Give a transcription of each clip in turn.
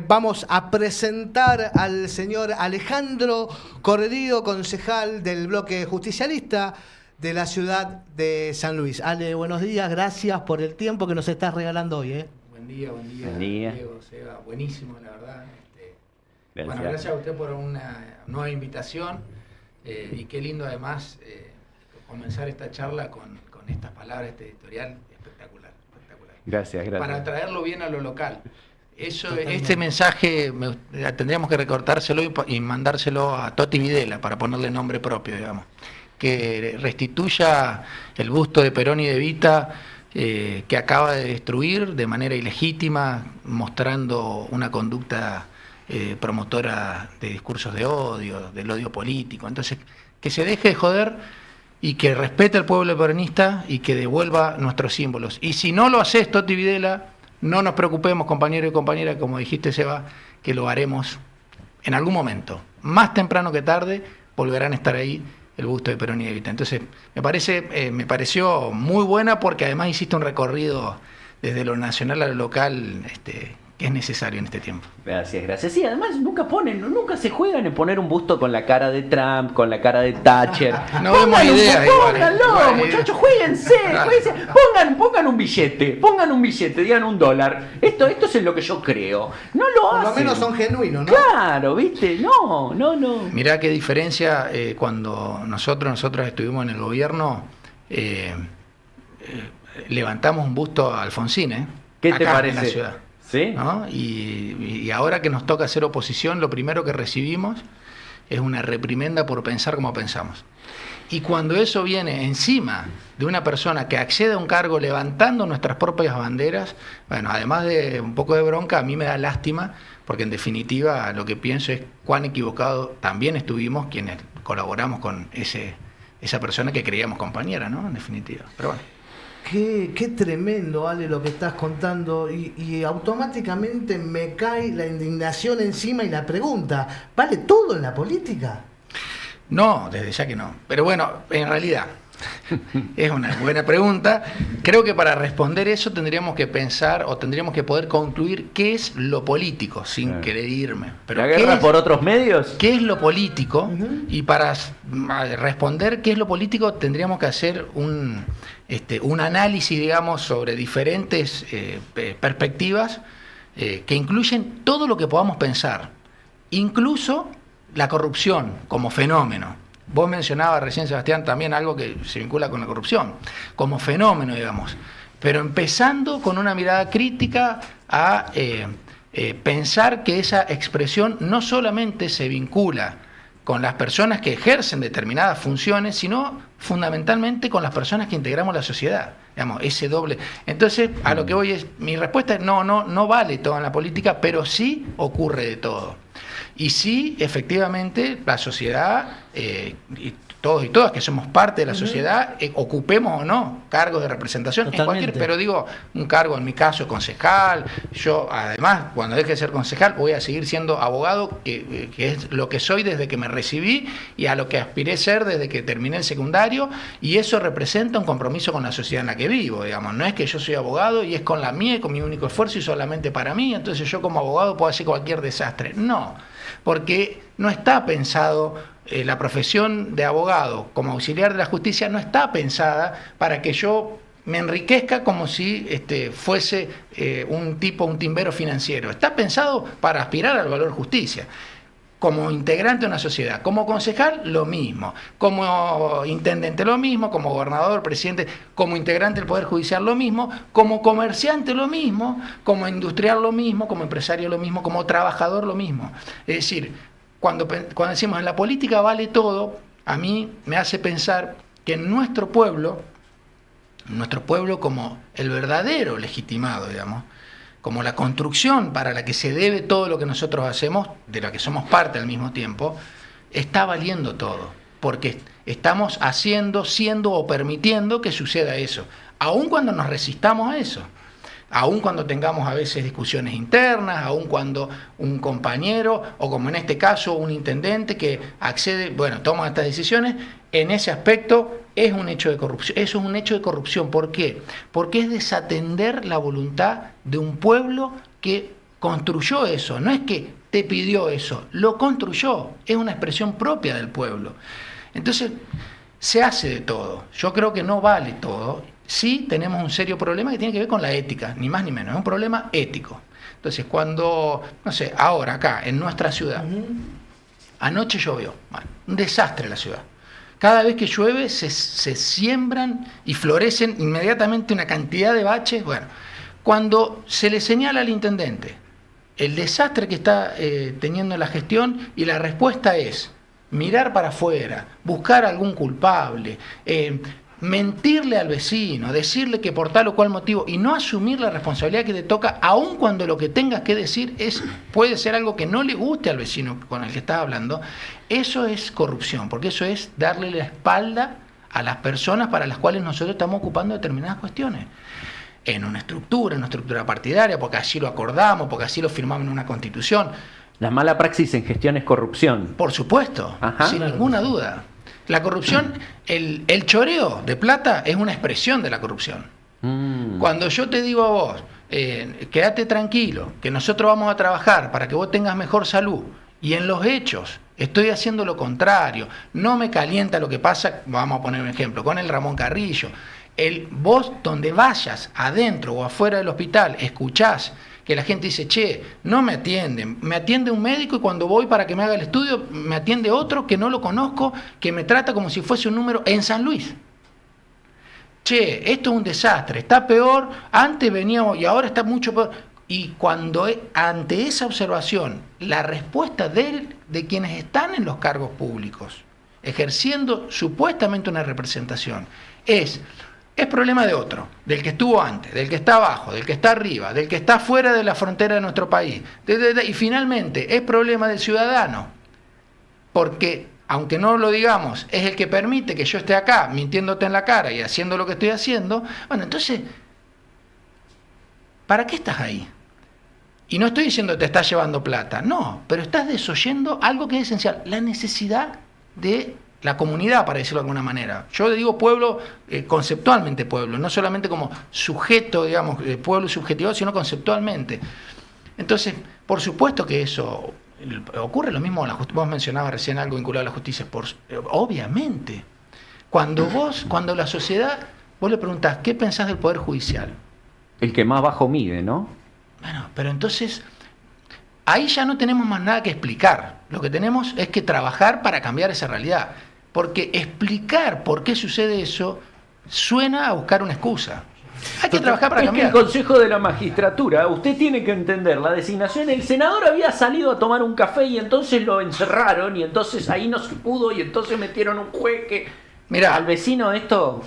Vamos a presentar al señor Alejandro Corredío, concejal del bloque justicialista de la ciudad de San Luis. Ale, buenos días, gracias por el tiempo que nos estás regalando hoy. Buen día, Buen día. Diego, Seba, buenísimo, la verdad. Gracias. Bueno, gracias a usted por una nueva invitación y qué lindo además comenzar esta charla con estas palabras, este editorial espectacular. Gracias. Para traerlo bien a lo local. Este mensaje tendríamos que recortárselo y mandárselo a Toti Videla para ponerle nombre propio, digamos. Que restituya el busto de Perón y de Evita que acaba de destruir de manera ilegítima, mostrando una conducta promotora de discursos de odio, del odio político. Entonces, que se deje de joder y que respete al pueblo peronista y que devuelva nuestros símbolos. Y si no lo haces, Toti Videla, no nos preocupemos, compañeros y compañeras, como dijiste, Seba, que lo haremos en algún momento. Más temprano que tarde volverán a estar ahí el busto de Perón y de Evita. Entonces, me pareció muy buena porque además hiciste un recorrido desde lo nacional a lo local que es necesario en este tiempo. Gracias. Sí, además nunca se juegan en poner un busto con la cara de Trump, con la cara de Thatcher. No vemos ideas. Pónganlo, muchachos, jueguense. Pongan un billete, digan $1. Esto es lo que yo creo. No lo hacen. Por lo menos son genuinos, ¿no? Claro, ¿viste? No. Mirá qué diferencia cuando nosotros estuvimos en el gobierno, levantamos un busto a Alfonsín, ¿Qué te parece? En la ciudad. ¿Sí? ¿No? Y ahora que nos toca hacer oposición, lo primero que recibimos es una reprimenda por pensar como pensamos. Y cuando eso viene encima de una persona que accede a un cargo levantando nuestras propias banderas, bueno, además de un poco de bronca, a mí me da lástima, porque en definitiva lo que pienso es cuán equivocado también estuvimos quienes colaboramos con esa persona que creíamos compañera, ¿no? En definitiva. Pero bueno. Qué tremendo, Ale, lo que estás contando, y automáticamente me cae la indignación encima y la pregunta, ¿vale todo en la política? No, desde ya que no. Pero bueno, en realidad, es una buena pregunta. Creo que para responder eso tendríamos que pensar o tendríamos que poder concluir qué es lo político, sin querer irme. Pero ¿la guerra por otros medios? ¿Qué es lo político? Y para responder qué es lo político tendríamos que hacer un análisis, digamos, sobre diferentes perspectivas que incluyen todo lo que podamos pensar, incluso la corrupción como fenómeno. Vos mencionabas recién, Sebastián, también algo que se vincula con la corrupción, como fenómeno, digamos, pero empezando con una mirada crítica a pensar que esa expresión no solamente se vincula con las personas que ejercen determinadas funciones, sino fundamentalmente con las personas que integramos la sociedad, digamos, ese doble. Entonces, a lo que voy es, mi respuesta es no vale todo en la política, pero sí ocurre de todo. Y sí, efectivamente, la sociedad, y todos y todas que somos parte de la sociedad, ocupemos o no cargos de representación, pero digo, un cargo en mi caso concejal. Yo además, cuando deje de ser concejal, voy a seguir siendo abogado, que es lo que soy desde que me recibí y a lo que aspiré a ser desde que terminé el secundario, y eso representa un compromiso con la sociedad en la que vivo, digamos. No es que yo soy abogado y es con la mía y con mi único esfuerzo y solamente para mí, entonces yo como abogado puedo hacer cualquier desastre. No, porque no está pensado. La profesión de abogado como auxiliar de la justicia no está pensada para que yo me enriquezca como si fuese un timbero financiero. Está pensado para aspirar al valor justicia. Como integrante de una sociedad, como concejal, lo mismo, como intendente, lo mismo, como gobernador, presidente, como integrante del Poder Judicial, lo mismo, como comerciante, lo mismo, como industrial, lo mismo, como empresario, lo mismo, como trabajador, lo mismo. Es decir, cuando decimos en la política vale todo, a mí me hace pensar que en nuestro pueblo como el verdadero legitimado, digamos, como la construcción para la que se debe todo lo que nosotros hacemos, de la que somos parte al mismo tiempo, está valiendo todo, porque estamos haciendo, siendo o permitiendo que suceda eso, aun cuando nos resistamos a eso. Aun cuando tengamos a veces discusiones internas, aun cuando un compañero, o como en este caso un intendente que accede, toma estas decisiones, en ese aspecto es un hecho de corrupción. Eso es un hecho de corrupción. ¿Por qué? Porque es desatender la voluntad de un pueblo que construyó eso, no es que te pidió eso, lo construyó, es una expresión propia del pueblo. Entonces, se hace de todo. Yo creo que no vale todo. Sí tenemos un serio problema que tiene que ver con la ética, ni más ni menos, es un problema ético. Entonces, cuando, no sé, ahora acá, en nuestra ciudad, anoche llovió, bueno, un desastre la ciudad. Cada vez que llueve se siembran y florecen inmediatamente una cantidad de baches. Bueno, cuando se le señala al intendente el desastre que está teniendo la gestión y la respuesta es mirar para afuera, buscar algún culpable, mentirle al vecino, decirle que por tal o cual motivo y no asumir la responsabilidad que te toca, aun cuando lo que tengas que decir puede ser algo que no le guste al vecino con el que estás hablando, eso es corrupción, porque eso es darle la espalda a las personas para las cuales nosotros estamos ocupando determinadas cuestiones. En una estructura partidaria, porque así lo acordamos, porque así lo firmamos en una constitución. La mala praxis en gestión es corrupción. Por supuesto, sin ninguna duda. La corrupción, el choreo de plata es una expresión de la corrupción. Cuando yo te digo a vos, quédate tranquilo, que nosotros vamos a trabajar para que vos tengas mejor salud, y en los hechos estoy haciendo lo contrario, no me calienta lo que pasa, vamos a poner un ejemplo, con el Ramón Carrillo. Vos donde vayas, adentro o afuera del hospital, escuchás que la gente dice, che, no me atienden, me atiende un médico y cuando voy para que me haga el estudio, me atiende otro que no lo conozco, que me trata como si fuese un número en San Luis. Che, esto es un desastre, está peor, antes veníamos y ahora está mucho peor. Y cuando ante esa observación, la respuesta de quienes están en los cargos públicos, ejerciendo supuestamente una representación, es problema de otro, del que estuvo antes, del que está abajo, del que está arriba, del que está fuera de la frontera de nuestro país. Y finalmente es problema del ciudadano, porque aunque no lo digamos, es el que permite que yo esté acá mintiéndote en la cara y haciendo lo que estoy haciendo. Bueno, entonces, ¿para qué estás ahí? Y no estoy diciendo que te estás llevando plata, no, pero estás desoyendo algo que es esencial, la necesidad de la comunidad, para decirlo de alguna manera. Yo digo pueblo, conceptualmente pueblo, no solamente como sujeto, digamos, pueblo subjetivo, sino conceptualmente. Entonces, por supuesto que eso ocurre lo mismo, vos mencionabas recién algo vinculado a la justicia, obviamente. Cuando la sociedad, vos le preguntás, ¿qué pensás del Poder Judicial? El que más bajo mide, ¿no? Bueno, pero entonces, ahí ya no tenemos más nada que explicar. Lo que tenemos es que trabajar para cambiar esa realidad. Porque explicar por qué sucede eso suena a buscar una excusa. Hay que trabajar para cambiar. Es que el Consejo de la Magistratura, usted tiene que entender la designación. El senador había salido a tomar un café y entonces lo encerraron y entonces ahí no se pudo y entonces metieron un juez que... Mira, al vecino esto...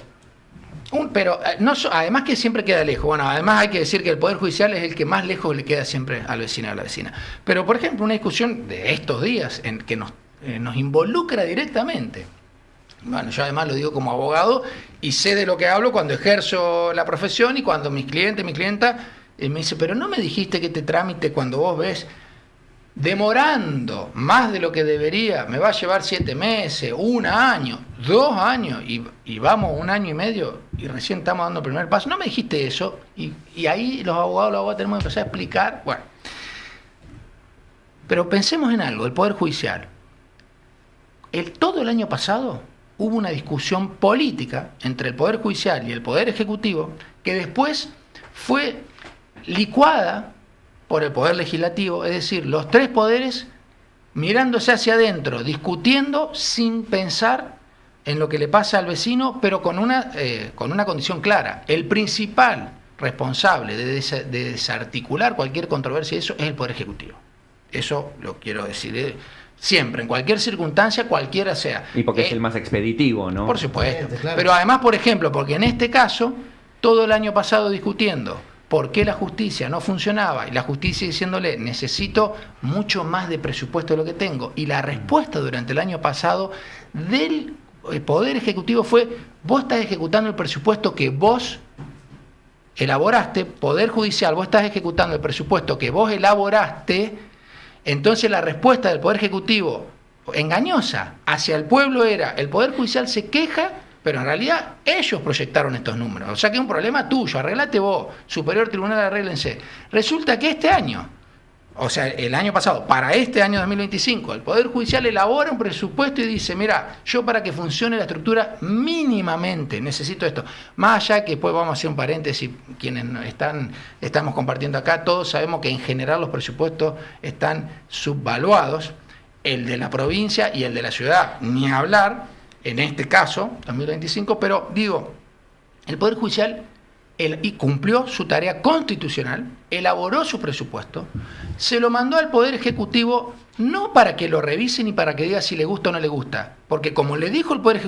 Pero no, además que siempre queda lejos. Bueno, además hay que decir que el Poder Judicial es el que más lejos le queda siempre al vecino y a la vecina. Pero, por ejemplo, una discusión de estos días en que nos involucra directamente. Bueno, yo además lo digo como abogado y sé de lo que hablo cuando ejerzo la profesión y cuando mis clientes, mi clienta me dice, pero no me dijiste que este trámite cuando vos ves demorando más de lo que debería, me va a llevar 7 meses, 1 año, 2 años y vamos 1 año y medio y recién estamos dando el primer paso. No me dijiste eso y ahí los abogados tenemos que empezar a explicar. Bueno, pero pensemos en algo, el Poder Judicial. Todo el año pasado hubo una discusión política entre el Poder Judicial y el Poder Ejecutivo que después fue licuada por el Poder Legislativo, es decir, los 3 poderes mirándose hacia adentro, discutiendo sin pensar en lo que le pasa al vecino, pero con una condición clara. El principal responsable de desarticular cualquier controversia, eso es el Poder Ejecutivo. Eso lo quiero decir siempre, en cualquier circunstancia, cualquiera sea. Y porque es el más expeditivo, ¿no? Por supuesto. Claro. Pero además, por ejemplo, porque en este caso, todo el año pasado discutiendo por qué la justicia no funcionaba y la justicia diciéndole necesito mucho más de presupuesto de lo que tengo, y la respuesta durante el año pasado del Poder Ejecutivo fue: vos estás ejecutando el presupuesto que vos elaboraste, Poder Judicial, vos estás ejecutando el presupuesto que vos elaboraste. Entonces la respuesta del Poder Ejecutivo, engañosa hacia el pueblo, era: el Poder Judicial se queja, pero en realidad ellos proyectaron estos números. O sea que es un problema tuyo, arreglate vos, Superior Tribunal, arréglense. Resulta que este año o sea, el año pasado, para este año 2025, el Poder Judicial elabora un presupuesto y dice, mira, yo para que funcione la estructura mínimamente necesito esto. Más allá que después vamos a hacer un paréntesis, quienes estamos compartiendo acá, todos sabemos que en general los presupuestos están subvaluados, el de la provincia y el de la ciudad, ni hablar, en este caso, 2025, pero digo, el Poder Judicial y cumplió su tarea constitucional, elaboró su presupuesto, se lo mandó al Poder Ejecutivo no para que lo revise ni para que diga si le gusta o no le gusta, porque como le dijo el Poder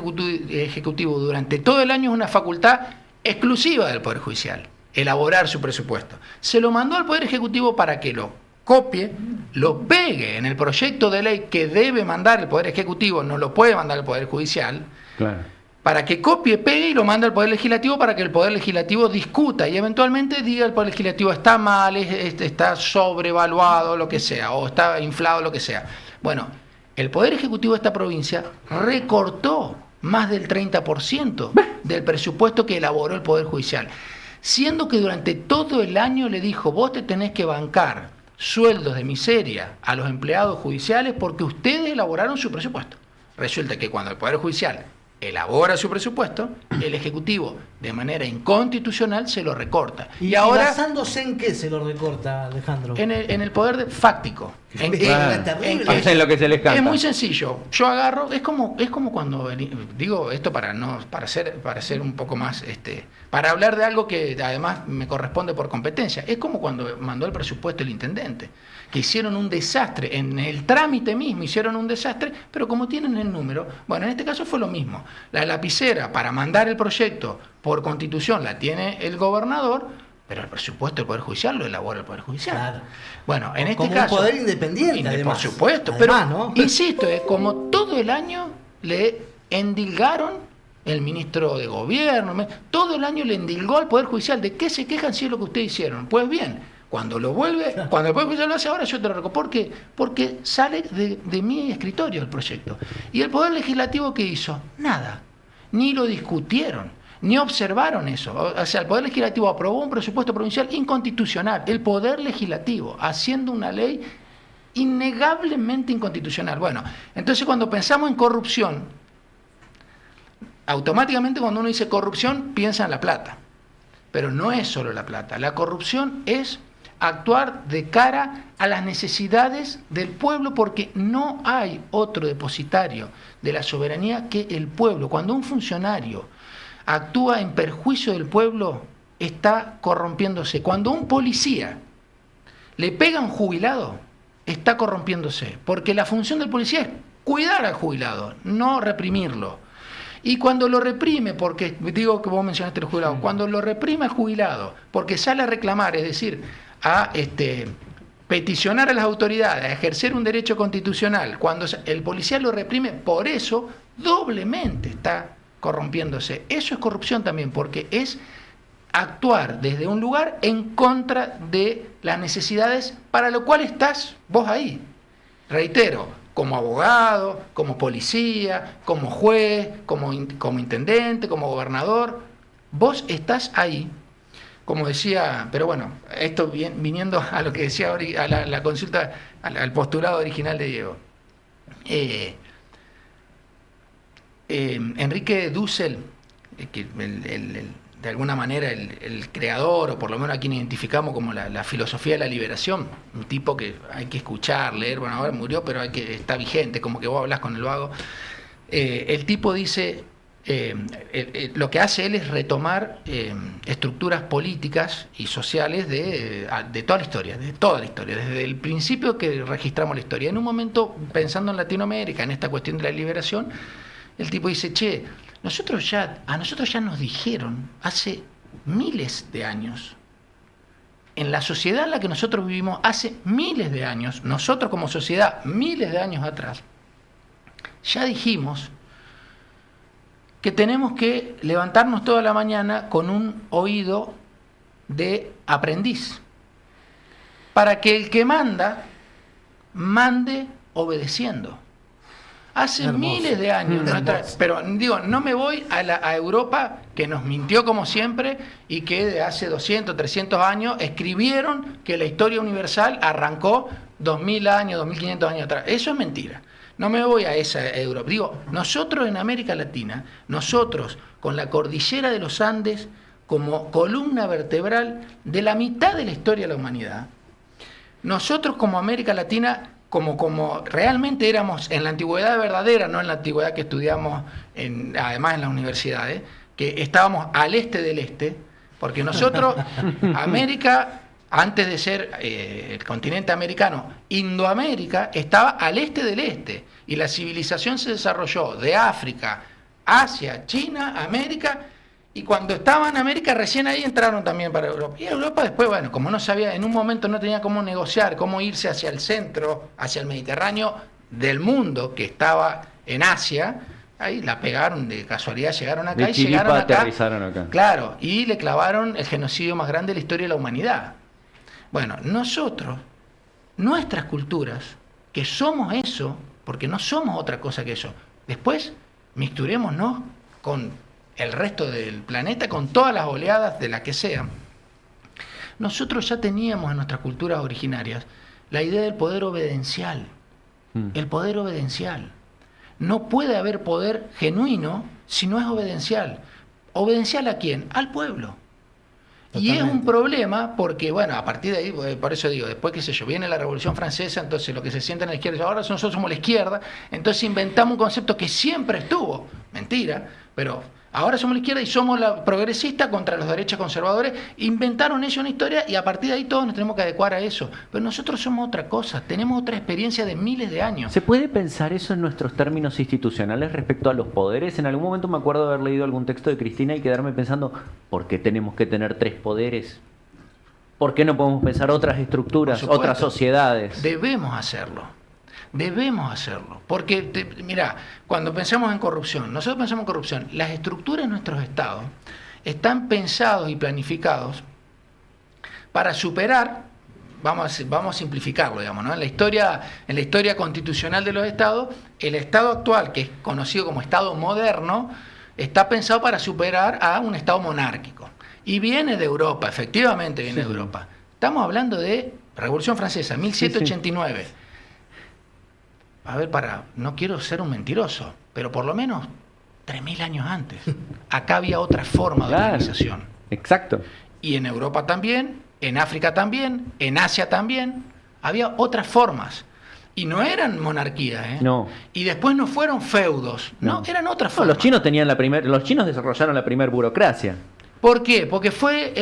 Ejecutivo durante todo el año es una facultad exclusiva del Poder Judicial, elaborar su presupuesto. Se lo mandó al Poder Ejecutivo para que lo copie, lo pegue en el proyecto de ley que debe mandar el Poder Ejecutivo, no lo puede mandar el Poder Judicial, claro, para que copie, pegue y lo mande al Poder Legislativo para que el Poder Legislativo discuta y eventualmente diga el Poder Legislativo está mal, está sobrevaluado, lo que sea, o está inflado, lo que sea. Bueno, el Poder Ejecutivo de esta provincia recortó más del 30% del presupuesto que elaboró el Poder Judicial, siendo que durante todo el año le dijo, vos te tenés que bancar sueldos de miseria a los empleados judiciales porque ustedes elaboraron su presupuesto. Resulta que cuando el Poder Judicial elabora su presupuesto, el Ejecutivo, de manera inconstitucional, se lo recorta. ¿Y ahora basándose en qué se lo recorta, Alejandro? En el poder fáctico. Hacen lo que se les canta. Es muy sencillo. Yo agarro, es como cuando digo esto para ser un poco más, para hablar de algo que además me corresponde por competencia. Es como cuando mandó el presupuesto el intendente, que hicieron un desastre en el trámite mismo, hicieron un desastre, pero como tienen el número, bueno, en este caso fue lo mismo. La lapicera para mandar el proyecto por constitución la tiene el gobernador, pero el presupuesto del Poder Judicial lo elabora el Poder Judicial. Claro. Bueno, en este como caso... un poder independiente, además. Por supuesto, además, pero, ¿no? insisto, como todo el año le endilgaron el ministro de Gobierno, todo el año le endilgó al Poder Judicial. ¿De qué se quejan si es lo que ustedes hicieron? Pues bien, cuando el Poder Judicial lo hace ahora, yo te lo recuerdo. ¿Por qué? Porque sale de mi escritorio el proyecto. ¿Y el Poder Legislativo qué hizo? Nada. Ni lo discutieron, ni observaron eso. O sea, el Poder Legislativo aprobó un presupuesto provincial inconstitucional. El Poder Legislativo haciendo una ley innegablemente inconstitucional. Bueno, entonces cuando pensamos en corrupción, automáticamente cuando uno dice corrupción, piensa en la plata. Pero no es solo la plata. La corrupción es actuar de cara a las necesidades del pueblo porque no hay otro depositario de la soberanía que el pueblo. Cuando un funcionario actúa en perjuicio del pueblo, está corrompiéndose. Cuando un policía le pega a un jubilado, está corrompiéndose. Porque la función del policía es cuidar al jubilado, no reprimirlo. Y cuando lo reprime, porque digo que vos mencionaste el jubilado, cuando lo reprime al jubilado, porque sale a reclamar, es decir, a peticionar a las autoridades, a ejercer un derecho constitucional, cuando el policía lo reprime, por eso doblemente está corrompiéndose. Eso es corrupción también, porque es actuar desde un lugar en contra de las necesidades para lo cual estás vos ahí. Reitero, como abogado, como policía, como juez, como intendente, como gobernador, vos estás ahí. Como decía, pero bueno, esto viniendo a lo que decía a la consulta, al postulado original de Diego. Enrique Dussel, que de alguna manera el creador, o por lo menos a quien identificamos como la filosofía de la liberación, un tipo que hay que escuchar, leer, bueno, ahora murió, pero está vigente, como que vos hablas con el vago. El tipo dice... lo que hace él es retomar estructuras políticas y sociales de toda la historia, desde el principio que registramos la historia. En un momento, pensando en Latinoamérica, en esta cuestión de la liberación, el tipo dice, che, a nosotros ya nos dijeron hace miles de años, en la sociedad en la que nosotros vivimos hace miles de años, nosotros como sociedad, miles de años atrás, ya dijimos que tenemos que levantarnos toda la mañana con un oído de aprendiz, para que el que mande obedeciendo. Hace Hermoso. miles de años. Pero digo, no me voy a Europa, que nos mintió como siempre, y que de hace 200, 300 años escribieron que la historia universal arrancó 2000 años, 2500 años atrás. Eso es mentira. No me voy a esa Europa. Digo, nosotros en América Latina, nosotros con la cordillera de los Andes como columna vertebral de la mitad de la historia de la humanidad, nosotros como América Latina, como realmente éramos en la antigüedad verdadera, no en la antigüedad que estudiamos además en las universidades, que estábamos al este del este, porque nosotros, América, antes de ser el continente americano, Indoamérica estaba al este del este, y la civilización se desarrolló de África, Asia, China, América, y cuando estaba en América recién ahí entraron también para Europa. Y Europa después, bueno, como no sabía, en un momento no tenía cómo negociar, cómo irse hacia el centro, hacia el Mediterráneo del mundo, que estaba en Asia, ahí la pegaron, de casualidad llegaron acá de y llegaron acá. Aterrizaron acá. Claro, y le clavaron el genocidio más grande de la historia de la humanidad. Bueno, nosotros, nuestras culturas, que somos eso, porque no somos otra cosa que eso, después mixturémonos con el resto del planeta, con todas las oleadas de las que sean. Nosotros ya teníamos en nuestras culturas originarias la idea del poder obedencial. El poder obedencial. No puede haber poder genuino si no es obedencial. ¿Obedencial a quién? Al pueblo. Totalmente. Y es un problema porque, bueno, a partir de ahí, por eso digo, después, qué sé yo, viene la Revolución Francesa, entonces lo que se siente en la izquierda, ahora nosotros somos la izquierda, entonces inventamos un concepto que siempre estuvo, mentira, pero ahora somos la izquierda y somos la progresista contra los derechos conservadores. Inventaron ellos una historia y a partir de ahí todos nos tenemos que adecuar a eso. Pero nosotros somos otra cosa, tenemos otra experiencia de miles de años. ¿Se puede pensar eso en nuestros términos institucionales respecto a los poderes? En algún momento me acuerdo de haber leído algún texto de Cristina y quedarme pensando, ¿por qué tenemos que tener 3 poderes? ¿Por qué no podemos pensar otras estructuras, otras sociedades? Debemos hacerlo. Debemos hacerlo, porque mira, cuando pensamos en corrupción, nosotros pensamos en corrupción, las estructuras de nuestros estados están pensados y planificados para superar, vamos a simplificarlo, digamos, ¿no? En la historia constitucional de los estados, el estado actual, que es conocido como estado moderno, está pensado para superar a un estado monárquico. Y viene de Europa, efectivamente viene de Europa. Estamos hablando de Revolución Francesa, 1789. Sí. A ver, no quiero ser un mentiroso, pero por lo menos 3000 años antes. Acá había otra forma de organización. Exacto. Y en Europa también, en África también, en Asia también, había otras formas. Y no eran monarquías, ¿eh? No. Y después no fueron feudos, no, eran otras formas. No, los chinos desarrollaron la primera burocracia. ¿Por qué? Porque fue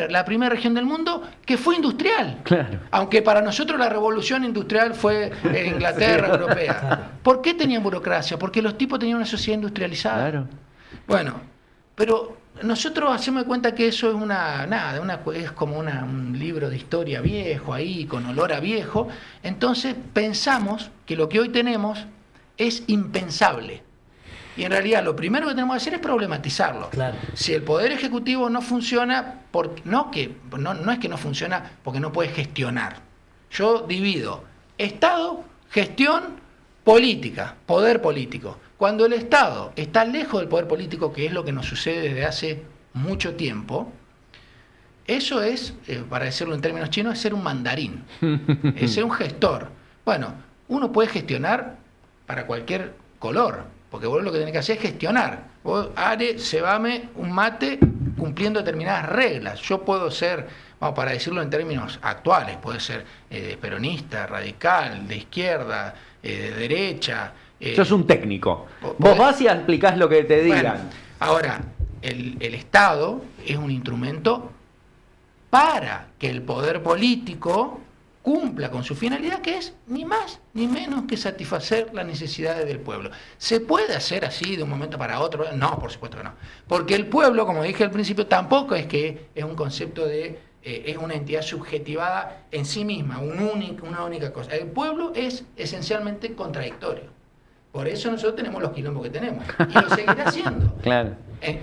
la primera región del mundo que fue industrial. Claro. Aunque para nosotros la revolución industrial fue en Inglaterra, europea. ¿Por qué tenían burocracia? Porque los tipos tenían una sociedad industrializada. Claro. Bueno, pero nosotros hacemos de cuenta que eso es es como un libro de historia viejo ahí, con olor a viejo. Entonces pensamos que lo que hoy tenemos es impensable. Y en realidad lo primero que tenemos que hacer es problematizarlo. Claro. Si el Poder Ejecutivo no funciona, no es que no funciona porque no puede gestionar. Yo divido Estado, gestión, política, poder político. Cuando el Estado está lejos del poder político, que es lo que nos sucede desde hace mucho tiempo, eso es, para decirlo en términos chinos, es ser un mandarín, es ser un gestor. Bueno, uno puede gestionar para cualquier color, porque vos lo que tenés que hacer es gestionar. Vos, cebame un mate cumpliendo determinadas reglas. Yo puedo ser, para decirlo en términos actuales, puede ser peronista, radical, de izquierda, de derecha. Sos un técnico. Vos vas y explicás lo que te digan. Bueno, ahora, el Estado es un instrumento para que el poder político cumpla con su finalidad, que es ni más ni menos que satisfacer las necesidades del pueblo. ¿Se puede hacer así de un momento para otro? No, por supuesto que no. Porque el pueblo, como dije al principio, tampoco es que es un concepto es una entidad subjetivada en sí misma, una única cosa. El pueblo es esencialmente contradictorio. Por eso nosotros tenemos los quilombos que tenemos. Y lo seguirá haciendo. Claro.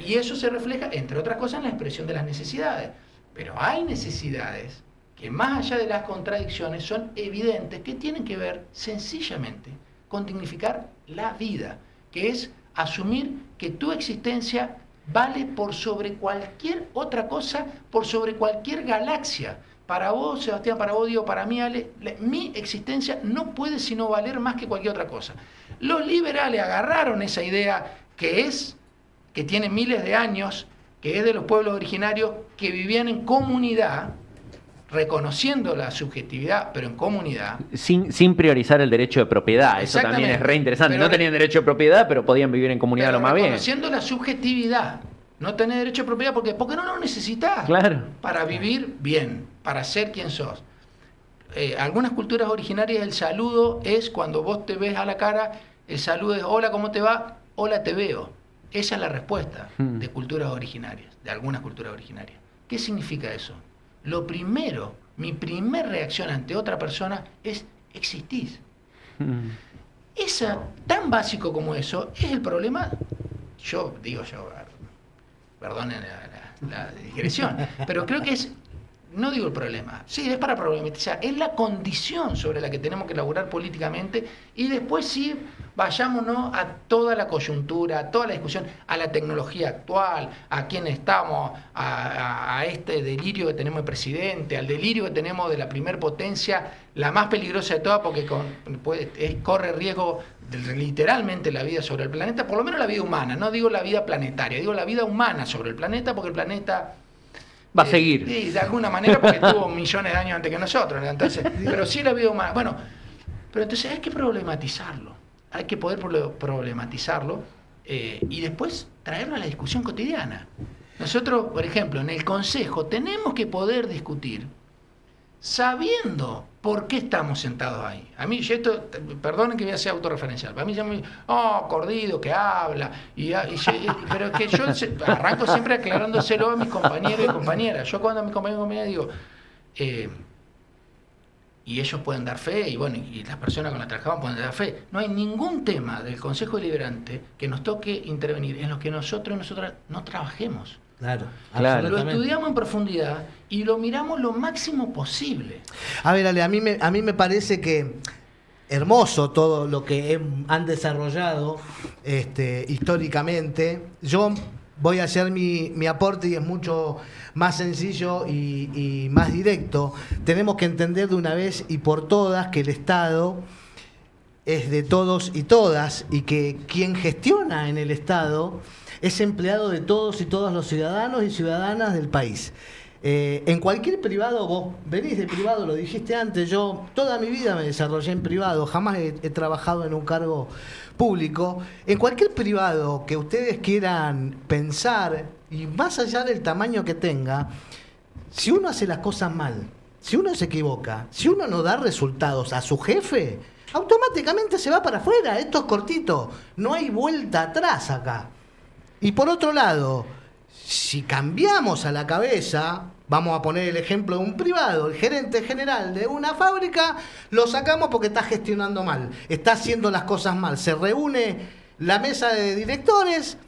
Y eso se refleja, entre otras cosas, en la expresión de las necesidades. Pero hay necesidades que más allá de las contradicciones son evidentes, que tienen que ver sencillamente con dignificar la vida, que es asumir que tu existencia vale por sobre cualquier otra cosa, por sobre cualquier galaxia. Para vos, Sebastián, para vos, Diego, para mí, Ale, mi existencia no puede sino valer más que cualquier otra cosa. Los liberales agarraron esa idea que tiene miles de años, que es de los pueblos originarios que vivían en comunidad, reconociendo la subjetividad, pero en comunidad. Sin priorizar el derecho de propiedad. Eso también es re interesante. No tenían derecho de propiedad, pero podían vivir en comunidad lo más bien. Reconociendo la subjetividad. No tenés derecho de propiedad porque no lo necesitas. Claro. Para vivir bien, para ser quien sos. Algunas culturas originarias el saludo es cuando vos te ves a la cara, el saludo es hola, ¿cómo te va? Hola, te veo. Esa es la respuesta de culturas originarias, de algunas culturas originarias. ¿Qué significa eso? Lo primero, mi primer reacción ante otra persona es existís. Esa, tan básico como eso, es el problema. Perdonen la digresión, pero creo que no digo el problema, sí, es para problematizar, es la condición sobre la que tenemos que elaborar políticamente y después sí vayámonos a toda la coyuntura, a toda la discusión, a la tecnología actual, a quién estamos, a este delirio que tenemos de presidente, al delirio que tenemos de la primer potencia, la más peligrosa de todas porque corre riesgo literalmente la vida sobre el planeta, por lo menos la vida humana, no digo la vida planetaria, digo la vida humana sobre el planeta porque el planeta va a seguir. Sí, de alguna manera porque tuvo millones de años antes que nosotros, entonces, pero sí la vida humana. Bueno, pero entonces hay que problematizarlo, hay que poder problematizarlo y después traerlo a la discusión cotidiana. Nosotros, por ejemplo, en el Consejo tenemos que poder discutir sabiendo por qué estamos sentados ahí. A mí, perdonen que voy a ser autorreferencial, para mí ya me Cordido que habla, pero es que yo arranco siempre aclarándoselo a mis compañeros y compañeras. Yo cuando a mis compañeros y compañeras digo, y ellos pueden dar fe, y las personas con las que trabajamos pueden dar fe, no hay ningún tema del Consejo Deliberante que nos toque intervenir en los que nosotros y nosotras no trabajemos. Claro. Lo estudiamos en profundidad y lo miramos lo máximo posible. A ver, Ale, a mí me parece que hermoso todo lo que han desarrollado históricamente. Yo voy a hacer mi aporte y es mucho más sencillo y más directo. Tenemos que entender de una vez y por todas que el Estado es de todos y todas y que quien gestiona en el Estado es empleado de todos y todas los ciudadanos y ciudadanas del país. En cualquier privado, vos venís de privado, lo dijiste antes, yo toda mi vida me desarrollé en privado, jamás he trabajado en un cargo público. En cualquier privado que ustedes quieran pensar, y más allá del tamaño que tenga, si uno hace las cosas mal, si uno se equivoca, si uno no da resultados a su jefe, automáticamente se va para afuera. Esto es cortito, no hay vuelta atrás acá. Y por otro lado, si cambiamos a la cabeza, vamos a poner el ejemplo de un privado, el gerente general de una fábrica, lo sacamos porque está gestionando mal, está haciendo las cosas mal. Se reúne la mesa de directores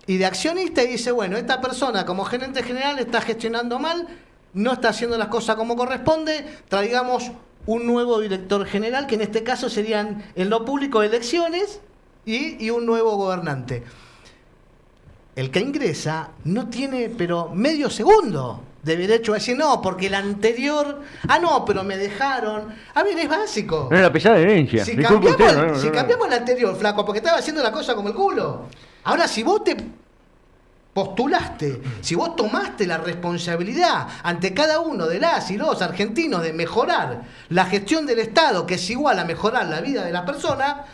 y de accionistas y dice, bueno, esta persona como gerente general está gestionando mal, no está haciendo las cosas como corresponde, traigamos un nuevo director general, que en este caso serían en lo público elecciones y un nuevo gobernante. El que ingresa no tiene, pero medio segundo de derecho a decir no, porque el anterior, no, pero me dejaron. A ver, es básico. No es la pesada herencia. Si cambiamos el anterior, flaco, porque estaba haciendo la cosa como el culo. Ahora, si vos te postulaste, si vos tomaste la responsabilidad ante cada uno de las y los argentinos de mejorar la gestión del Estado, que es igual a mejorar la vida de la persona,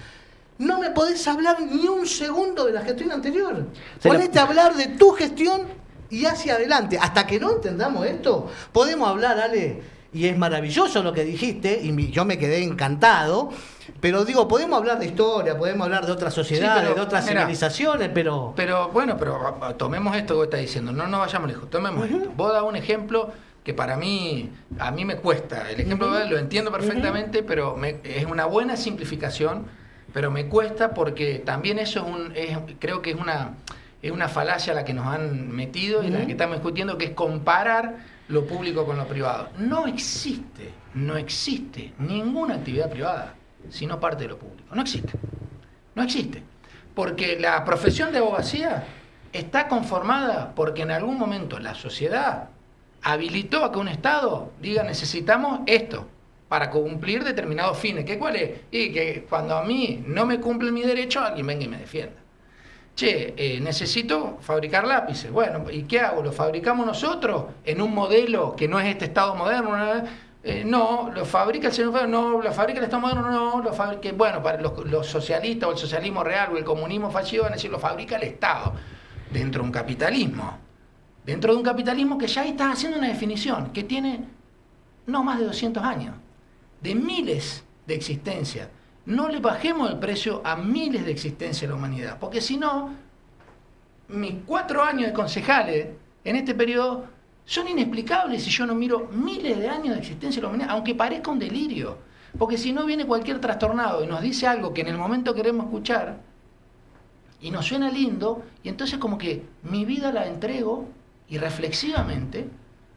no me podés hablar ni un segundo de la gestión anterior. Ponete a hablar de tu gestión y hacia adelante. Hasta que no entendamos esto, podemos hablar, Ale, y es maravilloso lo que dijiste, y yo me quedé encantado, pero digo, podemos hablar de historia, podemos hablar de otras sociedades, de otras civilizaciones, pero... Pero tomemos esto que vos estás diciendo, no nos vayamos lejos, tomemos esto. Vos das un ejemplo que a mí me cuesta. El ejemplo lo entiendo perfectamente, pero es una buena simplificación. Pero me cuesta porque también eso creo que es una falacia a la que nos han metido y la que estamos discutiendo, que es comparar lo público con lo privado. No existe ninguna actividad privada. sino parte de lo público. No existe. No existe. Porque la profesión de abogacía está conformada porque en algún momento la sociedad habilitó a que un Estado diga necesitamos esto para cumplir determinados fines. ¿Qué cuál es? Y que cuando a mí no me cumple mi derecho, alguien venga y me defienda. Che, necesito fabricar lápices. Bueno, ¿y qué hago? ¿Lo fabricamos nosotros en un modelo que no es este Estado moderno? No, lo fabrica el señor, no, lo fabrica el Estado moderno, no, lo fabrica... Bueno, para los socialistas o el socialismo real o el comunismo fallido van a decir, lo fabrica el Estado. Dentro de un capitalismo. Dentro de un capitalismo que ya está haciendo una definición, que tiene no más de 200 años, de miles de existencias. No le bajemos el precio a miles de existencias de la humanidad, porque si no, mis 4 años de concejales en este periodo son inexplicables si yo no miro miles de años de existencia de la humanidad, aunque parezca un delirio. Porque si no viene cualquier trastornado y nos dice algo que en el momento queremos escuchar, y nos suena lindo, y entonces como que mi vida la entrego irreflexivamente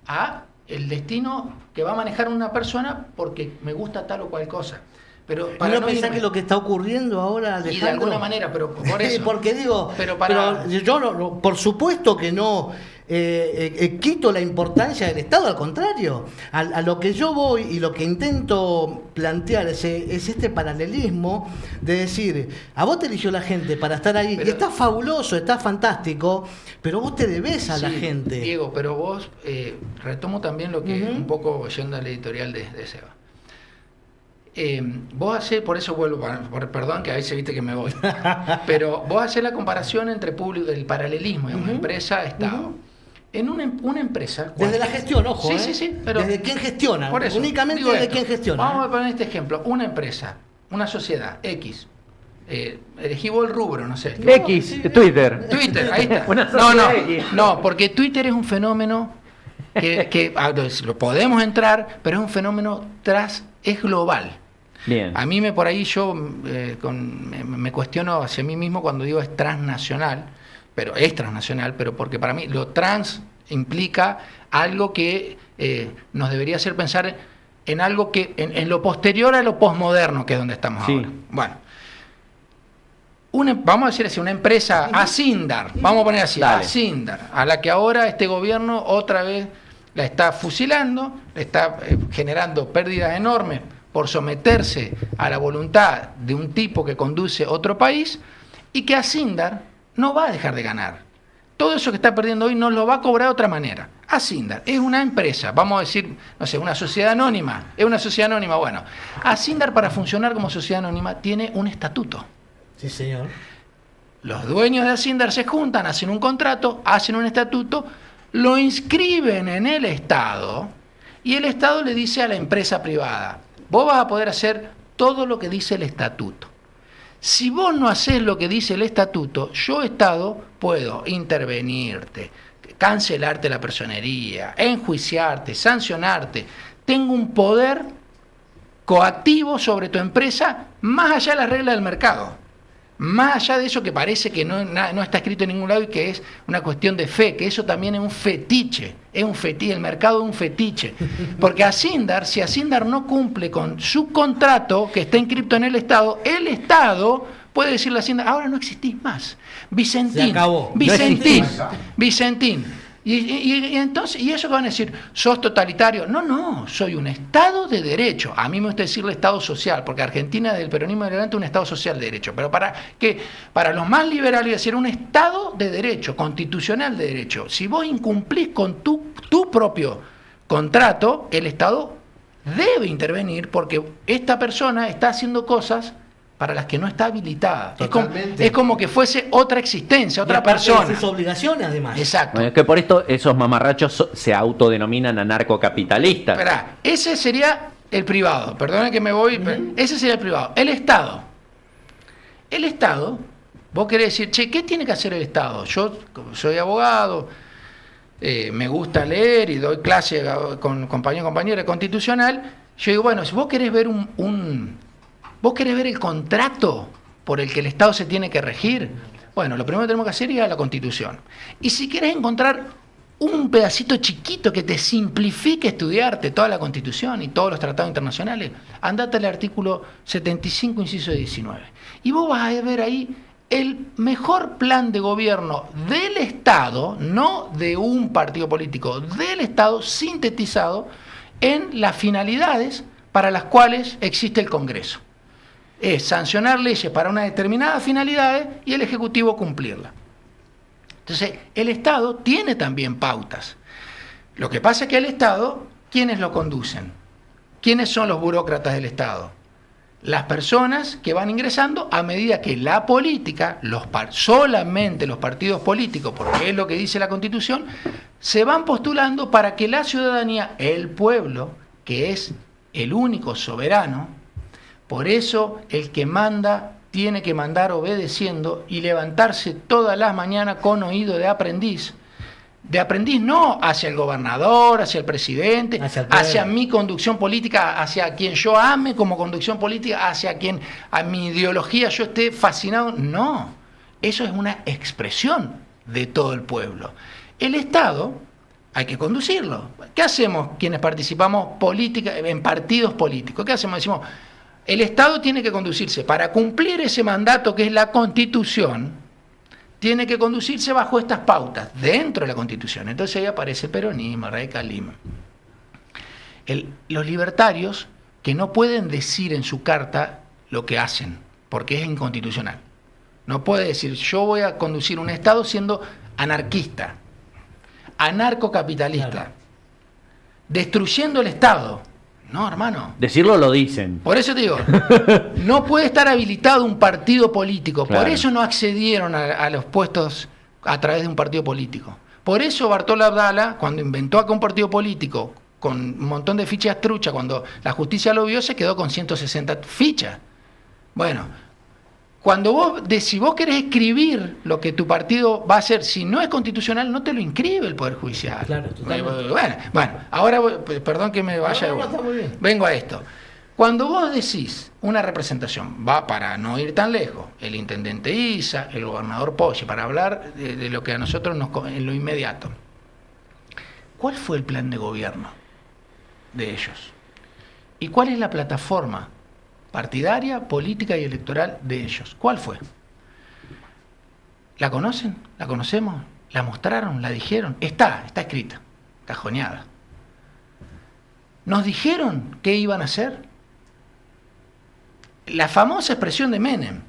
a el destino que va a manejar una persona porque me gusta tal o cual cosa. Pero para no pensar que lo que está ocurriendo ahora, Alejandro, y de alguna manera, pero por eso. Porque digo, pero yo por supuesto que no quito la importancia del Estado, al contrario, a lo que yo voy y lo que intento plantear es este paralelismo de decir, a vos te eligió la gente para estar ahí, y está fabuloso, está fantástico, pero vos te debes a la gente. Diego, pero vos, retomo también lo que un poco yendo al editorial de Seba. Vos hacés, por eso vuelvo, perdón que a veces viste que me voy, pero vos hacés la comparación entre público, el paralelismo, digamos, empresa-Estado. En una empresa... Desde la gestión, ojo, sí, pero desde quién gestiona, por eso, únicamente desde quién gestiona. Vamos a poner este ejemplo, una empresa, una sociedad, X, elegí vos el rubro, no sé. X, Twitter. Twitter, ahí está. No, porque Twitter es un fenómeno que lo podemos entrar, pero es un fenómeno es global. Bien. A mí por ahí yo me cuestiono hacia mí mismo cuando digo es transnacional, pero porque para mí lo trans implica algo que nos debería hacer pensar en algo que en lo posterior a lo posmoderno, que es donde estamos ahora. Bueno, vamos a decir así, una empresa, Asindar, vamos a poner así, Asindar, a la que ahora este gobierno otra vez la está fusilando, está generando pérdidas enormes por someterse a la voluntad de un tipo que conduce otro país, y que Asindar no va a dejar de ganar. Todo eso que está perdiendo hoy no lo va a cobrar de otra manera. Asindar es una empresa, vamos a decir, no sé, una sociedad anónima. Es una sociedad anónima, bueno. Asindar, para funcionar como sociedad anónima, tiene un estatuto. Sí, señor. Los dueños de Asindar se juntan, hacen un contrato, hacen un estatuto, lo inscriben en el Estado, y el Estado le dice a la empresa privada, vos vas a poder hacer todo lo que dice el estatuto. Si vos no haces lo que dice el estatuto, yo, Estado, puedo intervenirte, cancelarte la personería, enjuiciarte, sancionarte. Tengo un poder coactivo sobre tu empresa más allá de las reglas del mercado. Más allá de eso que parece que no está escrito en ningún lado y que es una cuestión de fe, que eso también es un fetiche, el mercado es un fetiche. Porque si Asindar no cumple con su contrato que está inscrito en el Estado puede decirle a Asindar, ahora no existís más. Vicentín, se acabó. Vicentín. Y entonces, ¿y eso que van a decir? ¿Sos totalitario? No, soy un Estado de derecho. A mí me gusta decirle Estado social, porque Argentina del peronismo adelante es un Estado social de derecho. Pero para los más liberales decir un Estado de derecho, constitucional de derecho. Si vos incumplís con tu propio contrato, el Estado debe intervenir porque esta persona está haciendo cosas para las que no está habilitada. Es como que fuese otra existencia, otra persona. Sus obligaciones, además. Exacto. Bueno, es que por esto esos mamarrachos se autodenominan anarcocapitalistas. Esperá, ese sería el privado. Perdona que me voy. Ese sería el privado. El Estado. El Estado, vos querés decir, che, ¿qué tiene que hacer el Estado? Yo soy abogado, me gusta leer y doy clase con compañero y compañera constitucional. Yo digo, bueno, si vos querés ver ¿vos querés ver el contrato por el que el Estado se tiene que regir? Bueno, lo primero que tenemos que hacer es ir a la Constitución. Y si querés encontrar un pedacito chiquito que te simplifique estudiarte toda la Constitución y todos los tratados internacionales, andate al artículo 75, inciso 19. Y vos vas a ver ahí el mejor plan de gobierno del Estado, no de un partido político, del Estado, sintetizado en las finalidades para las cuales existe el Congreso. Es sancionar leyes para una determinada finalidad y el Ejecutivo cumplirla. Entonces, el Estado tiene también pautas. Lo que pasa es que el Estado, ¿quiénes lo conducen? ¿Quiénes son los burócratas del Estado? Las personas que van ingresando a medida que la política, solamente los partidos políticos, porque es lo que dice la Constitución, se van postulando para que la ciudadanía, el pueblo, que es el único soberano, por eso el que manda tiene que mandar obedeciendo y levantarse todas las mañanas con oído de aprendiz no hacia el gobernador, hacia el presidente, hacia mi conducción política, hacia quien yo ame como conducción política, hacia quien a mi ideología yo esté fascinado. No, eso es una expresión de todo el pueblo. El Estado hay que conducirlo. ¿Qué hacemos quienes participamos en partidos políticos? ¿Qué hacemos? Decimos, el Estado tiene que conducirse para cumplir ese mandato que es la Constitución, tiene que conducirse bajo estas pautas, dentro de la Constitución. Entonces ahí aparece el peronismo, el radicalismo. Los libertarios que no pueden decir en su carta lo que hacen, porque es inconstitucional. No puede decir, yo voy a conducir un Estado siendo anarquista, anarcocapitalista, claro, destruyendo el Estado. No, hermano. Decirlo lo dicen. Por eso te digo, no puede estar habilitado un partido político. Claro. Por eso no accedieron a los puestos a través de un partido político. Por eso Bartolo Abdala, cuando inventó acá un partido político con un montón de fichas truchas, cuando la justicia lo vio, se quedó con 160 fichas. Bueno, si vos querés escribir lo que tu partido va a hacer, si no es constitucional, no te lo inscribe el Poder Judicial. Claro, bueno, ahora, perdón que me vaya. No, está muy bien. Vengo a esto. Cuando vos decís una representación, va para no ir tan lejos, el intendente Isa, el gobernador Poggi, para hablar de lo que a nosotros en lo inmediato. ¿Cuál fue el plan de gobierno de ellos? ¿Y cuál es la plataforma partidaria, política y electoral de ellos? ¿Cuál fue? ¿La conocen? ¿La conocemos? ¿La mostraron? ¿La dijeron? Está escrita, cajoneada. ¿Nos dijeron qué iban a hacer? La famosa expresión de Menem.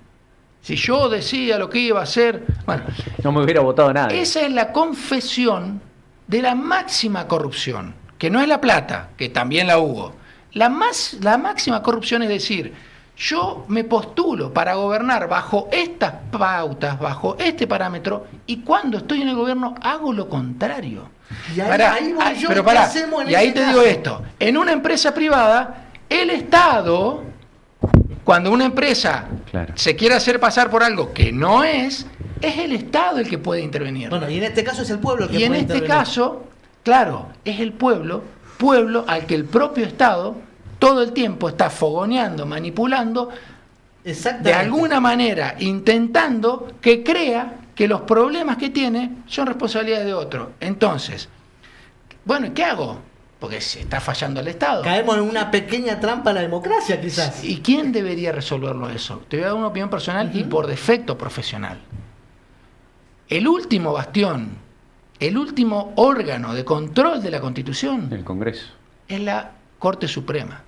Si yo decía lo que iba a hacer, bueno, no me hubiera votado nadie. Esa es la confesión de la máxima corrupción, que no es la plata, que también la hubo. La máxima corrupción es decir, yo me postulo para gobernar bajo estas pautas, bajo este parámetro, y cuando estoy en el gobierno hago lo contrario. Y ahí te digo esto, en una empresa privada, el Estado, cuando una empresa se quiere hacer pasar por algo que no es el Estado el que puede intervenir. Bueno, y en este caso es el pueblo el que puede intervenir. Y en este caso, claro, es el pueblo al que el propio Estado todo el tiempo está fogoneando, manipulando, de alguna manera intentando que crea que los problemas que tiene son responsabilidades de otro. Entonces, bueno, ¿qué hago? Porque se está fallando el Estado. Caemos en una pequeña trampa a la democracia, quizás. ¿Y quién debería resolverlo eso? Te voy a dar una opinión personal y por defecto profesional. El último bastión, el último órgano de control de la Constitución, el Congreso, es la Corte Suprema.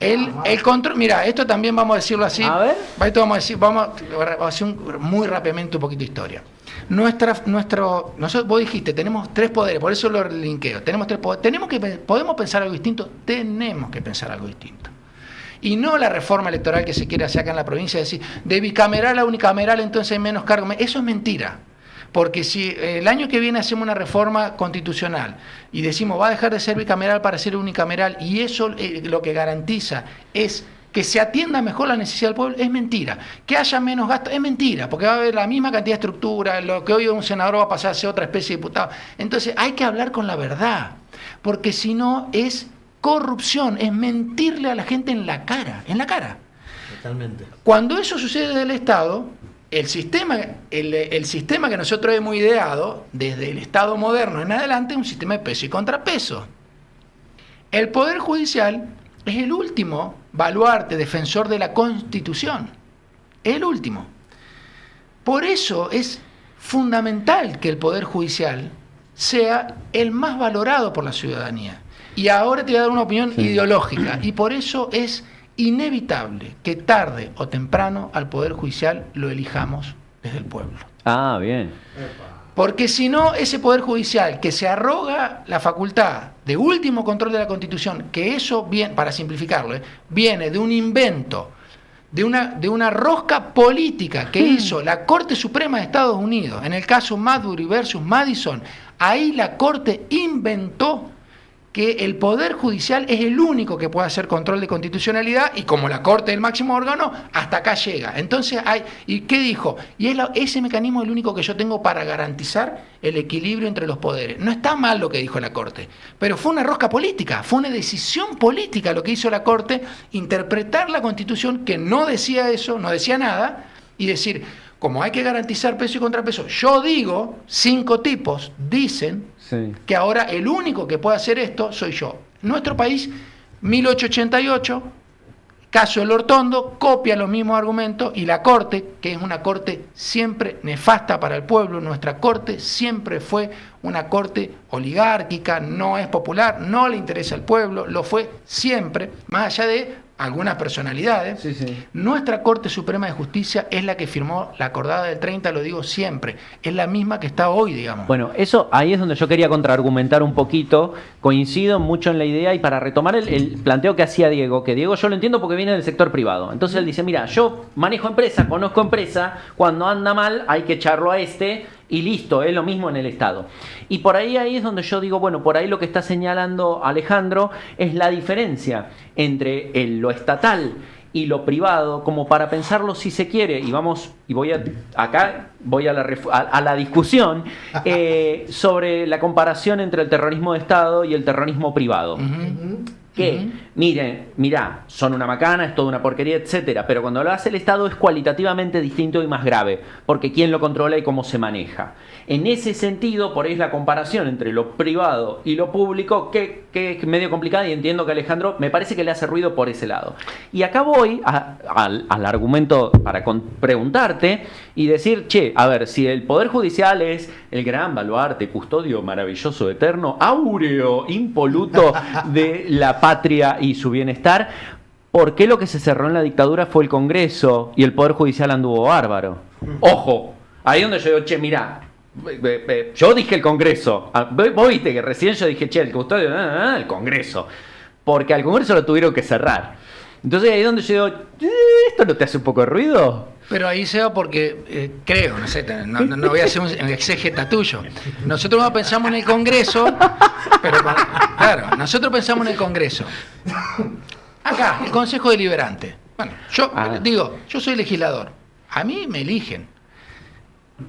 El control, mira, esto también vamos a decirlo así. A ver. Vamos a decir muy rápidamente un poquito de historia. Vos dijiste, tenemos 3 poderes, por eso lo linkeo. Tenemos 3 poderes. ¿Podemos pensar algo distinto? Tenemos que pensar algo distinto. Y no la reforma electoral que se quiere hacer acá en la provincia, decir, de bicameral a unicameral, entonces hay menos cargos. Eso es mentira. Porque si el año que viene hacemos una reforma constitucional y decimos va a dejar de ser bicameral para ser unicameral y eso lo que garantiza es que se atienda mejor la necesidad del pueblo, es mentira. Que haya menos gasto, es mentira, porque va a haber la misma cantidad de estructura, lo que hoy un senador va a pasar a ser otra especie de diputado. Entonces hay que hablar con la verdad, porque si no es corrupción, es mentirle a la gente en la cara. Totalmente. Cuando eso sucede del Estado, el sistema que nosotros hemos ideado, desde el Estado moderno en adelante, es un sistema de peso y contrapeso. El Poder Judicial es el último baluarte defensor de la Constitución. Es el último. Por eso es fundamental que el Poder Judicial sea el más valorado por la ciudadanía. Y ahora te voy a dar una opinión ideológica. Y por eso es inevitable que tarde o temprano al Poder Judicial lo elijamos desde el pueblo. Ah, bien. Porque si no, ese Poder Judicial que se arroga la facultad de último control de la Constitución, que eso, bien, para simplificarlo, viene de un invento, de una rosca política que hizo la Corte Suprema de Estados Unidos, en el caso Marbury versus Madison, ahí la Corte inventó que el Poder Judicial es el único que puede hacer control de constitucionalidad y como la Corte es el máximo órgano, hasta acá llega. Entonces, ¿y qué dijo? Y ese mecanismo es el único que yo tengo para garantizar el equilibrio entre los poderes. No está mal lo que dijo la Corte, pero fue una rosca política, fue una decisión política lo que hizo la Corte, interpretar la Constitución que no decía eso, no decía nada, y decir, como hay que garantizar peso y contrapeso, yo digo, 5 tipos dicen que ahora el único que puede hacer esto soy yo. Nuestro país, 1888, caso del Ortondo, copia los mismos argumentos y la Corte, que es una Corte siempre nefasta para el pueblo, nuestra Corte siempre fue una Corte oligárquica, no es popular, no le interesa al pueblo, lo fue siempre, más allá de algunas personalidades. Nuestra Corte Suprema de Justicia es la que firmó la acordada del 30, lo digo siempre, es la misma que está hoy, digamos. Bueno, eso ahí es donde yo quería contraargumentar un poquito, coincido mucho en la idea y para retomar el planteo que hacía Diego, que Diego yo lo entiendo porque viene del sector privado, entonces él dice, mira, yo manejo empresa, conozco empresa, cuando anda mal hay que echarlo a y listo, es lo mismo en el Estado. Y por ahí es donde yo digo, bueno, por ahí lo que está señalando Alejandro es la diferencia entre lo estatal y lo privado, como para pensarlo si se quiere, y voy a la discusión sobre la comparación entre el terrorismo de Estado y el terrorismo privado. Que, mirá, son una macana, es toda una porquería, etcétera, pero cuando lo hace el Estado es cualitativamente distinto y más grave, porque quién lo controla y cómo se maneja. En ese sentido, por ahí es la comparación entre lo privado y lo público, que es medio complicada y entiendo que Alejandro me parece que le hace ruido por ese lado. Y acá voy al argumento para preguntarte y decir, a ver, si el Poder Judicial es el gran baluarte, custodio maravilloso, eterno, áureo, impoluto de la patria y su bienestar, ¿por qué lo que se cerró en la dictadura fue el Congreso y el Poder Judicial anduvo bárbaro? Ojo, ahí donde yo digo, mirá, yo dije el Congreso, vos viste que recién yo dije, el custodio, el Congreso, porque al Congreso lo tuvieron que cerrar. Entonces ahí donde yo digo, ¿esto no te hace un poco de ruido? Pero ahí se va porque, creo, no sé, no voy a hacer un exégeta tuyo. Nosotros no pensamos en el Congreso, pero claro, nosotros pensamos en el Congreso. Acá, el Consejo Deliberante. Bueno, yo soy legislador. A mí me eligen.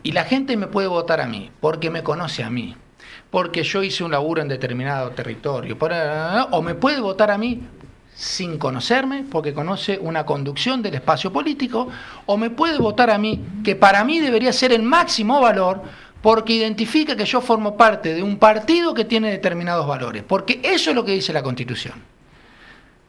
Y la gente me puede votar a mí, porque me conoce a mí. Porque yo hice un laburo en determinado territorio. O me puede votar a mí sin conocerme, porque conoce una conducción del espacio político, o me puede votar a mí, que para mí debería ser el máximo valor, porque identifica que yo formo parte de un partido que tiene determinados valores, porque eso es lo que dice la Constitución.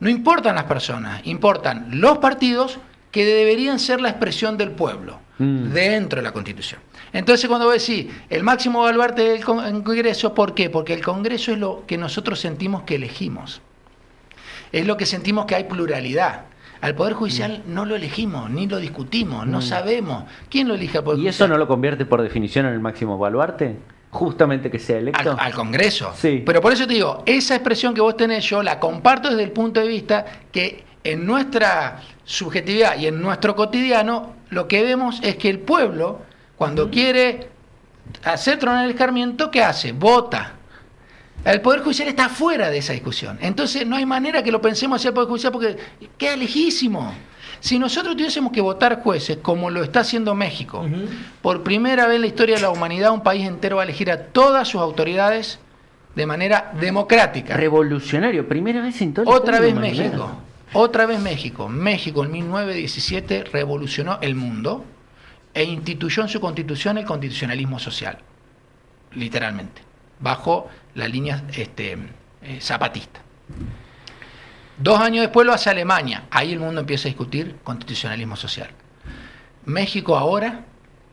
No importan las personas, importan los partidos que deberían ser la expresión del pueblo, dentro de la Constitución. Entonces cuando vos decís, el máximo baluarte del Congreso, ¿por qué? Porque el Congreso es lo que nosotros sentimos que elegimos. Es lo que sentimos que hay pluralidad. Al Poder Judicial no lo elegimos, ni lo discutimos, no sabemos. ¿Quién lo elige al Poder Judicial? ¿Y eso no lo convierte por definición en el máximo baluarte? Justamente que sea electo. Al Congreso. Sí. Pero por eso te digo, esa expresión que vos tenés, yo la comparto desde el punto de vista que en nuestra subjetividad y en nuestro cotidiano, lo que vemos es que el pueblo, cuando quiere hacer tronar el escarmiento, ¿qué hace? Vota. El Poder Judicial está fuera de esa discusión. Entonces no hay manera que lo pensemos hacia el Poder Judicial porque queda lejísimo. Si nosotros tuviésemos que votar jueces, como lo está haciendo México, por primera vez en la historia de la humanidad, un país entero va a elegir a todas sus autoridades de manera democrática. Revolucionario, primera vez en toda la Otra historia vez de la humanidad. México. Otra vez México. México en 1917 revolucionó el mundo. e instituyó en su constitución el constitucionalismo social, literalmente, bajo la línea zapatista. 2 años después lo hace Alemania, ahí el mundo empieza a discutir constitucionalismo social. México ahora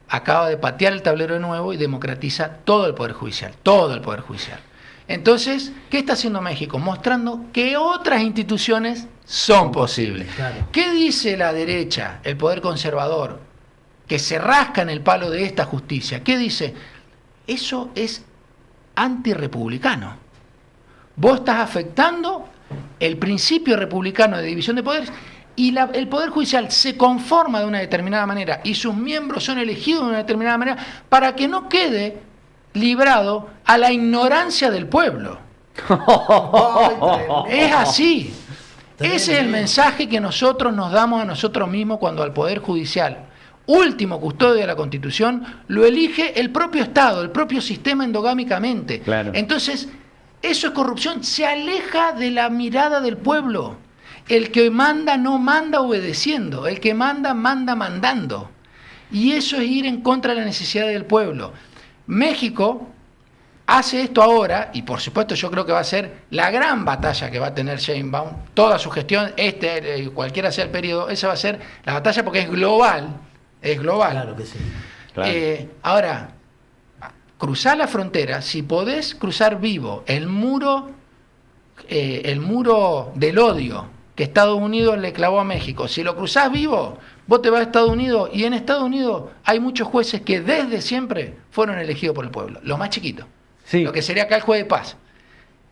acaba de patear el tablero de nuevo y democratiza todo el Poder Judicial, todo el Poder Judicial. Entonces, ¿qué está haciendo México? Mostrando que otras instituciones son posibles. Claro. ¿Qué dice la derecha, el poder conservador, que se rasca en el palo de esta justicia? ¿Qué dice? Eso es antirrepublicano. Vos estás afectando el principio republicano de división de poderes y el Poder Judicial se conforma de una determinada manera y sus miembros son elegidos de una determinada manera para que no quede librado a la ignorancia del pueblo. Es así. Ese es el mensaje que nosotros nos damos a nosotros mismos cuando al Poder Judicial, último custodio de la Constitución, lo elige el propio Estado, el propio sistema endogámicamente. Claro. Entonces, eso es corrupción, se aleja de la mirada del pueblo. El que manda no manda obedeciendo, el que manda manda mandando. Y eso es ir en contra de la necesidad del pueblo. México hace esto ahora, y por supuesto yo creo que va a ser la gran batalla que va a tener Sheinbaum, toda su gestión, cualquiera sea el periodo, esa va a ser la batalla porque es global. Claro que sí. Claro. Ahora, cruzar la frontera, si podés cruzar vivo el muro del odio que Estados Unidos le clavó a México, si lo cruzás vivo, vos te vas a Estados Unidos, y en Estados Unidos hay muchos jueces que desde siempre fueron elegidos por el pueblo, los más chiquitos, Sí. lo que sería acá el juez de paz.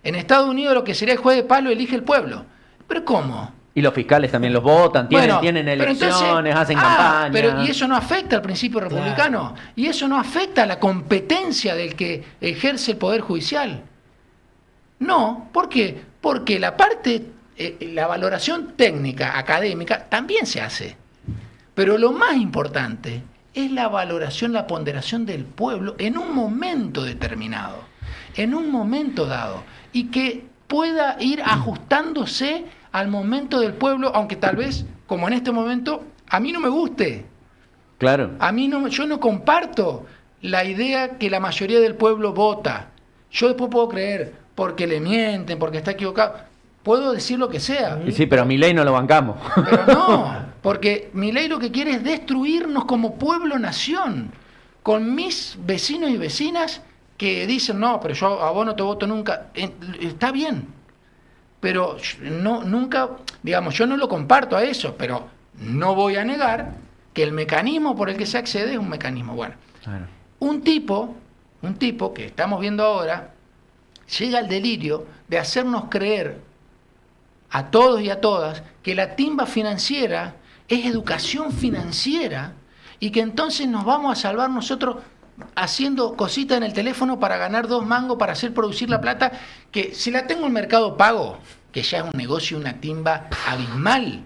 En Estados Unidos lo que sería el juez de paz lo elige el pueblo. ¿Pero cómo? Y los fiscales también los votan, tienen pero elecciones, entonces, hacen campaña. Pero y eso no afecta al principio republicano, y eso no afecta a la competencia del que ejerce el Poder Judicial. No, ¿por qué? Porque la parte, la valoración técnica, académica, también se hace. Pero lo más importante es la valoración, la ponderación del pueblo en un momento determinado, en un momento dado, y que pueda ir ajustándose al momento del pueblo, aunque tal vez, como en este momento, a mí no me guste. Claro. Yo no comparto la idea que la mayoría del pueblo vota. Yo después puedo creer, porque le mienten, porque está equivocado, puedo decir lo que sea. Y sí, pero a Milei no lo bancamos. Pero no, porque Milei lo que quiere es destruirnos como pueblo-nación, con mis vecinos y vecinas que dicen, no, pero yo a vos no te voto nunca. Está bien, pero nunca, digamos, yo no lo comparto a eso, pero no voy a negar que el mecanismo por el que se accede es un mecanismo bueno. Claro. Un tipo que estamos viendo ahora, llega al delirio de hacernos creer a todos y a todas que la timba financiera es educación financiera y que entonces nos vamos a salvar nosotros haciendo cositas en el teléfono para ganar 2 mangos para hacer producir la plata, que si la tengo en Mercado Pago, que ya es un negocio, una timba abismal,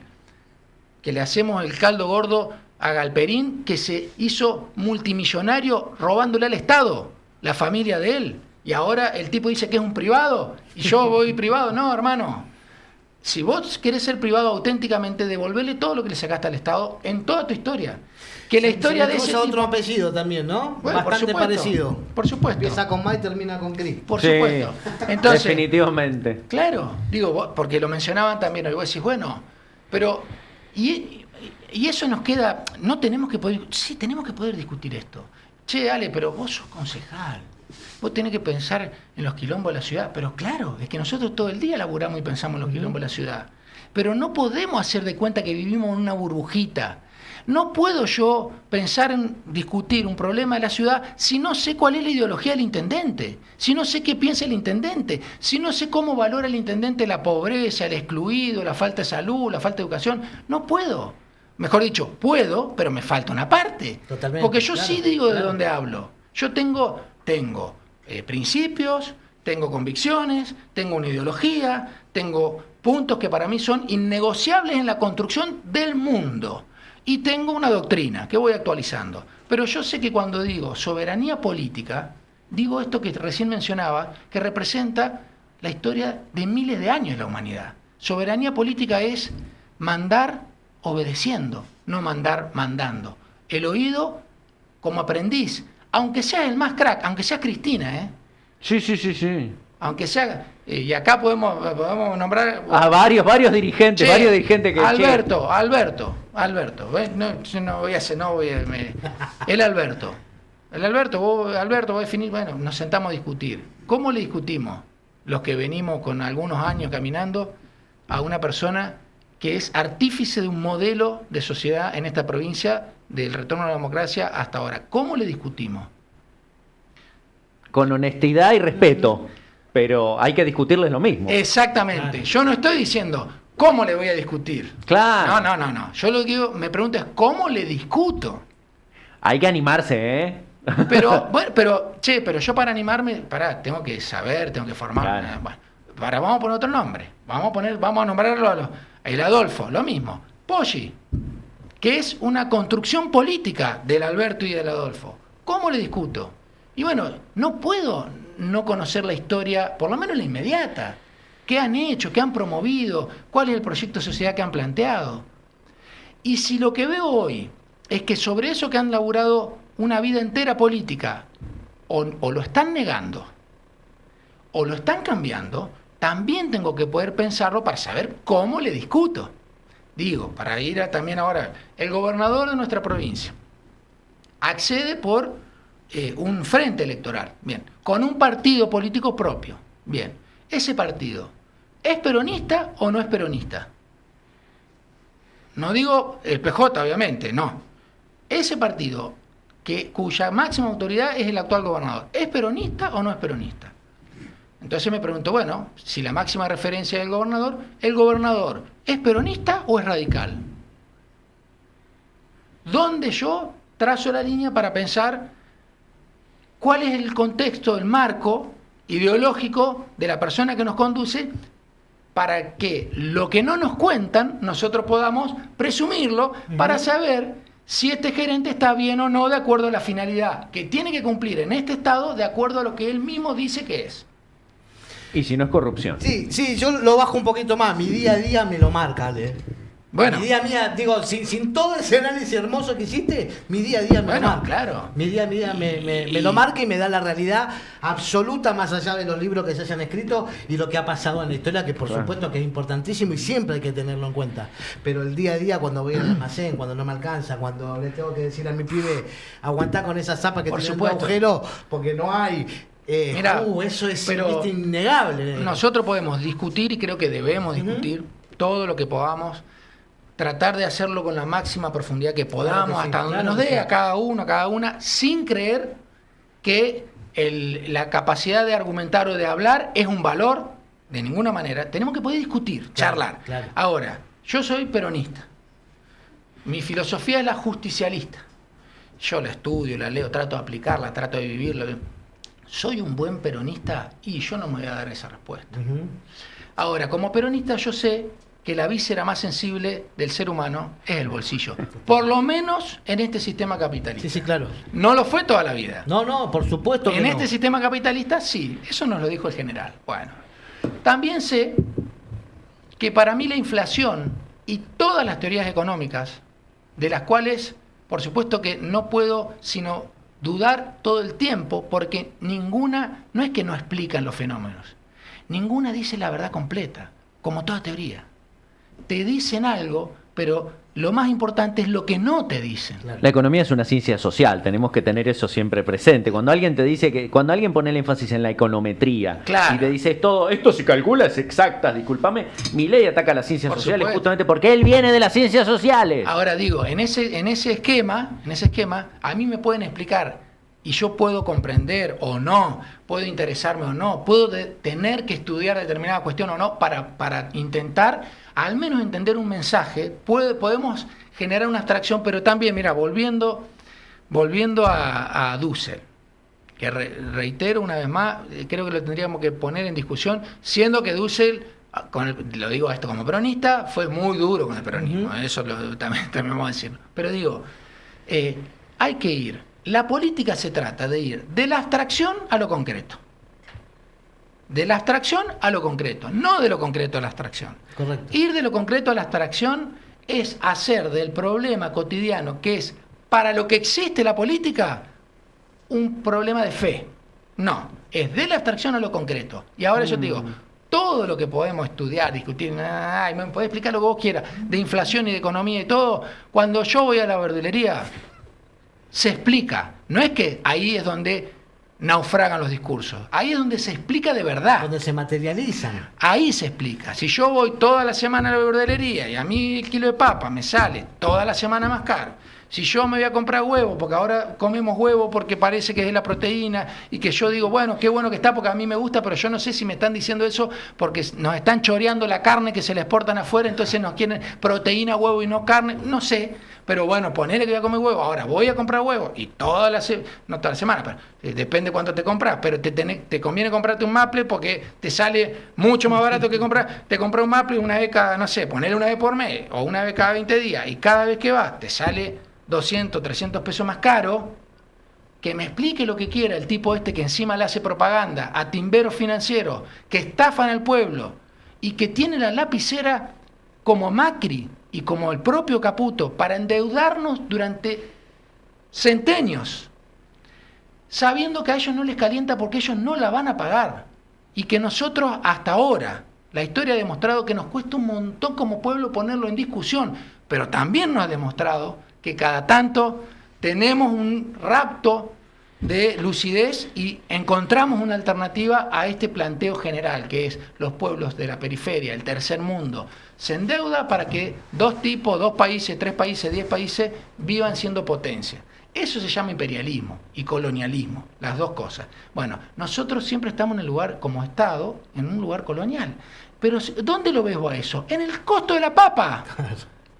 que le hacemos el caldo gordo a Galperín, que se hizo multimillonario robándole al Estado, la familia de él, y ahora el tipo dice que es un privado, y yo voy privado. No, hermano. Si vos querés ser privado auténticamente, devolverle todo lo que le sacaste al Estado en toda tu historia. Que la historia de ese usa tipo... otro apellido también, ¿no? Bueno, Bastante parecido. Por supuesto. Empieza con Ma y termina con Cris. Por Sí, supuesto. Entonces, definitivamente. claro, digo, porque lo mencionaban también, y vos decís, bueno, pero... Y eso nos queda... No tenemos que poder... Sí, tenemos que poder discutir esto. Che, Ale, pero vos sos concejal. Vos tenés que pensar en los quilombos de la ciudad. Pero claro, es que nosotros todo el día laburamos y pensamos en los quilombos de la ciudad. Pero no podemos hacer de cuenta que vivimos en una burbujita. No puedo yo pensar en discutir un problema de la ciudad si no sé cuál es la ideología del intendente, si no sé qué piensa el intendente, si no sé cómo valora el intendente la pobreza, el excluido, la falta de salud, la falta de educación. No puedo. Mejor dicho, puedo, pero me falta una parte. Totalmente, Porque yo claro, sí digo de claro. dónde hablo. Yo tengo principios, tengo convicciones, tengo una ideología, tengo puntos que para mí son innegociables en la construcción del mundo. Y tengo una doctrina que voy actualizando. Pero yo sé que cuando digo soberanía política, digo esto que recién mencionaba, que representa la historia de miles de años de la humanidad. Soberanía política es mandar obedeciendo, no mandar mandando. El oído como aprendiz, aunque seas el más crack, aunque seas Cristina, ¿eh? Sí. Aunque sea, y acá podemos nombrar a varios dirigentes, que Alberto, ¿ves? El Alberto, vos definís, bueno, nos sentamos a discutir. ¿Cómo le discutimos los que venimos con algunos años caminando a una persona que es artífice de un modelo de sociedad en esta provincia del retorno a la democracia hasta ahora? ¿Cómo le discutimos? Con honestidad y respeto, pero hay que discutirles lo mismo. Exactamente. Claro. Yo no estoy diciendo cómo le voy a discutir. Claro. No. Yo lo que digo, me pregunto es cómo le discuto. Hay que animarse, ¿eh? Pero yo para animarme, tengo que saber, tengo que formarme. Claro. Vamos a poner otro nombre. Vamos a nombrarlo el Adolfo, lo mismo. Poggi, que es una construcción política del Alberto y del Adolfo. ¿Cómo le discuto? Y bueno, no puedo no conocer la historia, por lo menos la inmediata. ¿Qué han hecho? ¿Qué han promovido? ¿Cuál es el proyecto de sociedad que han planteado? Y si lo que veo hoy es que sobre eso que han laburado una vida entera política, o lo están negando, o lo están cambiando, también tengo que poder pensarlo para saber cómo le discuto. Digo, para ir también ahora, el gobernador de nuestra provincia accede por un frente electoral, bien, con un partido político propio, bien, ese partido, ¿es peronista o no es peronista? No digo el PJ, obviamente, no. Ese partido, cuya máxima autoridad es el actual gobernador, ¿es peronista o no es peronista? Entonces me pregunto, bueno, si la máxima referencia es ¿el gobernador es peronista o es radical? ¿Dónde yo trazo la línea para pensar cuál es el contexto, el marco ideológico de la persona que nos conduce para que lo que no nos cuentan nosotros podamos presumirlo para saber si este gerente está bien o no de acuerdo a la finalidad que tiene que cumplir en este estado de acuerdo a lo que él mismo dice que es? Y si no es corrupción. Sí, yo lo bajo un poquito más. Mi día a día me lo marca, Ale. Bueno. Mi día a día, digo, sin todo ese análisis hermoso que hiciste, mi día a día me lo marca. Claro. Mi día a día me lo marca y me da la realidad absoluta más allá de los libros que se hayan escrito y lo que ha pasado en la historia, que por supuesto que es importantísimo y siempre hay que tenerlo en cuenta. Pero el día a día, cuando voy al almacén, cuando no me alcanza, cuando le tengo que decir a mi pibe, aguantá con esa zapa que tiene un agujero, porque no hay... eso es innegable. Nosotros podemos discutir y creo que debemos discutir todo lo que podamos, tratar de hacerlo con la máxima profundidad que podamos, hasta donde nos dé a cada uno, a cada una, sin creer que la capacidad de argumentar o de hablar es un valor, de ninguna manera. Tenemos que poder discutir, charlar. Claro. Ahora, yo soy peronista. Mi filosofía es la justicialista. Yo la estudio, la leo, trato de aplicarla, trato de vivirla. ¿Soy un buen peronista? Y yo no me voy a dar esa respuesta. Ahora, como peronista yo sé que la víscera más sensible del ser humano es el bolsillo. Por lo menos en este sistema capitalista. Sí, claro. No lo fue toda la vida. No, por supuesto que en este sistema capitalista, sí. Eso nos lo dijo el general. Bueno, también sé que para mí la inflación y todas las teorías económicas, de las cuales, por supuesto que no puedo sino dudar todo el tiempo, porque ninguna, no es que no explican los fenómenos, ninguna dice la verdad completa, como toda teoría. Te dicen algo, pero lo más importante es lo que no te dicen. La economía es una ciencia social, tenemos que tener eso siempre presente. Cuando alguien te dice cuando alguien pone el énfasis en la econometría y te dice esto se calcula, es exacta, discúlpame, Milei ataca a las ciencias sociales justamente porque él viene de las ciencias sociales. Ahora digo, en ese esquema, a mí me pueden explicar y yo puedo comprender o no, puedo interesarme o no, puedo tener que estudiar determinada cuestión o no para intentar al menos entender un mensaje. Podemos generar una abstracción, pero también, mira, volviendo a Dussel, que reitero una vez más, creo que lo tendríamos que poner en discusión, siendo que Dussel, lo digo esto como peronista, fue muy duro con el peronismo, eso también vamos a decirlo. Pero digo, hay que ir. La política se trata de ir de la abstracción a lo concreto. De la abstracción a lo concreto, no de lo concreto a la abstracción. Correcto. Ir de lo concreto a la abstracción es hacer del problema cotidiano, que es para lo que existe la política un problema de fe. No, es de la abstracción a lo concreto. Y ahora yo te digo, todo lo que podemos estudiar, discutir, me podés explicar lo que vos quieras, de inflación y de economía y todo, cuando yo voy a la verdulería, se explica. No es que ahí es donde naufragan los discursos, ahí es donde se explica de verdad. Donde se materializan. Ahí se explica. Si yo voy toda la semana a la verdulería y a mí el kilo de papa me sale toda la semana más caro, si yo me voy a comprar huevo, porque ahora comemos huevo porque parece que es la proteína, y que yo digo, bueno, qué bueno que está porque a mí me gusta, pero yo no sé si me están diciendo eso porque nos están choreando la carne que se le exportan afuera, entonces nos quieren proteína, huevo y no carne, no sé, pero bueno, ponele que voy a comer huevo, ahora voy a comprar huevo, y no toda la semana, pero depende cuánto te compras, pero te conviene comprarte un maple porque te sale mucho más barato que te compras un maple una vez cada, no sé, ponele una vez por mes, o una vez cada 20 días, y cada vez que vas te sale 200, 300 pesos más caro, que me explique lo que quiera el tipo este que encima le hace propaganda a timberos financieros, que estafan al pueblo y que tiene la lapicera como Macri y como el propio Caputo para endeudarnos durante centenios, sabiendo que a ellos no les calienta porque ellos no la van a pagar, y que nosotros hasta ahora, la historia ha demostrado que nos cuesta un montón como pueblo ponerlo en discusión, pero también nos ha demostrado que cada tanto tenemos un rapto de lucidez y encontramos una alternativa a este planteo general, que es los pueblos de la periferia, el tercer mundo, se endeuda para que dos tipos, 2 países, 3 países, 10 países vivan siendo potencia. Eso se llama imperialismo y colonialismo, las dos cosas. Bueno, nosotros siempre estamos en el lugar, como Estado, en un lugar colonial. Pero ¿dónde lo ves vos a eso? En el costo de la papa.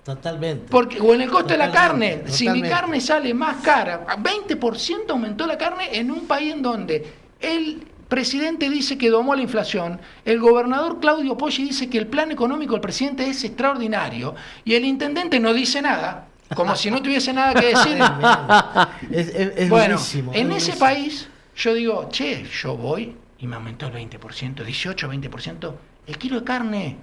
Totalmente. O en el costo de la carne. Totalmente. Si mi carne sale más cara, 20% aumentó la carne en un país en donde el presidente dice que domó la inflación, el gobernador Claudio Poggi dice que el plan económico del presidente es extraordinario, y el intendente no dice nada, como si no tuviese nada que decir. Es bueno, durísimo, en es ese durísimo. país yo digo, yo voy y me aumentó el 20%, 18, 20%, el kilo de carne.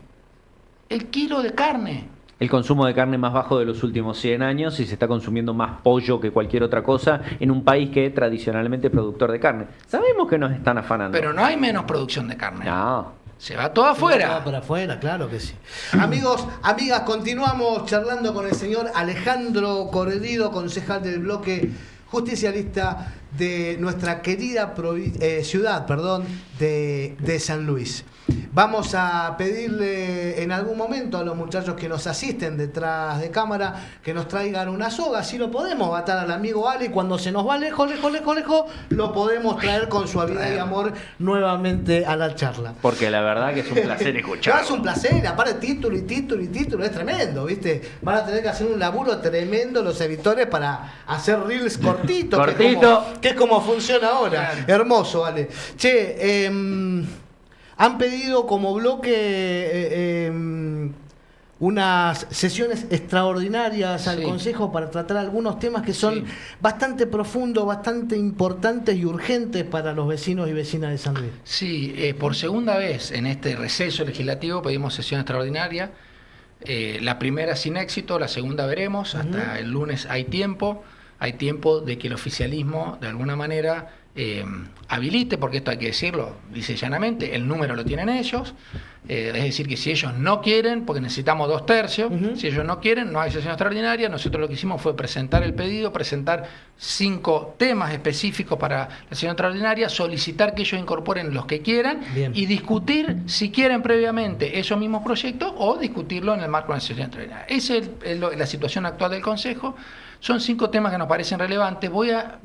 El kilo de carne. El consumo de carne más bajo de los últimos 100 años, y se está consumiendo más pollo que cualquier otra cosa en un país que tradicionalmente es productor de carne. Sabemos que nos están afanando. Pero no hay menos producción de carne. No. Se va todo afuera. Se va para afuera, claro que sí. Amigos, amigas, continuamos charlando con el señor Alejandro Corredido, concejal del bloque justicialista de nuestra querida ciudad de San Luis. Vamos a pedirle en algún momento a los muchachos que nos asisten detrás de cámara que nos traigan una soga, así lo podemos atar al amigo Ale, y cuando se nos va lejos, lo podemos traer con suavidad y amor nuevamente a la charla. Porque la verdad que es un placer escuchar. Es un placer, aparte título, es tremendo, ¿viste? Van a tener que hacer un laburo tremendo los editores para hacer reels cortitos. Que es como funciona ahora. Claro. Hermoso, Ale. Che, han pedido como bloque unas sesiones extraordinarias al Consejo para tratar algunos temas que son bastante profundos, bastante importantes y urgentes para los vecinos y vecinas de San Luis. Sí, por segunda vez en este receso legislativo pedimos sesión extraordinaria. La primera sin éxito, la segunda veremos. Hasta el lunes hay tiempo de que el oficialismo de alguna manera habilite, porque esto hay que decirlo, dice llanamente, el número lo tienen ellos, es decir, que si ellos no quieren, porque necesitamos 2/3, si ellos no quieren, no hay sesión extraordinaria. Nosotros lo que hicimos fue presentar el pedido, presentar 5 temas específicos para la sesión extraordinaria, solicitar que ellos incorporen los que quieran. Bien. Y discutir, si quieren previamente, esos mismos proyectos, o discutirlo en el marco de la sesión extraordinaria. Esa es la situación actual del Consejo. Son 5 temas que nos parecen relevantes. Voy a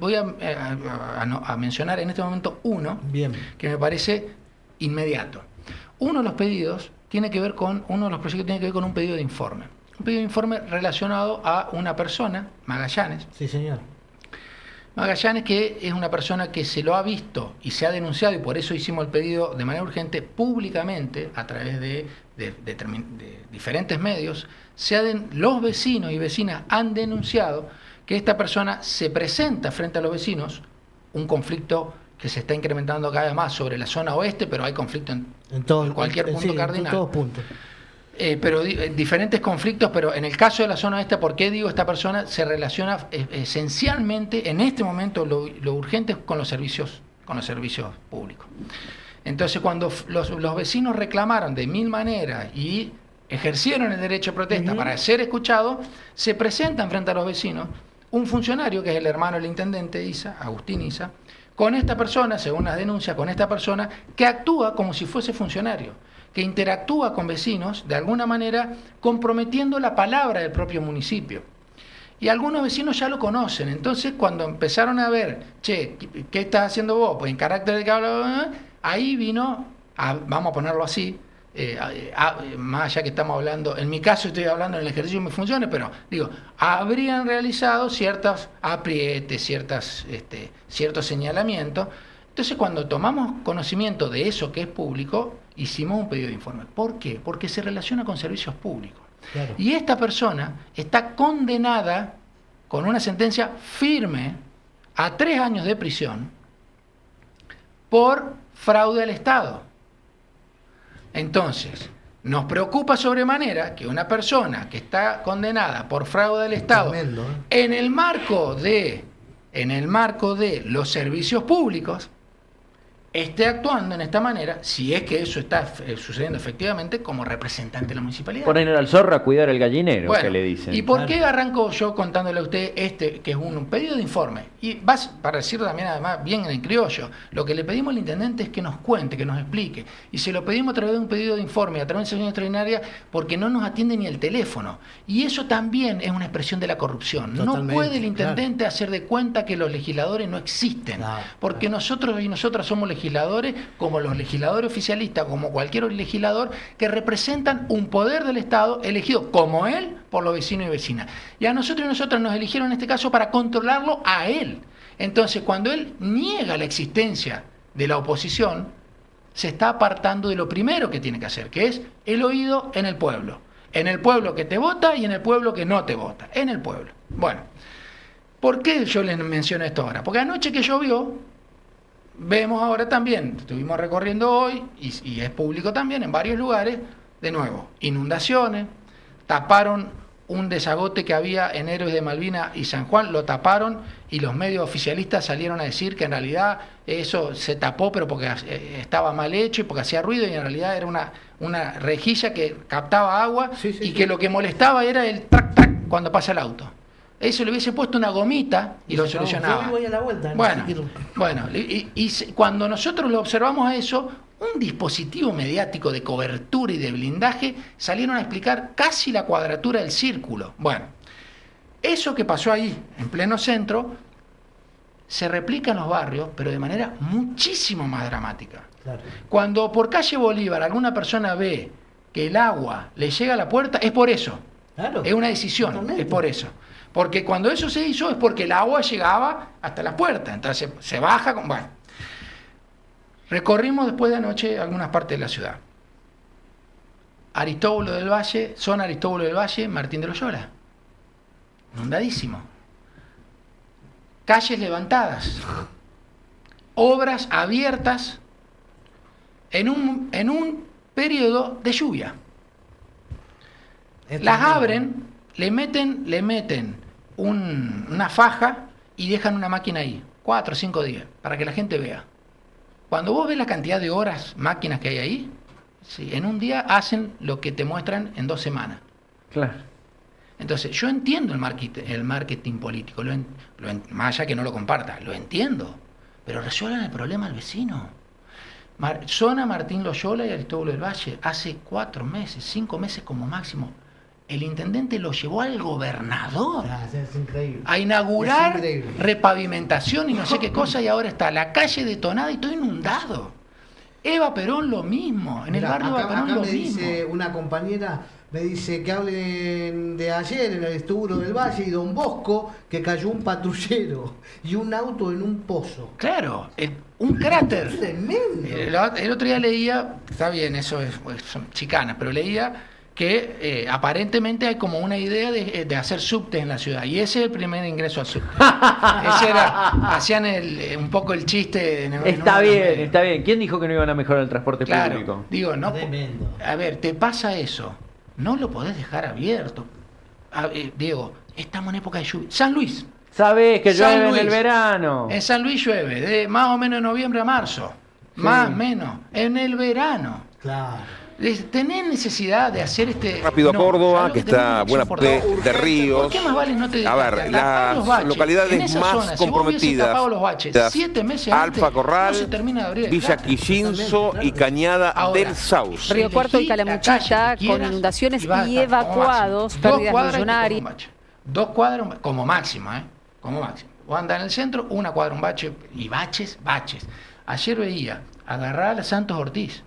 mencionar en este momento uno. Bien. Que me parece inmediato. Uno de los proyectos tiene que ver con un pedido de informe. Un pedido de informe relacionado a una persona, Magallanes. Sí, señor. Magallanes, que es una persona que se lo ha visto y se ha denunciado, y por eso hicimos el pedido de manera urgente públicamente a través de diferentes medios. Los vecinos y vecinas han denunciado que esta persona se presenta frente a los vecinos, un conflicto que se está incrementando cada vez más sobre la zona oeste, pero hay conflicto en cualquier punto cardinal. En todos puntos. pero diferentes conflictos, pero en el caso de la zona oeste, ¿por qué digo esta persona se relaciona esencialmente en este momento lo urgente es con los servicios públicos? Entonces, cuando los vecinos reclamaron de 1000 maneras y ejercieron el derecho de protesta para ser escuchados, se presentan frente a los vecinos un funcionario, que es el hermano del intendente Isa, Agustín Isa, con esta persona, según las denuncias, con esta persona que actúa como si fuese funcionario, que interactúa con vecinos de alguna manera comprometiendo la palabra del propio municipio. Y algunos vecinos ya lo conocen, entonces cuando empezaron a ver, che, ¿qué estás haciendo vos? Pues en carácter de que habla, ahí vino, vamos a ponerlo así, más allá que estamos hablando, en mi caso estoy hablando en el ejercicio de mis funciones, pero digo, habrían realizado ciertos aprietes, ciertos señalamientos. Entonces, cuando tomamos conocimiento de eso que es público, hicimos un pedido de informe. ¿Por qué? Porque se relaciona con servicios públicos. Claro. Y esta persona está condenada con una sentencia firme a 3 años de prisión por fraude al Estado. Entonces, nos preocupa sobremanera que una persona que está condenada por fraude al Estado, tremendo, en el marco de los servicios públicos, esté actuando en esta manera, si es que eso está sucediendo efectivamente, como representante de la municipalidad. Ponen al zorro a cuidar el gallinero, bueno, que le dicen. ¿Y por qué arranco yo contándole a usted que es un pedido de informe? Y para decirlo también, además, bien en criollo, lo que le pedimos al intendente es que nos cuente, que nos explique. Y se lo pedimos a través de un pedido de informe, a través de una sesión extraordinaria, porque no nos atiende ni el teléfono. Y eso también es una expresión de la corrupción. Totalmente, no puede el intendente hacer de cuenta que los legisladores no existen. Porque nosotros y nosotras somos legisladores, como los legisladores oficialistas, como cualquier legislador, que representan un poder del Estado elegido como él por los vecinos y vecinas. Y a nosotros y nosotras nos eligieron en este caso para controlarlo a él. Entonces, cuando él niega la existencia de la oposición, se está apartando de lo primero que tiene que hacer, que es el oído en el pueblo. En el pueblo que te vota y en el pueblo que no te vota. En el pueblo. Bueno, ¿por qué yo les menciono esto ahora? Porque anoche que llovió, vemos ahora también, estuvimos recorriendo hoy, y es público también en varios lugares, de nuevo, inundaciones, taparon un desagote que había en Héroes de Malvinas y San Juan, lo taparon y los medios oficialistas salieron a decir que en realidad eso se tapó pero porque estaba mal hecho y porque hacía ruido y en realidad era una rejilla que captaba agua que lo que molestaba era el trac trac cuando pasa el auto. Eso le hubiese puesto una gomita y lo solucionaba. Voy a la vuelta, bueno, y cuando nosotros lo observamos a eso, un dispositivo mediático de cobertura y de blindaje salieron a explicar casi la cuadratura del círculo. Bueno, eso que pasó ahí, en pleno centro, se replica en los barrios, pero de manera muchísimo más dramática. Claro. Cuando por calle Bolívar alguna persona ve que el agua le llega a la puerta, es por eso. Claro. Es una decisión, totalmente. Es por eso. Porque cuando eso se hizo es porque el agua llegaba hasta la puerta. Entonces se baja con... Bueno, recorrimos después de anoche algunas partes de la ciudad. Aristóbulo del Valle, zona Aristóbulo del Valle, Martín de Loyola. Inundadísimo. Calles levantadas. Obras abiertas en un periodo de lluvia. Las abren, le meten una faja y dejan una máquina ahí, 4 o 5 días, para que la gente vea. Cuando vos ves la cantidad de horas, máquinas que hay ahí, sí, en un día hacen lo que te muestran en 2 semanas. Claro. Entonces, yo entiendo el marketing político, más allá que no lo comparta, lo entiendo, pero resuelvan el problema al vecino. Zona Martín Loyola y Aristóbulo del Valle, hace 4 meses, 5 meses como máximo, el intendente lo llevó al gobernador es increíble. A inaugurar repavimentación y no sé qué cosa, y ahora está la calle detonada y todo inundado. Eva Perón lo mismo, en el barrio Eva Perón lo mismo. Dice una compañera, me dice que hablen de ayer en el Aristóbulo del Valle y Don Bosco, que cayó un patrullero y un auto en un pozo. Claro, un cráter. Es tremendo. El otro día leía, está bien, eso son chicanas, pero leía que aparentemente hay como una idea de hacer subtes en la ciudad, y ese es el primer ingreso al subte. Hacían un poco el chiste. Está bien. ¿Quién dijo que no iban a mejorar el transporte público? Digo, no. Tremendo. A ver, te pasa eso, no lo podés dejar abierto. Diego, estamos en época de lluvia. San Luis. Sabés que San llueve en Luis. el verano. En San Luis llueve de más o menos de noviembre a marzo. Sí. Más o menos. En el verano. Claro. ¿Tenés necesidad de hacer Rápido a Córdoba, ¿sabés que lo tenés está que buena soportar? de Ríos. ¿Por qué más vale no te A dedicas ver, tapar los las baches? localidades En esa más zona, si vos comprometidas, hubieses tapado los baches 7 meses antes, Alfa Corral, no se termina de abrir. Villa Claro. Quillinzo y Cañada Ahora, del Sauce. Río Cuarto y elegí la Calamuchita calle que con quieras inundaciones y vas a y estar como evacuados, máximo. 2 pérdidas cuadras y te millonarias. come un bache. 2 cuadras como máximo, como máximo. Vos andás en el centro, 1 cuadra un bache y baches. Ayer veía agarrar a Santos Ortiz,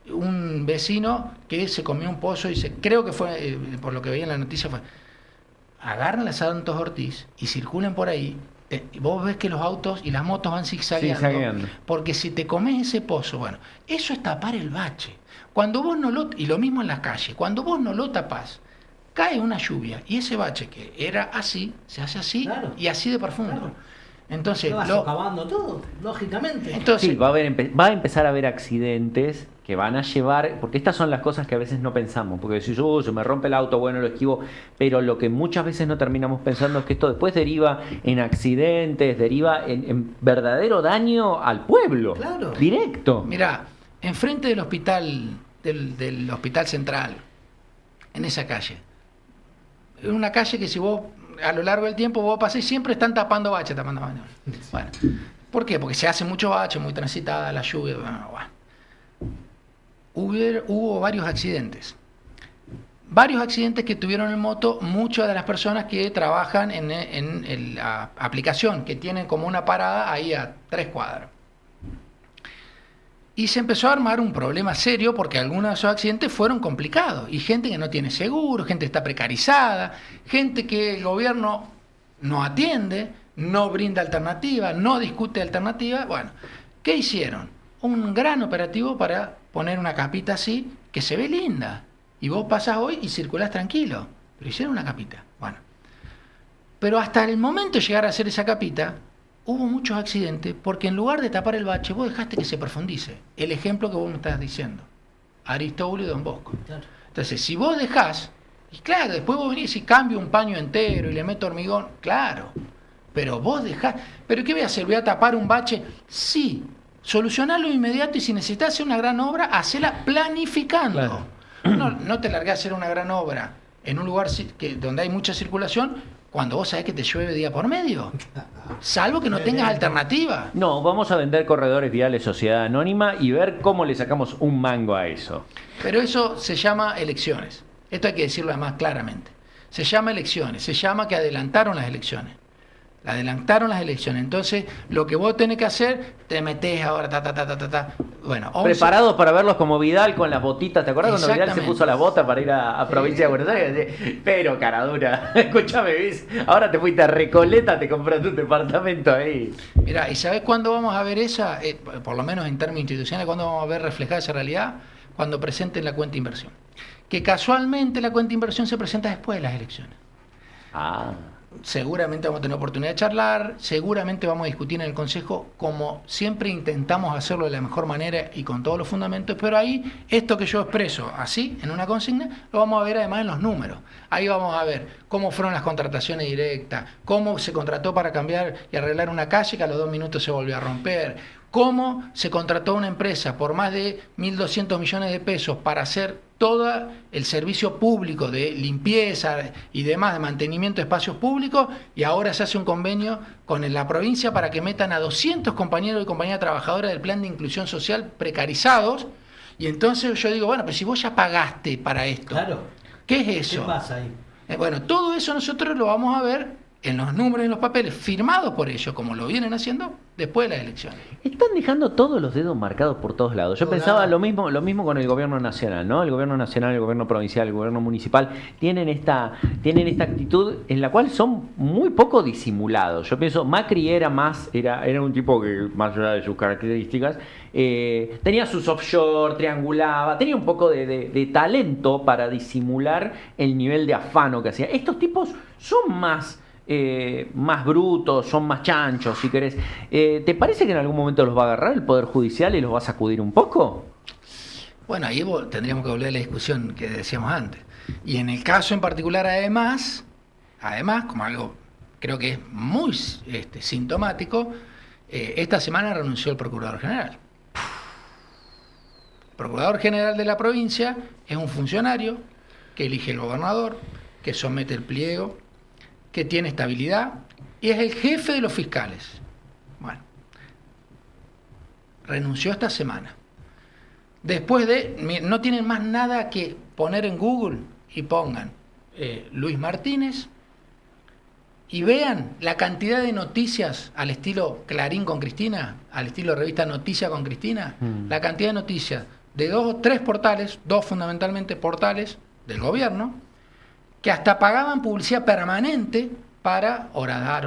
un vecino que se comió un pozo y creo que fue, por lo que veía en la noticia, fue, agarran a Santos Ortiz y circulen por ahí, y vos ves que los autos y las motos van zigzagueando, porque si te comes ese pozo, bueno, eso es tapar el bache. Cuando vos no lo, y lo mismo en la calle, cuando vos no lo tapás, cae una lluvia y ese bache que era así, se hace así, Claro. y así de profundo. Claro. Entonces, Te vas socavando todo, lógicamente. entonces Sí, va a empezar a haber accidentes que van a llevar, porque estas son las cosas que a veces no pensamos, porque si yo se me rompe el auto, bueno, lo esquivo, pero lo que muchas veces no terminamos pensando es que esto después deriva en accidentes, deriva en verdadero daño al pueblo, Claro. directo. mirá, enfrente del hospital, del hospital central, en esa calle, es una calle que si vos a lo largo del tiempo vos pasás y siempre están tapando baches. Bueno, ¿por qué? Porque se hace mucho bache, muy transitada la lluvia. Bueno. Hubo varios accidentes. Varios accidentes que tuvieron en moto muchas de las personas que trabajan en la aplicación, que tienen como una parada ahí a 3 cuadras. Y se empezó a armar un problema serio porque algunos de esos accidentes fueron complicados. Y gente que no tiene seguro, gente que está precarizada, gente que el gobierno no atiende, no brinda alternativa, no discute alternativa. Bueno, ¿qué hicieron? Un gran operativo para poner una capita así que se ve linda. Y vos pasás hoy y circulás tranquilo. Pero hicieron una capita. Bueno. Pero hasta el momento de llegar a hacer esa capita, hubo muchos accidentes porque en lugar de tapar el bache, vos dejaste que se profundice. El ejemplo que vos me estás diciendo. Aristóbulo y Don Bosco. Claro. Entonces, si vos dejás, y claro, después vos venís y cambio un paño entero y le meto hormigón, claro. Pero vos dejás, ¿pero qué voy a hacer? ¿Voy a tapar un bache? Sí. Solucionarlo inmediato y si necesitas hacer una gran obra, hacela planificando. Claro. No te largues a hacer una gran obra en un lugar donde hay mucha circulación cuando vos sabés que te llueve día por medio. Salvo que no tengas alternativa. No, vamos a vender corredores viales Sociedad Anónima y ver cómo le sacamos un mango a eso. Pero eso se llama elecciones. Esto hay que decirlo además claramente. Se llama elecciones, se llama que adelantaron las elecciones. Adelantaron las elecciones. Entonces, lo que vos tenés que hacer, te metés ahora, Bueno, 11. Preparados para verlos como Vidal con las botitas. ¿Te acuerdas cuando Vidal se Exactamente. puso la bota para ir a provincia de Buenos Aires? Pero, caradura, escúchame, ¿ves? Ahora te fuiste a Recoleta, te compraste un departamento ahí. Mirá, ¿y sabés cuándo vamos a ver esa, por lo menos en términos institucionales, cuándo vamos a ver reflejada esa realidad? Cuando presenten la cuenta de inversión. Que casualmente la cuenta de inversión se presenta después de las elecciones. Ah. Seguramente vamos a tener oportunidad de charlar, seguramente vamos a discutir en el Consejo como siempre intentamos hacerlo de la mejor manera y con todos los fundamentos, pero ahí esto que yo expreso así, en una consigna, lo vamos a ver además en los números. Ahí vamos a ver cómo fueron las contrataciones directas, cómo se contrató para cambiar y arreglar una calle que a los 2 minutos se volvió a romper, cómo se contrató una empresa por más de 1.200 millones de pesos para hacer todo el servicio público de limpieza y demás, de mantenimiento de espacios públicos, y ahora se hace un convenio con la provincia para que metan a 200 compañeros y compañeras trabajadoras del plan de inclusión social precarizados, y entonces yo digo, bueno, pero si vos ya pagaste para esto, Claro. ¿qué es eso? ¿Qué pasa ahí? Bueno, todo eso nosotros lo vamos a ver en los números y en los papeles firmados por ellos, como lo vienen haciendo después de las elecciones. Están dejando todos los dedos marcados por todos lados. Yo Todos pensaba lados. lo mismo con el gobierno nacional, ¿no? El gobierno nacional, el gobierno provincial, el gobierno municipal tienen esta actitud en la cual son muy poco disimulados. Yo pienso, Macri era un tipo que, más allá de sus características, tenía sus offshore, triangulaba, tenía un poco de talento para disimular el nivel de afano que hacía. Estos tipos son más brutos, son más chanchos, si querés. ¿Te parece que en algún momento los va a agarrar el Poder Judicial y los va a sacudir un poco? Bueno, ahí tendríamos que volver a la discusión que decíamos antes. Y en el caso en particular, además, como algo creo que es muy sintomático, esta semana renunció el Procurador General. El Procurador General de la provincia es un funcionario que elige el gobernador, que somete el pliego, que tiene estabilidad y es el jefe de los fiscales. Bueno, renunció esta semana. Después no tienen más nada que poner en Google y pongan Luis Martínez y vean la cantidad de noticias al estilo Clarín con Cristina, al estilo revista Noticia con Cristina, la cantidad de noticias de 2 o 3 portales, 2 fundamentalmente portales del gobierno, que hasta pagaban publicidad permanente para horadar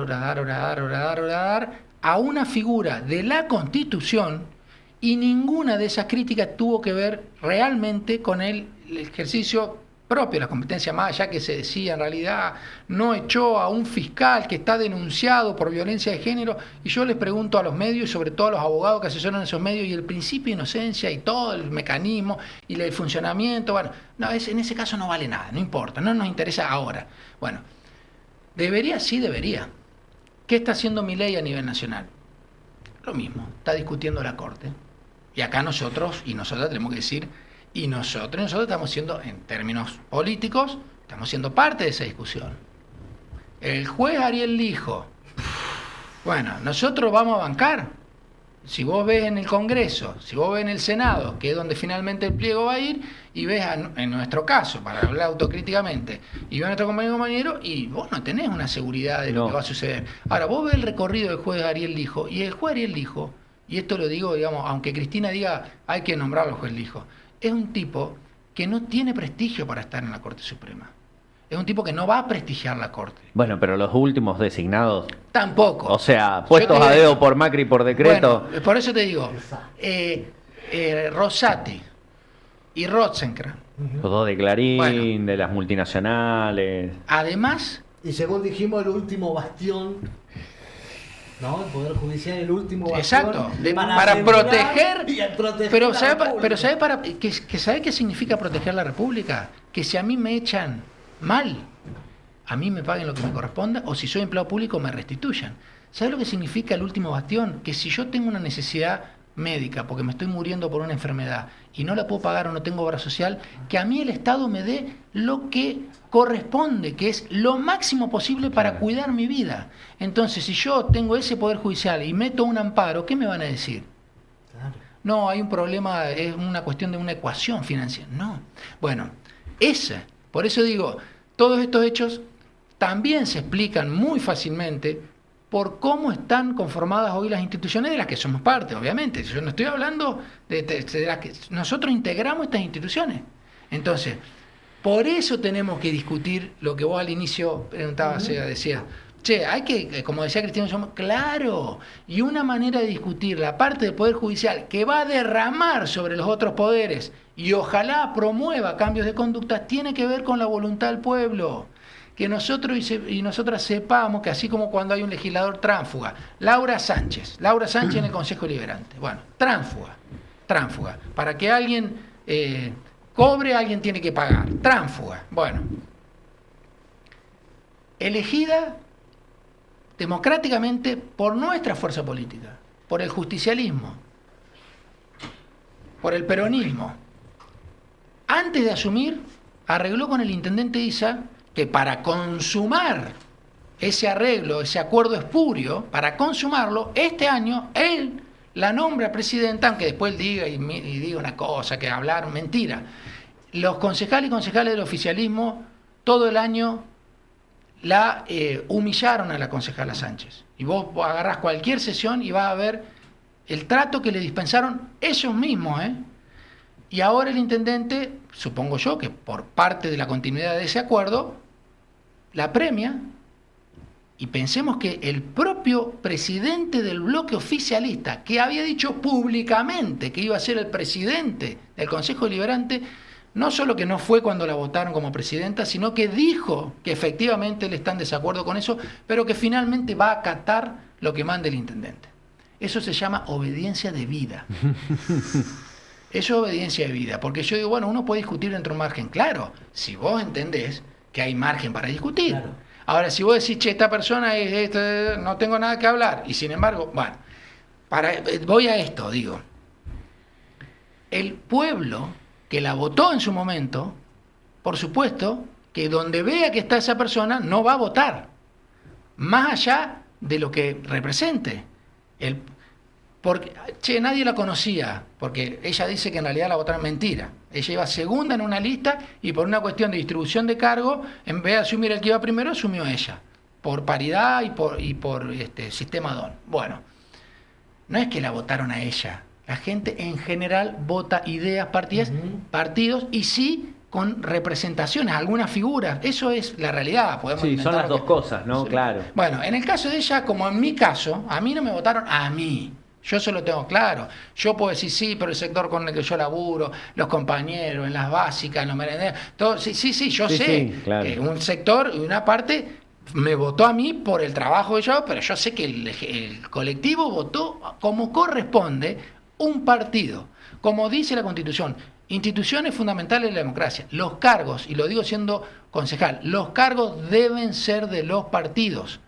a una figura de la Constitución, y ninguna de esas críticas tuvo que ver realmente con el ejercicio propio de la competencia, más allá que se decía en realidad no echó a un fiscal que está denunciado por violencia de género. Y yo les pregunto a los medios y sobre todo a los abogados que asesoran esos medios, y el principio de inocencia y todo el mecanismo y el funcionamiento, bueno, no, en ese caso no vale nada, no importa, no nos interesa ahora. Bueno, sí debería. ¿Qué está haciendo Milei a nivel nacional? Lo mismo, está discutiendo la Corte. Y acá nosotros y nosotras tenemos que decir, y nosotros estamos siendo, en términos políticos, estamos siendo parte de esa discusión. El juez Ariel Lijo, bueno, nosotros vamos a bancar. Si vos ves en el Congreso, si vos ves en el Senado, que es donde finalmente el pliego va a ir, y ves en nuestro caso, para hablar autocríticamente, y ves a nuestro compañero, y vos no tenés una seguridad de lo que va a suceder. Ahora, vos ves el recorrido del juez Ariel Lijo, y el juez Ariel Lijo, y esto lo digo, digamos, aunque Cristina diga hay que nombrarlo juez Lijo, es un tipo que no tiene prestigio para estar en la Corte Suprema. Es un tipo que no va a prestigiar la Corte. Bueno, pero los últimos designados... Tampoco. O sea, puestos a dedo por Macri por decreto... Bueno, por eso te digo, Rosati y Rotzenkranz. Los dos de Clarín, de las multinacionales... Además... Y según dijimos, el último bastión, ¿no? El Poder Judicial, el último bastión. Exacto, para proteger... Pero ¿sabe qué significa proteger la República? Que si a mí me echan mal, a mí me paguen lo que me corresponda, o si soy empleado público me restituyan. ¿Sabes lo que significa el último bastión? Que si yo tengo una necesidad médica porque me estoy muriendo por una enfermedad y no la puedo pagar o no tengo obra social, que a mí el Estado me dé lo que corresponde, que es lo máximo posible para cuidar mi vida. Entonces, si yo tengo ese Poder Judicial y meto un amparo, ¿qué me van a decir? No, hay un problema, es una cuestión de una ecuación financiera. No. Bueno, por eso digo, todos estos hechos también se explican muy fácilmente por cómo están conformadas hoy las instituciones de las que somos parte, obviamente. Yo no estoy hablando de las que nosotros integramos estas instituciones. Entonces, por eso tenemos que discutir lo que vos al inicio preguntabas, decías, hay que, como decía Cristina, claro, y una manera de discutir la parte del Poder Judicial que va a derramar sobre los otros poderes y ojalá promueva cambios de conducta, tiene que ver con la voluntad del pueblo. Que nosotros y nosotras sepamos que así como cuando hay un legislador tránsfuga, Laura Sánchez en el Consejo Deliberante, bueno, tránsfuga, para que alguien cobre, alguien tiene que pagar, tránsfuga, bueno, elegida democráticamente por nuestra fuerza política, por el justicialismo, por el peronismo. Antes de asumir, arregló con el intendente Isa que para consumar ese arreglo, ese acuerdo espurio, para consumarlo, este año él la nombra presidenta, aunque después diga y diga una cosa, que hablaron, mentira. Los concejales y concejales del oficialismo todo el año la humillaron a la concejala Sánchez. Y vos agarrás cualquier sesión y vas a ver el trato que le dispensaron ellos mismos, Y ahora el intendente, supongo yo que por parte de la continuidad de ese acuerdo, la premia, y pensemos que el propio presidente del bloque oficialista, que había dicho públicamente que iba a ser el presidente del Consejo Deliberante, no solo que no fue cuando la votaron como presidenta, sino que dijo que efectivamente él está en desacuerdo con eso, pero que finalmente va a acatar lo que mande el intendente. Eso se llama obediencia de vida. Eso es obediencia de vida, porque yo digo, bueno, uno puede discutir dentro de un margen, claro, si vos entendés que hay margen para discutir. Claro. Ahora, si vos decís, che, esta persona no tengo nada que hablar, y sin embargo, bueno, voy a esto, digo, el pueblo que la votó en su momento, por supuesto, que donde vea que está esa persona, no va a votar, más allá de lo que represente. Porque, nadie la conocía, porque ella dice que en realidad la votaron mentira. Ella iba segunda en una lista y por una cuestión de distribución de cargo, en vez de asumir el que iba primero, asumió ella, por paridad y por sistema DON. Bueno, no es que la votaron a ella. La gente en general vota ideas, partidos, y sí con representaciones, algunas figuras. Eso es la realidad. Podemos son las dos cosas, ¿no? Sí. Claro. Bueno, en el caso de ella, como en mi caso, a mí no me votaron a mí. Yo eso lo tengo claro. Yo puedo decir, sí, pero el sector con el que yo laburo, los compañeros, en las básicas, en los merenderos, todo, sí, yo sé claro. que un sector y una parte me votó a mí por el trabajo de yo, pero yo sé que el colectivo votó como corresponde un partido. Como dice la Constitución, instituciones fundamentales de la democracia. Los cargos, y lo digo siendo concejal, los cargos deben ser de los partidos,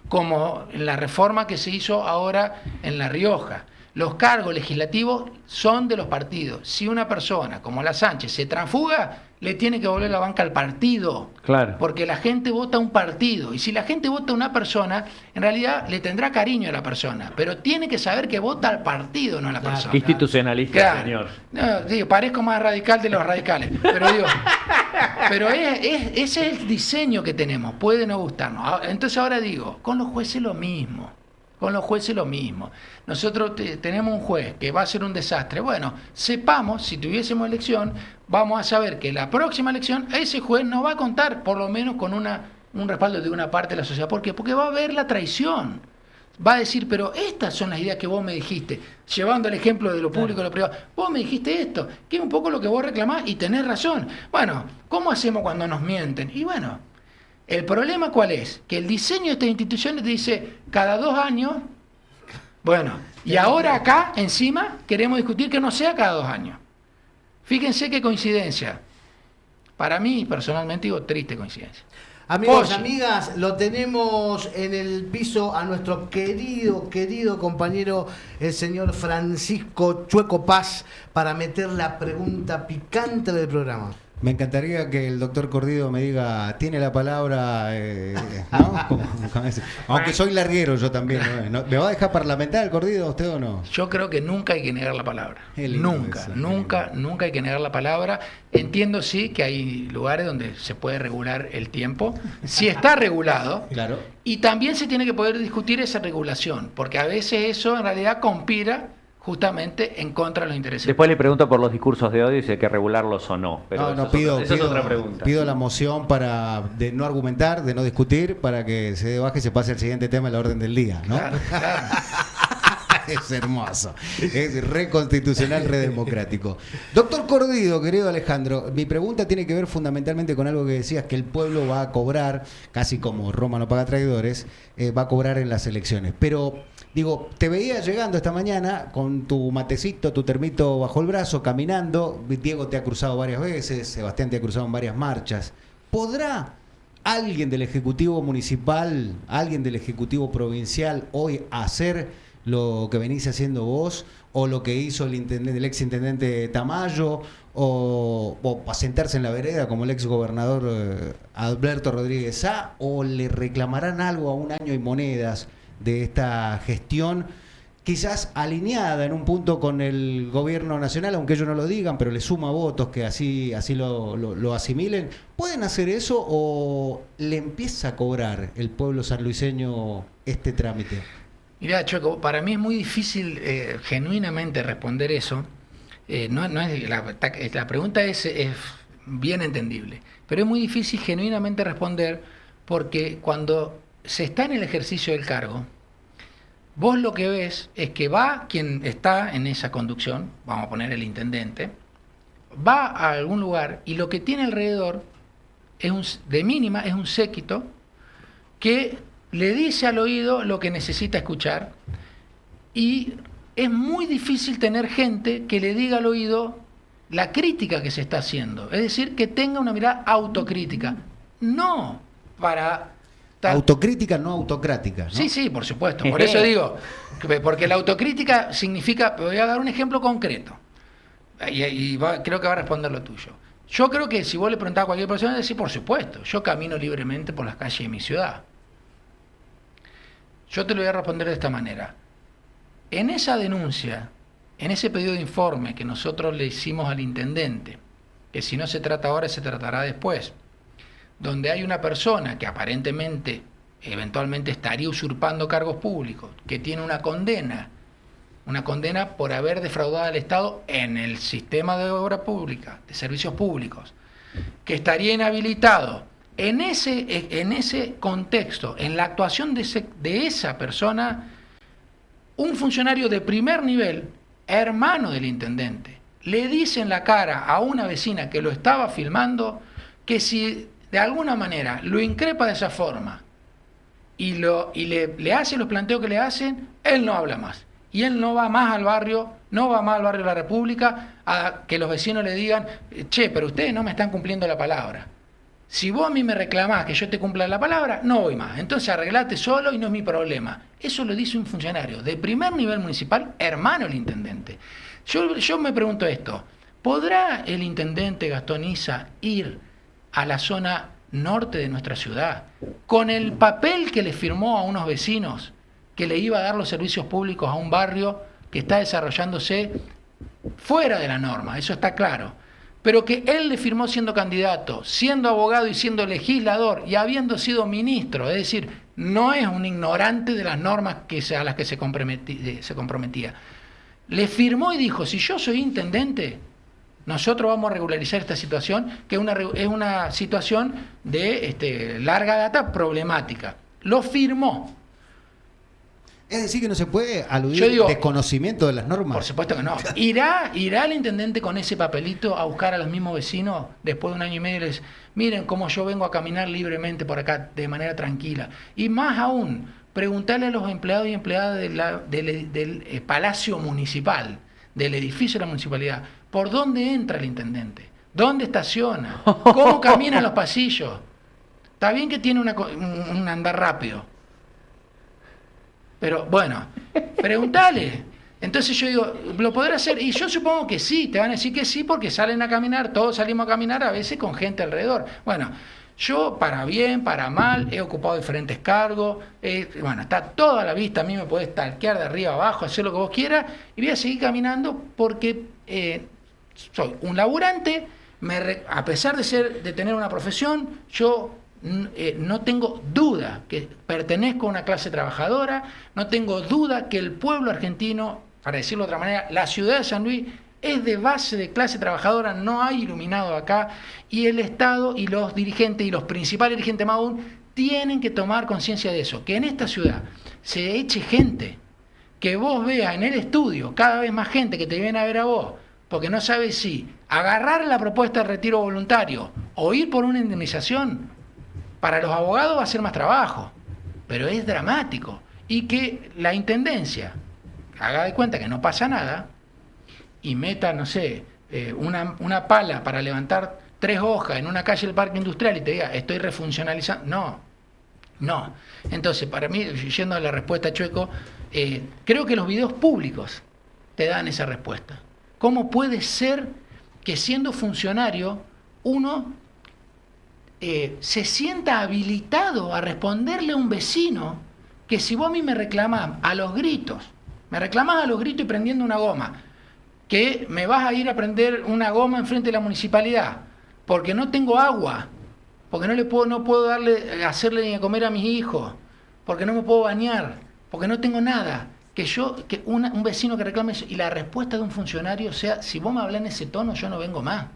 como en la reforma que se hizo ahora en La Rioja. Los cargos legislativos son de los partidos. Si una persona como la Sánchez se transfuga, le tiene que volver la banca al partido. Claro. Porque la gente vota a un partido. Y si la gente vota a una persona, en realidad le tendrá cariño a la persona. Pero tiene que saber que vota al partido, no a la persona. Qué institucionalista, Claro. señor. No, digo, parezco más radical de los radicales. Pero ese es el diseño que tenemos. Puede no gustarnos. Entonces ahora digo, con los jueces lo mismo. Nosotros tenemos un juez que va a ser un desastre. Bueno, sepamos, si tuviésemos elección, vamos a saber que la próxima elección ese juez no va a contar por lo menos con un respaldo de una parte de la sociedad. ¿Por qué? Porque va a haber la traición. Va a decir, pero estas son las ideas que vos me dijiste, llevando el ejemplo de lo público y lo privado. Vos me dijiste esto, que es un poco lo que vos reclamás y tenés razón. Bueno, ¿cómo hacemos cuando nos mienten? Y bueno, el problema ¿cuál es? Que el diseño de estas instituciones te dice cada 2 años, bueno, y ahora acá encima queremos discutir que no sea cada 2 años. Fíjense qué coincidencia. Para mí, personalmente, digo, triste coincidencia. Amigos, Oye. amigas, lo tenemos en el piso a nuestro querido compañero, el señor Francisco Chueco Paz, para meter la pregunta picante del programa. Me encantaría que el doctor Cordido me diga, tiene la palabra, ¿no? Aunque soy larguero yo también, ¿no? ¿Me va a dejar parlamentar el Cordido usted o no? Yo creo que nunca hay que negar la palabra. Nunca Nunca hay que negar la palabra. Entiendo sí que hay lugares donde se puede regular el tiempo. Si está regulado. Claro. Y también se tiene que poder discutir esa regulación, porque a veces eso en realidad conspira justamente en contra de los intereses. Después le pregunto por los discursos de odio y si hay que regularlos o no. Pero pido esa es otra pregunta. Pido la moción de no argumentar, de no discutir, para que se baje y se pase al siguiente tema en la orden del día, ¿no? Claro. Es hermoso, es reconstitucional, redemocrático. Doctor Cordido, querido Alejandro, mi pregunta tiene que ver fundamentalmente con algo que decías, que el pueblo va a cobrar, casi como Roma no paga traidores, va a cobrar en las elecciones. Pero, digo, te veía llegando esta mañana con tu matecito, tu termito bajo el brazo, caminando. Diego te ha cruzado varias veces, Sebastián te ha cruzado en varias marchas. ¿Podrá alguien del Ejecutivo Municipal, alguien del Ejecutivo Provincial hoy hacer lo que venís haciendo vos, o lo que hizo el ex intendente Tamayo, o sentarse en la vereda como el ex gobernador Alberto Rodríguez Sá, o le reclamarán algo a un año y monedas de esta gestión, quizás alineada en un punto con el gobierno nacional, aunque ellos no lo digan, pero le suma votos que así lo asimilen? ¿Pueden hacer eso o le empieza a cobrar el pueblo sanluiseño este trámite? Mirá, Chueco, para mí es muy difícil genuinamente responder eso. La pregunta es bien entendible, pero es muy difícil genuinamente responder porque cuando se está en el ejercicio del cargo, vos lo que ves es que va quien está en esa conducción, vamos a poner el intendente, va a algún lugar y lo que tiene alrededor de mínima es un séquito que le dice al oído lo que necesita escuchar y es muy difícil tener gente que le diga al oído la crítica que se está haciendo. Es decir, que tenga una mirada autocrítica. No para... Autocrítica, no autocrática, ¿no? Sí, sí, por supuesto. Por eso digo, porque la autocrítica significa... Voy a dar un ejemplo concreto. Creo que va a responder lo tuyo. Yo creo que si vos le preguntás a cualquier persona, decir, por supuesto, yo camino libremente por las calles de mi ciudad. Yo te lo voy a responder de esta manera. En esa denuncia, en ese pedido de informe que nosotros le hicimos al intendente, que si no se trata ahora, se tratará después, donde hay una persona que aparentemente, eventualmente estaría usurpando cargos públicos, que tiene una condena por haber defraudado al Estado en el sistema de obra pública, de servicios públicos, que estaría inhabilitado. En ese contexto, en la actuación de esa persona, un funcionario de primer nivel, hermano del intendente, le dice en la cara a una vecina que lo estaba filmando que si de alguna manera lo increpa de esa forma y le hace los planteos que le hacen, él no habla más. Y él no va más al barrio de la República a que los vecinos le digan, che, pero ustedes no me están cumpliendo la palabra. Si vos a mí me reclamás que yo te cumpla la palabra, no voy más. Entonces arreglate solo y no es mi problema. Eso lo dice un funcionario de primer nivel municipal, hermano del intendente. Yo me pregunto esto, ¿podrá el intendente Gastón Issa ir a la zona norte de nuestra ciudad con el papel que le firmó a unos vecinos que le iba a dar los servicios públicos a un barrio que está desarrollándose fuera de la norma? Eso está claro. Pero que él le firmó siendo candidato, siendo abogado y siendo legislador y habiendo sido ministro, es decir, no es un ignorante de las normas a las que se comprometía. Le firmó y dijo, si yo soy intendente, nosotros vamos a regularizar esta situación, que es una situación de larga data problemática. Lo firmó. Es decir, que no se puede aludir desconocimiento de las normas. Por supuesto que no. ¿Irá el intendente con ese papelito a buscar a los mismos vecinos después de un año y medio y les miren cómo yo vengo a caminar libremente por acá de manera tranquila? Y más aún, preguntarle a los empleados y empleadas del Palacio Municipal, del edificio de la municipalidad, ¿por dónde entra el intendente? ¿Dónde estaciona? ¿Cómo camina en los pasillos? Está bien que tiene un andar rápido, pero bueno, preguntale. Entonces yo digo, ¿lo podrá hacer? Y yo supongo que sí, te van a decir que sí, porque salen a caminar, todos salimos a caminar a veces con gente alrededor. Bueno, yo para bien, para mal, he ocupado diferentes cargos, bueno, está toda la vista, a mí me podés stalkear de arriba abajo, hacer lo que vos quieras, y voy a seguir caminando porque soy un laburante, a pesar de tener una profesión, yo... no tengo duda que pertenezco a una clase trabajadora, no tengo duda que el pueblo argentino, para decirlo de otra manera, la ciudad de San Luis es de base de clase trabajadora, no hay iluminado acá, y el Estado y los dirigentes y los principales dirigentes más aún tienen que tomar conciencia de eso, que en esta ciudad se eche gente, que vos veas en el estudio cada vez más gente que te viene a ver a vos, porque no sabes si agarrar la propuesta de retiro voluntario o ir por una indemnización. Para los abogados va a ser más trabajo, pero es dramático. Y que la intendencia haga de cuenta que no pasa nada y meta, no sé, una pala para levantar 3 hojas en una calle del Parque Industrial y te diga, estoy refuncionalizando. No. Entonces, para mí, yendo a la respuesta, Chueco, creo que los videos públicos te dan esa respuesta. ¿Cómo puede ser que siendo funcionario uno... se sienta habilitado a responderle a un vecino que si vos a mí me reclamás a los gritos y prendiendo una goma, que me vas a ir a prender una goma enfrente de la municipalidad, porque no tengo agua, porque no puedo hacerle ni a comer a mis hijos, porque no me puedo bañar, porque no tengo nada, que un vecino que reclame eso, y la respuesta de un funcionario sea, si vos me hablas en ese tono, yo no vengo más.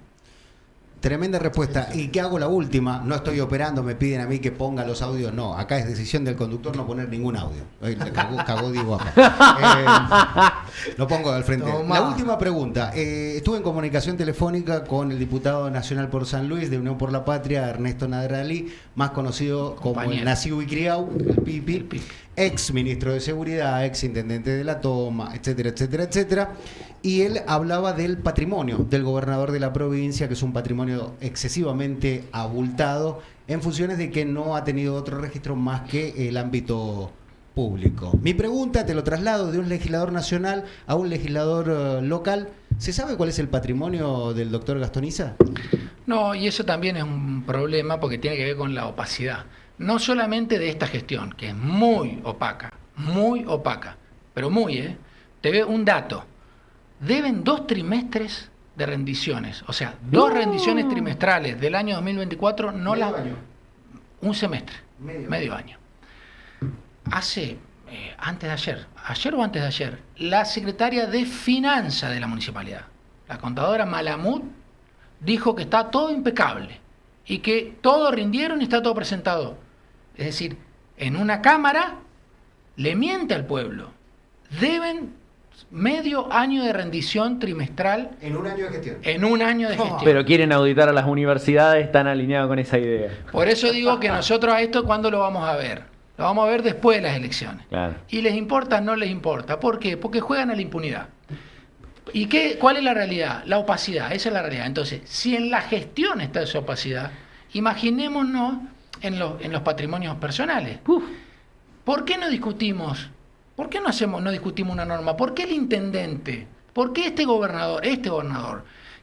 Tremenda respuesta. ¿Y qué hago la última? No estoy operando, me piden a mí que ponga los audios. No, acá es decisión del conductor no poner ningún audio. Cagó Diego acá. Lo pongo al frente. Tomá. La última pregunta. Estuve en comunicación telefónica con el diputado nacional por San Luis de Unión por la Patria, Ernesto Nadralí, más conocido como Compañero. el nacido y criado, el Pipi, ex ministro de Seguridad, ex intendente de La Toma, etcétera, etcétera, etcétera. Y él hablaba del patrimonio del gobernador de la provincia, que es un patrimonio excesivamente abultado, en funciones de que no ha tenido otro registro más que el ámbito público. Mi pregunta, te lo traslado de un legislador nacional a un legislador local. ¿Se sabe cuál es el patrimonio del doctor Gastoniza? No, y eso también es un problema porque tiene que ver con la opacidad. No solamente de esta gestión, que es muy opaca, pero muy, Te veo un dato. Deben 2 trimestres de rendiciones, o sea, 2 rendiciones trimestrales del año 2024, no las... Un semestre, medio año. Hace, antes de ayer o antes de ayer, la secretaria de Finanzas de la municipalidad, la contadora Malamud, dijo que está todo impecable y que todo rindieron y está todo presentado. Es decir, en una cámara le miente al pueblo. Deben medio año de rendición trimestral. En un año de gestión. En un año de gestión. Pero quieren auditar a las universidades, están alineados con esa idea. Por eso digo que nosotros a esto, ¿cuándo lo vamos a ver? Lo vamos a ver después de las elecciones. Claro. ¿Y les importa? No les importa. ¿Por qué? Porque juegan a la impunidad. ¿Y cuál es la realidad? La opacidad, esa es la realidad. Entonces, si en la gestión está esa opacidad, imaginémonos en los patrimonios personales. ¿Por qué no discutimos? ¿Por qué no discutimos una norma? ¿Por qué el intendente? ¿Por qué este gobernador,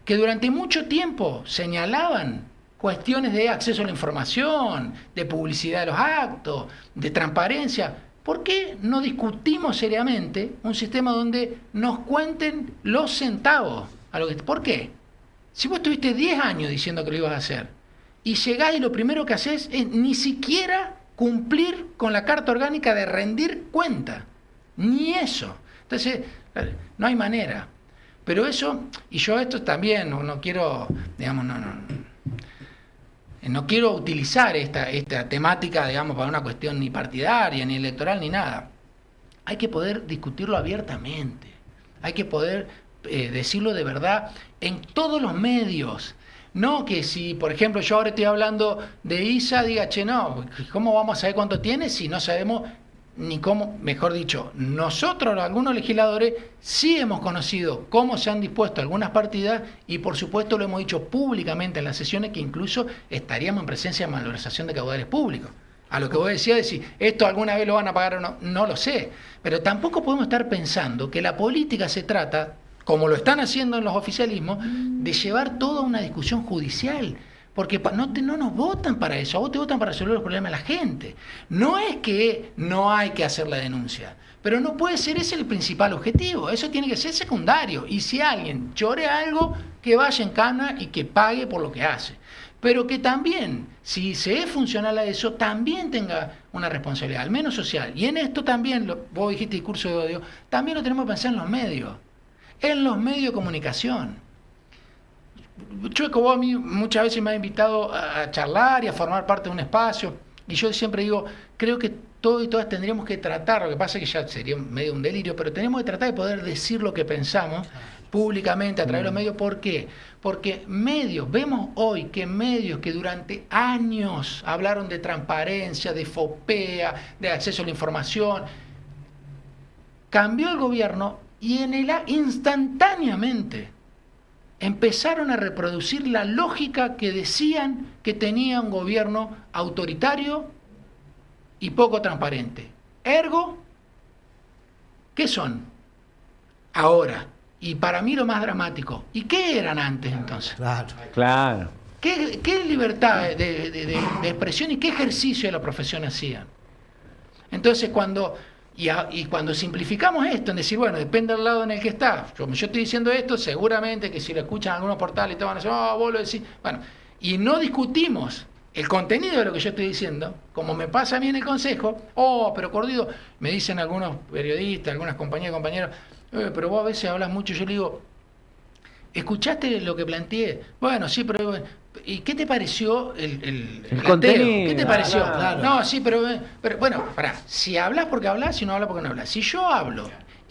que durante mucho tiempo señalaban cuestiones de acceso a la información, de publicidad de los actos, de transparencia? ¿Por qué no discutimos seriamente un sistema donde nos cuenten los centavos? ¿Por qué? Si vos estuviste 10 años diciendo que lo ibas a hacer y llegás y lo primero que haces es ni siquiera cumplir con la carta orgánica de rendir cuenta. Ni eso. Entonces, no hay manera. Pero eso, y yo esto también no quiero, digamos, no quiero utilizar esta temática, digamos, para una cuestión ni partidaria, ni electoral, ni nada. Hay que poder discutirlo abiertamente. Hay que poder decirlo de verdad en todos los medios. No que si, por ejemplo, yo ahora estoy hablando de ISA, diga, no, ¿cómo vamos a saber cuánto tiene si no sabemos ni cómo? Mejor dicho, nosotros, algunos legisladores, sí hemos conocido cómo se han dispuesto algunas partidas y por supuesto lo hemos dicho públicamente en las sesiones que incluso estaríamos en presencia de malversación de caudales públicos. A lo que vos decías de si esto alguna vez lo van a pagar o no, no lo sé. Pero tampoco podemos estar pensando que la política se trata, como lo están haciendo en los oficialismos, de llevar toda una discusión judicial. Porque no nos votan para eso, a vos te votan para resolver los problemas de la gente. No es que no hay que hacer la denuncia, pero no puede ser ese el principal objetivo, eso tiene que ser secundario. Y si alguien chorea algo, que vaya en cana y que pague por lo que hace. Pero que también, si se es funcional a eso, también tenga una responsabilidad, al menos social. Y en esto también, vos dijiste discurso de odio, también lo tenemos que pensar en los medios de comunicación. Chueco, vos a mí muchas veces me has invitado a charlar y a formar parte de un espacio, y yo siempre digo, creo que todos y todas tendríamos que tratar, lo que pasa es que ya sería medio un delirio, pero tenemos que tratar de poder decir lo que pensamos públicamente a través de los medios. ¿Por qué? Porque vemos hoy que medios que durante años hablaron de transparencia, de FOPEA, de acceso a la información, cambió el gobierno y instantáneamente empezaron a reproducir la lógica que decían que tenía un gobierno autoritario y poco transparente. Ergo, ¿qué son ahora? Y para mí lo más dramático, ¿y qué eran antes entonces? Claro. ¿Qué libertad de expresión y qué ejercicio de la profesión hacían? Entonces cuando simplificamos esto, en decir, bueno, depende del lado en el que está. Yo estoy diciendo esto, seguramente que si lo escuchan algunos portales te van a decir, vos lo decís. Bueno, y no discutimos el contenido de lo que yo estoy diciendo, como me pasa a mí en el Consejo, pero Cordido, me dicen algunos periodistas, algunas compañeras y compañeros, pero vos a veces hablas mucho. Yo le digo, ¿escuchaste lo que planteé? Bueno, sí, pero... ¿Y qué te pareció el contenido? ¿Qué te pareció? Claro. No, sí, pero bueno, si hablas porque hablas, si no hablas porque no hablas. Si yo hablo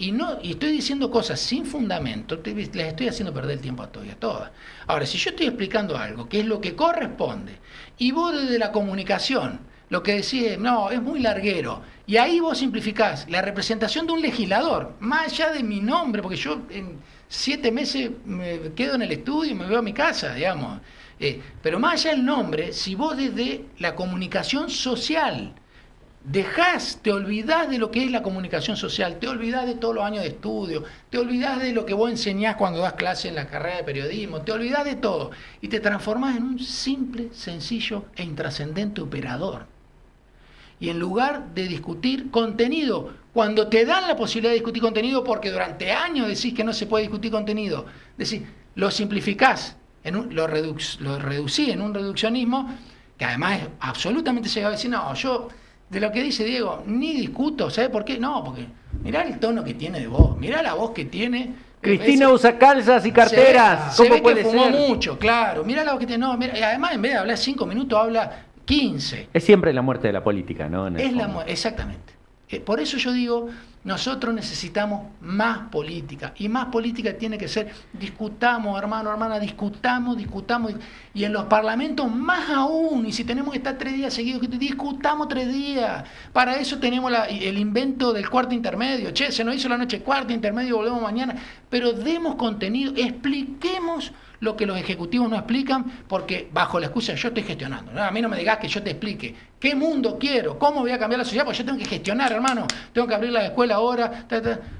y estoy diciendo cosas sin fundamento, les estoy haciendo perder el tiempo a todos y a todas. Ahora, si yo estoy explicando algo que es lo que corresponde, y vos desde la comunicación lo que decís es, no, es muy larguero, y ahí vos simplificás la representación de un legislador, más allá de mi nombre, porque yo en 7 meses me quedo en el estudio y me voy a mi casa, digamos. Pero más allá del nombre, si vos desde la comunicación social te olvidás de lo que es la comunicación social, te olvidás de todos los años de estudio, te olvidás de lo que vos enseñás cuando das clase en la carrera de periodismo, te olvidás de todo y te transformás en un simple, sencillo e intrascendente operador. Y en lugar de discutir contenido, cuando te dan la posibilidad de discutir contenido, porque durante años decís que no se puede discutir contenido, decís, lo simplificás, lo reducí en un reduccionismo, que además es absolutamente llegado a decir, no, yo de lo que dice Diego, ni discuto, ¿sabes por qué? No, porque mirá el tono que tiene de voz, mirá la voz que tiene. Cristina usa calzas y carteras. Se ve puede que fumó ser? Mucho, claro. Mirá la voz que tiene. No, mira, y además en vez de hablar 5 minutos, habla 15. Es siempre la muerte de la política, ¿no? Exactamente. Por eso yo digo, nosotros necesitamos más política. Y más política tiene que ser, discutamos, hermano, hermana, discutamos. Y en los parlamentos más aún. Y si tenemos que estar 3 días seguidos, discutamos 3 días. Para eso tenemos el invento del cuarto intermedio. Che, se nos hizo la noche cuarto intermedio, volvemos mañana. Pero demos contenido, expliquemos lo que los ejecutivos no explican, porque bajo la excusa yo estoy gestionando. ¿No? A mí no me digas que yo te explique qué mundo quiero, cómo voy a cambiar la sociedad, porque yo tengo que gestionar, hermano. Tengo que abrir la escuela ahora.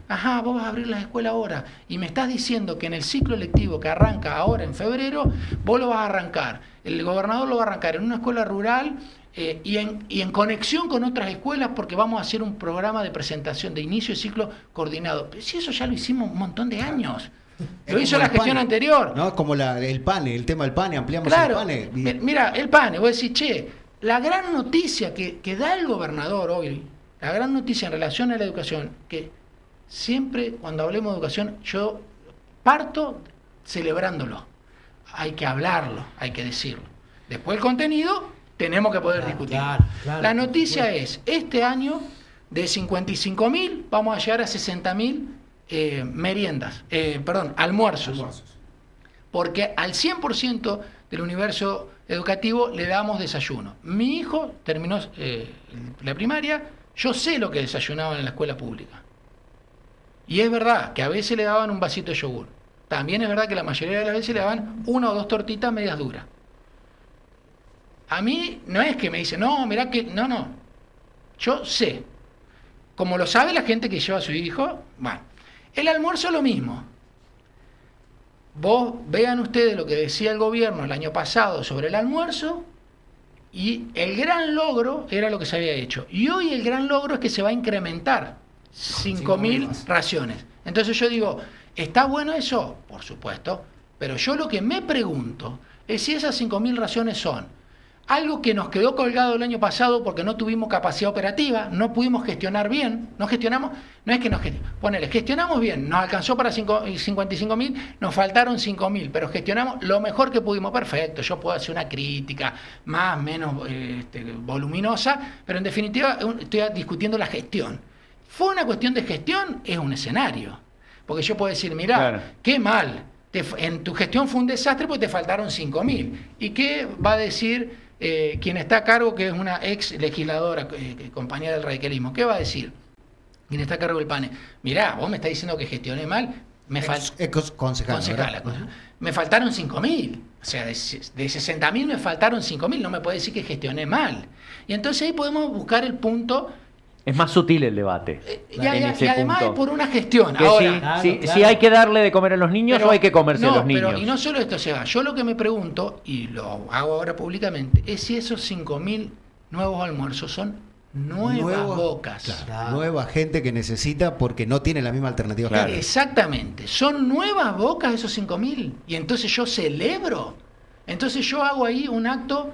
Ajá, vos vas a abrir la escuela ahora. Y me estás diciendo que en el ciclo lectivo que arranca ahora en febrero, vos lo vas a arrancar. El gobernador lo va a arrancar en una escuela rural y en conexión con otras escuelas, porque vamos a hacer un programa de presentación de inicio de ciclo coordinado. Pero si eso ya lo hicimos un montón de años. Lo hizo la gestión anterior. No, es como el PANE, el tema del PANE, ampliamos claro, el PANE. Mira, el PANE, vos decís, che, la gran noticia que da el gobernador hoy, la gran noticia en relación a la educación, que siempre cuando hablemos de educación, yo parto celebrándolo. Hay que hablarlo, hay que decirlo. Después el contenido, tenemos que poder discutir. Claro, la noticia es, este año, de 55.000, vamos a llegar a 60.000 almuerzos. Porque al 100% del universo educativo le damos desayuno. Mi hijo terminó la primaria, yo sé lo que desayunaban en la escuela pública. Y es verdad que a veces le daban un vasito de yogur. También es verdad que la mayoría de las veces le daban 1 o 2 tortitas medias duras. A mí no es que me dicen, no, mirá que... No. Yo sé. Como lo sabe la gente que lleva a su hijo, bueno. El almuerzo es lo mismo. Vos vean ustedes lo que decía el gobierno el año pasado sobre el almuerzo y el gran logro era lo que se había hecho. Y hoy el gran logro es que se va a incrementar 5.000 raciones. Entonces yo digo, ¿está bueno eso? Por supuesto. Pero yo lo que me pregunto es si esas 5.000 raciones son algo que nos quedó colgado el año pasado porque no tuvimos capacidad operativa, no pudimos gestionar bien, no gestionamos, no es que gestionamos bien, nos alcanzó para 55.000, nos faltaron 5.000, pero gestionamos lo mejor que pudimos, perfecto, yo puedo hacer una crítica más o menos voluminosa, pero en definitiva estoy discutiendo la gestión. ¿Fue una cuestión de gestión? Es un escenario, porque yo puedo decir, mirá, claro, qué mal, en tu gestión fue un desastre porque te faltaron 5.000. ¿Y qué va a decir quien está a cargo, que es una ex legisladora, compañera del radicalismo? ¿Qué va a decir quien está a cargo del PANE? Mirá, vos me estás diciendo que gestioné mal, concejala. Me faltaron 5.000. O sea, de 60.000 me faltaron 5.000. No me puede decir que gestioné mal. Y entonces ahí podemos buscar el punto. Es más sutil el debate. Y además es por una gestión. Que ahora, si hay que darle de comer a los niños, o hay que comerse a los niños. Y no solo esto, yo lo que me pregunto, y lo hago ahora públicamente, es si esos 5.000 nuevos almuerzos son nuevas bocas. Claro. Nueva gente que necesita porque no tiene la misma alternativa. Claro. Exactamente. Son nuevas bocas esos 5.000. Y entonces yo celebro. Entonces yo hago ahí un acto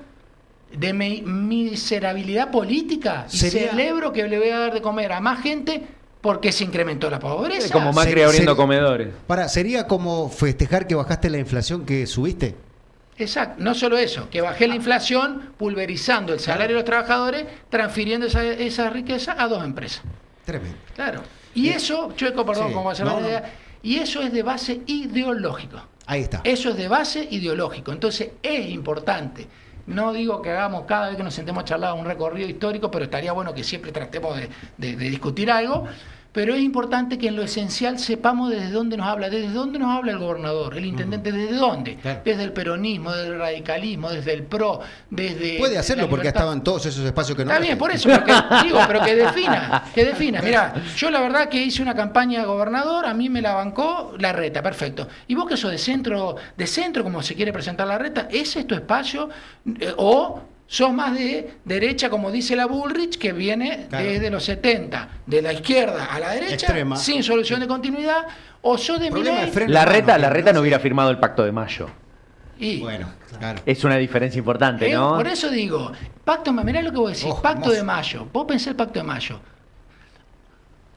de miserabilidad política y celebro que le voy a dar de comer a más gente porque se incrementó la pobreza. Es como Macri abriendo comedores. ¿Sería como festejar que bajaste la inflación que subiste? Exacto, no solo eso, que bajé la inflación pulverizando el salario de los trabajadores, transfiriendo esa riqueza a 2 empresas. Tremendo. Claro. Y eso, Chueco, perdón, Sí. como va a ser No, la no. idea, y eso es de base ideológica. Ahí está. Eso es de base ideológico. Entonces es importante. No digo que hagamos cada vez que nos sentemos a charlar un recorrido histórico, pero estaría bueno que siempre tratemos de discutir algo. Pero es importante que en lo esencial sepamos desde dónde nos habla, desde dónde nos habla el gobernador, el intendente, desde dónde. Claro. Desde el peronismo, desde el radicalismo, desde el PRO, desde... Puede hacerlo la porque ha libertad. estado en todos esos espacios que no. Está bien, por eso, pero que defina. Mirá, yo la verdad que hice una campaña de gobernador, a mí me la bancó Larreta, perfecto. Y vos que sos de centro, como se quiere presentar Larreta, ¿ese es tu espacio? ¿O sos más de derecha, como dice la Bullrich, que viene Claro. desde los 70, de la izquierda a la derecha, Extrema. sin solución de continuidad? ¿O sos de El problema Milei? es freno de mano, Larreta no sé. hubiera firmado el Pacto de Mayo. Y, Bueno, claro. Es una diferencia importante, ¿no? Por eso digo, mirá lo que vos decís, Oh, Pacto hermoso. de Mayo. Vos pensé el Pacto de Mayo.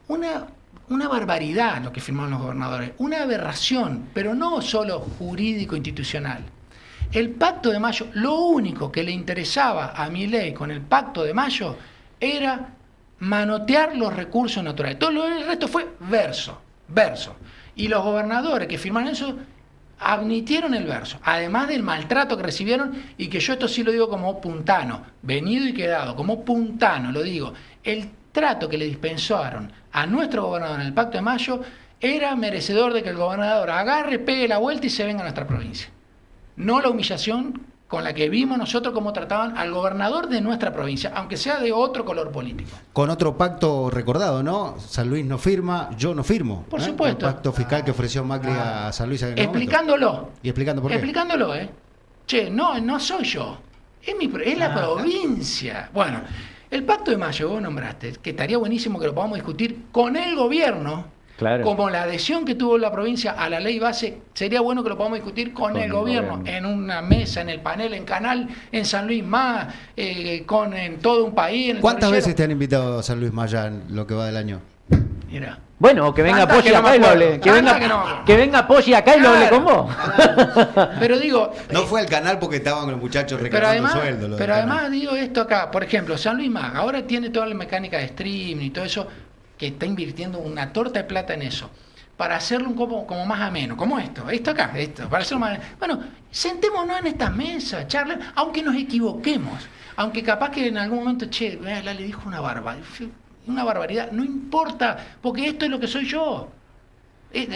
Una barbaridad lo que firmaron los gobernadores, una aberración, pero no solo jurídico-institucional. El Pacto de Mayo, lo único que le interesaba a Milei con el Pacto de Mayo era manotear los recursos naturales. Todo el resto fue verso. Y los gobernadores que firmaron eso admitieron el verso, además del maltrato que recibieron, y que yo esto sí lo digo como puntano, venido y quedado, como puntano lo digo, el trato que le dispensaron a nuestro gobernador en el Pacto de Mayo era merecedor de que el gobernador agarre, pegue la vuelta y se venga a nuestra provincia. No la humillación con la que vimos nosotros cómo trataban al gobernador de nuestra provincia, aunque sea de otro color político. Con otro pacto recordado, ¿no? San Luis no firma, yo no firmo. Por supuesto. El pacto fiscal que ofreció Macri a San Luis en aquel momento. Explicándolo. Y explicando por qué. Explicándolo, Che, no soy yo. Es la provincia. Bueno, el Pacto de Mayo, vos nombraste, que estaría buenísimo que lo podamos discutir con el gobierno. Claro. Como la adhesión que tuvo la provincia a la ley base, sería bueno que lo podamos discutir con el gobierno, en una mesa, en el panel, en canal, en San Luis más, en todo un país. En el ¿Cuántas Torrillero. veces te han invitado a San Luis Maya en lo que va del año? Mira. Bueno, que venga Tantas Poggi que no me acá y lo acuerdo. hable. Que Tantas que no me venga, acuerdo. que venga Poggi acá y lo hable con vos. Pero digo, No fue al canal porque estaban los muchachos pero recargando además, sueldo. lo del pero canal. además digo esto acá, por ejemplo, San Luis Mag, ahora tiene toda la mecánica de streaming y todo eso, que está invirtiendo una torta de plata en eso, para hacerlo un poco como más ameno, como esto acá, para hacerlo más. Bueno, sentémonos en estas mesas, charlen, aunque nos equivoquemos, aunque capaz que en algún momento, che, le dijo una barbaridad, no importa, porque esto es lo que soy yo.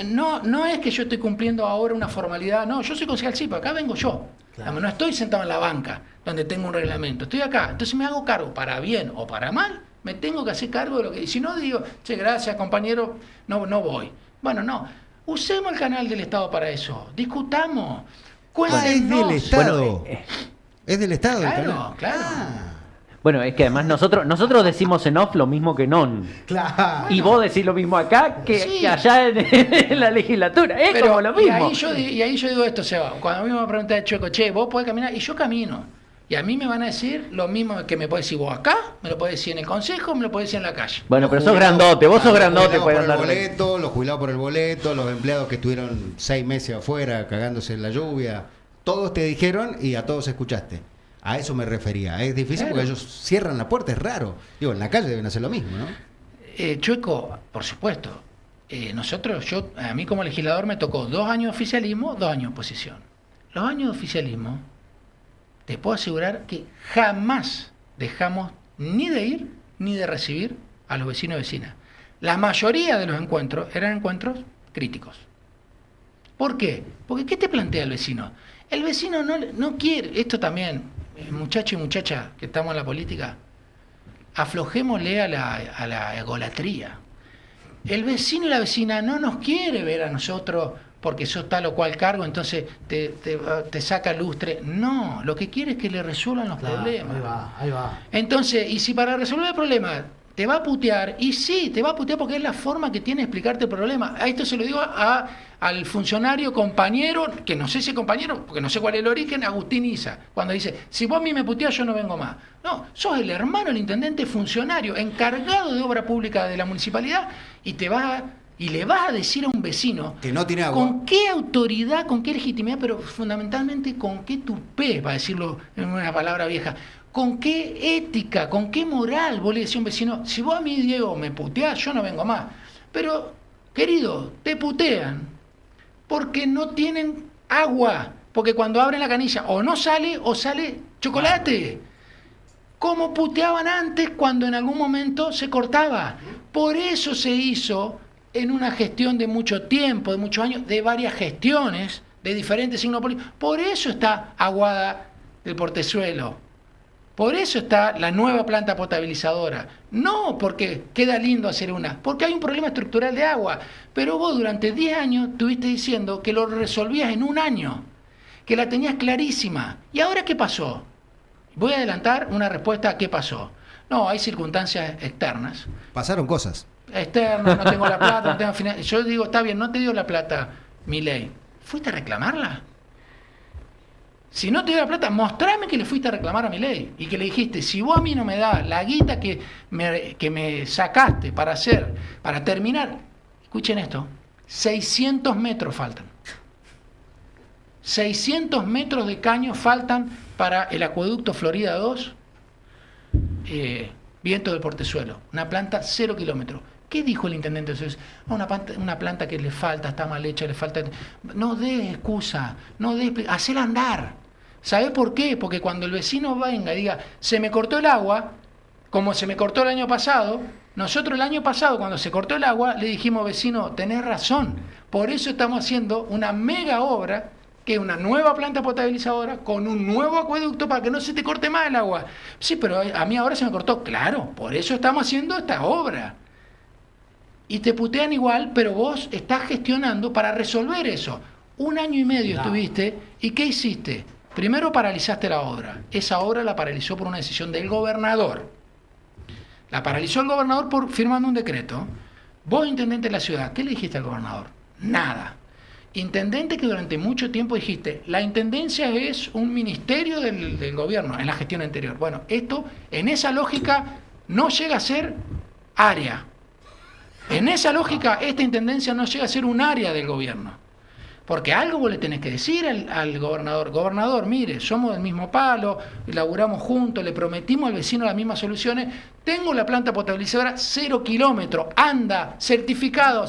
No es que yo estoy cumpliendo ahora una formalidad, no, yo soy concejal, sí, pero acá vengo yo. Claro. No estoy sentado en la banca donde tengo un reglamento, estoy acá, entonces me hago cargo, para bien o para mal, me tengo que hacer cargo de lo que... Y si no digo, che, gracias compañero, no voy. Bueno, no, usemos el canal del Estado para eso, discutamos, Es cuéntenos. del Estado. Bueno, Es del Estado el Claro, canal. claro. Bueno, es que además nosotros decimos en off lo mismo que en on. Claro. Y vos decís lo mismo acá Sí. que allá en la legislatura. Es como lo mismo. Y ahí yo digo esto, Seba, cuando a mí me preguntan, Chueco, che, vos podés caminar, y yo camino. Y a mí me van a decir lo mismo que me podés decir vos acá, me lo podés decir en el consejo, me lo podés decir en la calle. Bueno, pero Los sos jubilados- grandote, vos sos los grandote, jubilados puedes por el andar. boleto, los jubilados por el boleto, los empleados que estuvieron 6 meses afuera cagándose en la lluvia. Todos te dijeron y a todos escuchaste. A eso me refería. Es difícil Claro. porque ellos cierran la puerta, es raro. Digo, en la calle deben hacer lo mismo, ¿no? Chueco, por supuesto. A mí como legislador me tocó 2 años de oficialismo, 2 años de oposición. Los años de oficialismo, te puedo asegurar que jamás dejamos ni de ir ni de recibir a los vecinos y vecinas. La mayoría de los encuentros eran encuentros críticos. ¿Por qué? Porque ¿qué te plantea el vecino? El vecino no quiere, esto también, muchacho y muchacha que estamos en la política, aflojémosle a la egolatría. El vecino y la vecina no nos quiere ver a nosotros porque sos tal o cual cargo, entonces te saca lustre. No, lo que quiere es que le resuelvan los problemas. Ahí va. Entonces, y si para resolver el problema te va a putear, y sí, te va a putear porque es la forma que tiene de explicarte el problema. A esto se lo digo al funcionario compañero, que no sé si es compañero, porque no sé cuál es el origen, Agustín Isa, cuando dice, si vos a mí me puteás, yo no vengo más. No, sos el hermano del intendente funcionario, encargado de obra pública de la municipalidad, y le vas a decir a un vecino Que no tiene agua. con qué autoridad, con qué legitimidad, pero fundamentalmente con qué tupé, para decirlo en una palabra vieja, con qué ética, con qué moral vos le decís a un vecino, si vos a mí, Diego, me puteás, yo no vengo más. Pero, querido, te putean porque no tienen agua, porque cuando abren la canilla o sale chocolate. Como puteaban antes cuando en algún momento se cortaba. Por eso se hizo en una gestión de mucho tiempo, de muchos años, de varias gestiones, de diferentes signos políticos. Por eso está Aguada del Portezuelo. Por eso está la nueva planta potabilizadora. No porque queda lindo hacer una, porque hay un problema estructural de agua. Pero vos durante 10 años estuviste diciendo que lo resolvías en un año, que la tenías clarísima. ¿Y ahora qué pasó? Voy a adelantar una respuesta a qué pasó. No, hay circunstancias externas. Pasaron cosas. Externas, no tengo la plata, no tengo final. Yo digo, está bien, no te dio la plata, Milei. ¿Fuiste a reclamarla? Si no te dio la plata, mostrame que le fuiste a reclamar a Milei y que le dijiste, si vos a mí no me das la guita que me sacaste para terminar, escuchen esto, 600 metros faltan. 600 metros de caño faltan para el acueducto Florida 2, Viento del Portezuelo, una planta 0 kilómetros. ¿Qué dijo el intendente? Una planta que le falta, está mal hecha, le falta... No des excusa, hacela andar. ¿Sabés por qué? Porque cuando el vecino venga y diga, se me cortó el agua, como se me cortó el año pasado, nosotros el año pasado cuando se cortó el agua le dijimos, vecino, tenés razón, por eso estamos haciendo una mega obra, que es una nueva planta potabilizadora con un nuevo acueducto para que no se te corte más el agua. Sí, pero a mí ahora se me cortó. Claro, por eso estamos haciendo esta obra. Y te putean igual, pero vos estás gestionando para resolver eso. 1 año y medio estuviste, ¿y qué hiciste? Primero paralizaste la obra. Esa obra la paralizó por una decisión del gobernador. La paralizó el gobernador por firmando un decreto. Vos, intendente de la ciudad, ¿qué le dijiste al gobernador? Nada. Intendente que durante mucho tiempo dijiste, la intendencia es un ministerio del gobierno en la gestión anterior. Bueno, esto en esa lógica no llega a ser área. En esa lógica esta intendencia no llega a ser un área del gobierno. Porque algo vos le tenés que decir al gobernador. Gobernador, mire, somos del mismo palo, laburamos juntos, le prometimos al vecino las mismas soluciones. Tengo la planta potabilizadora 0 kilómetros, anda, certificada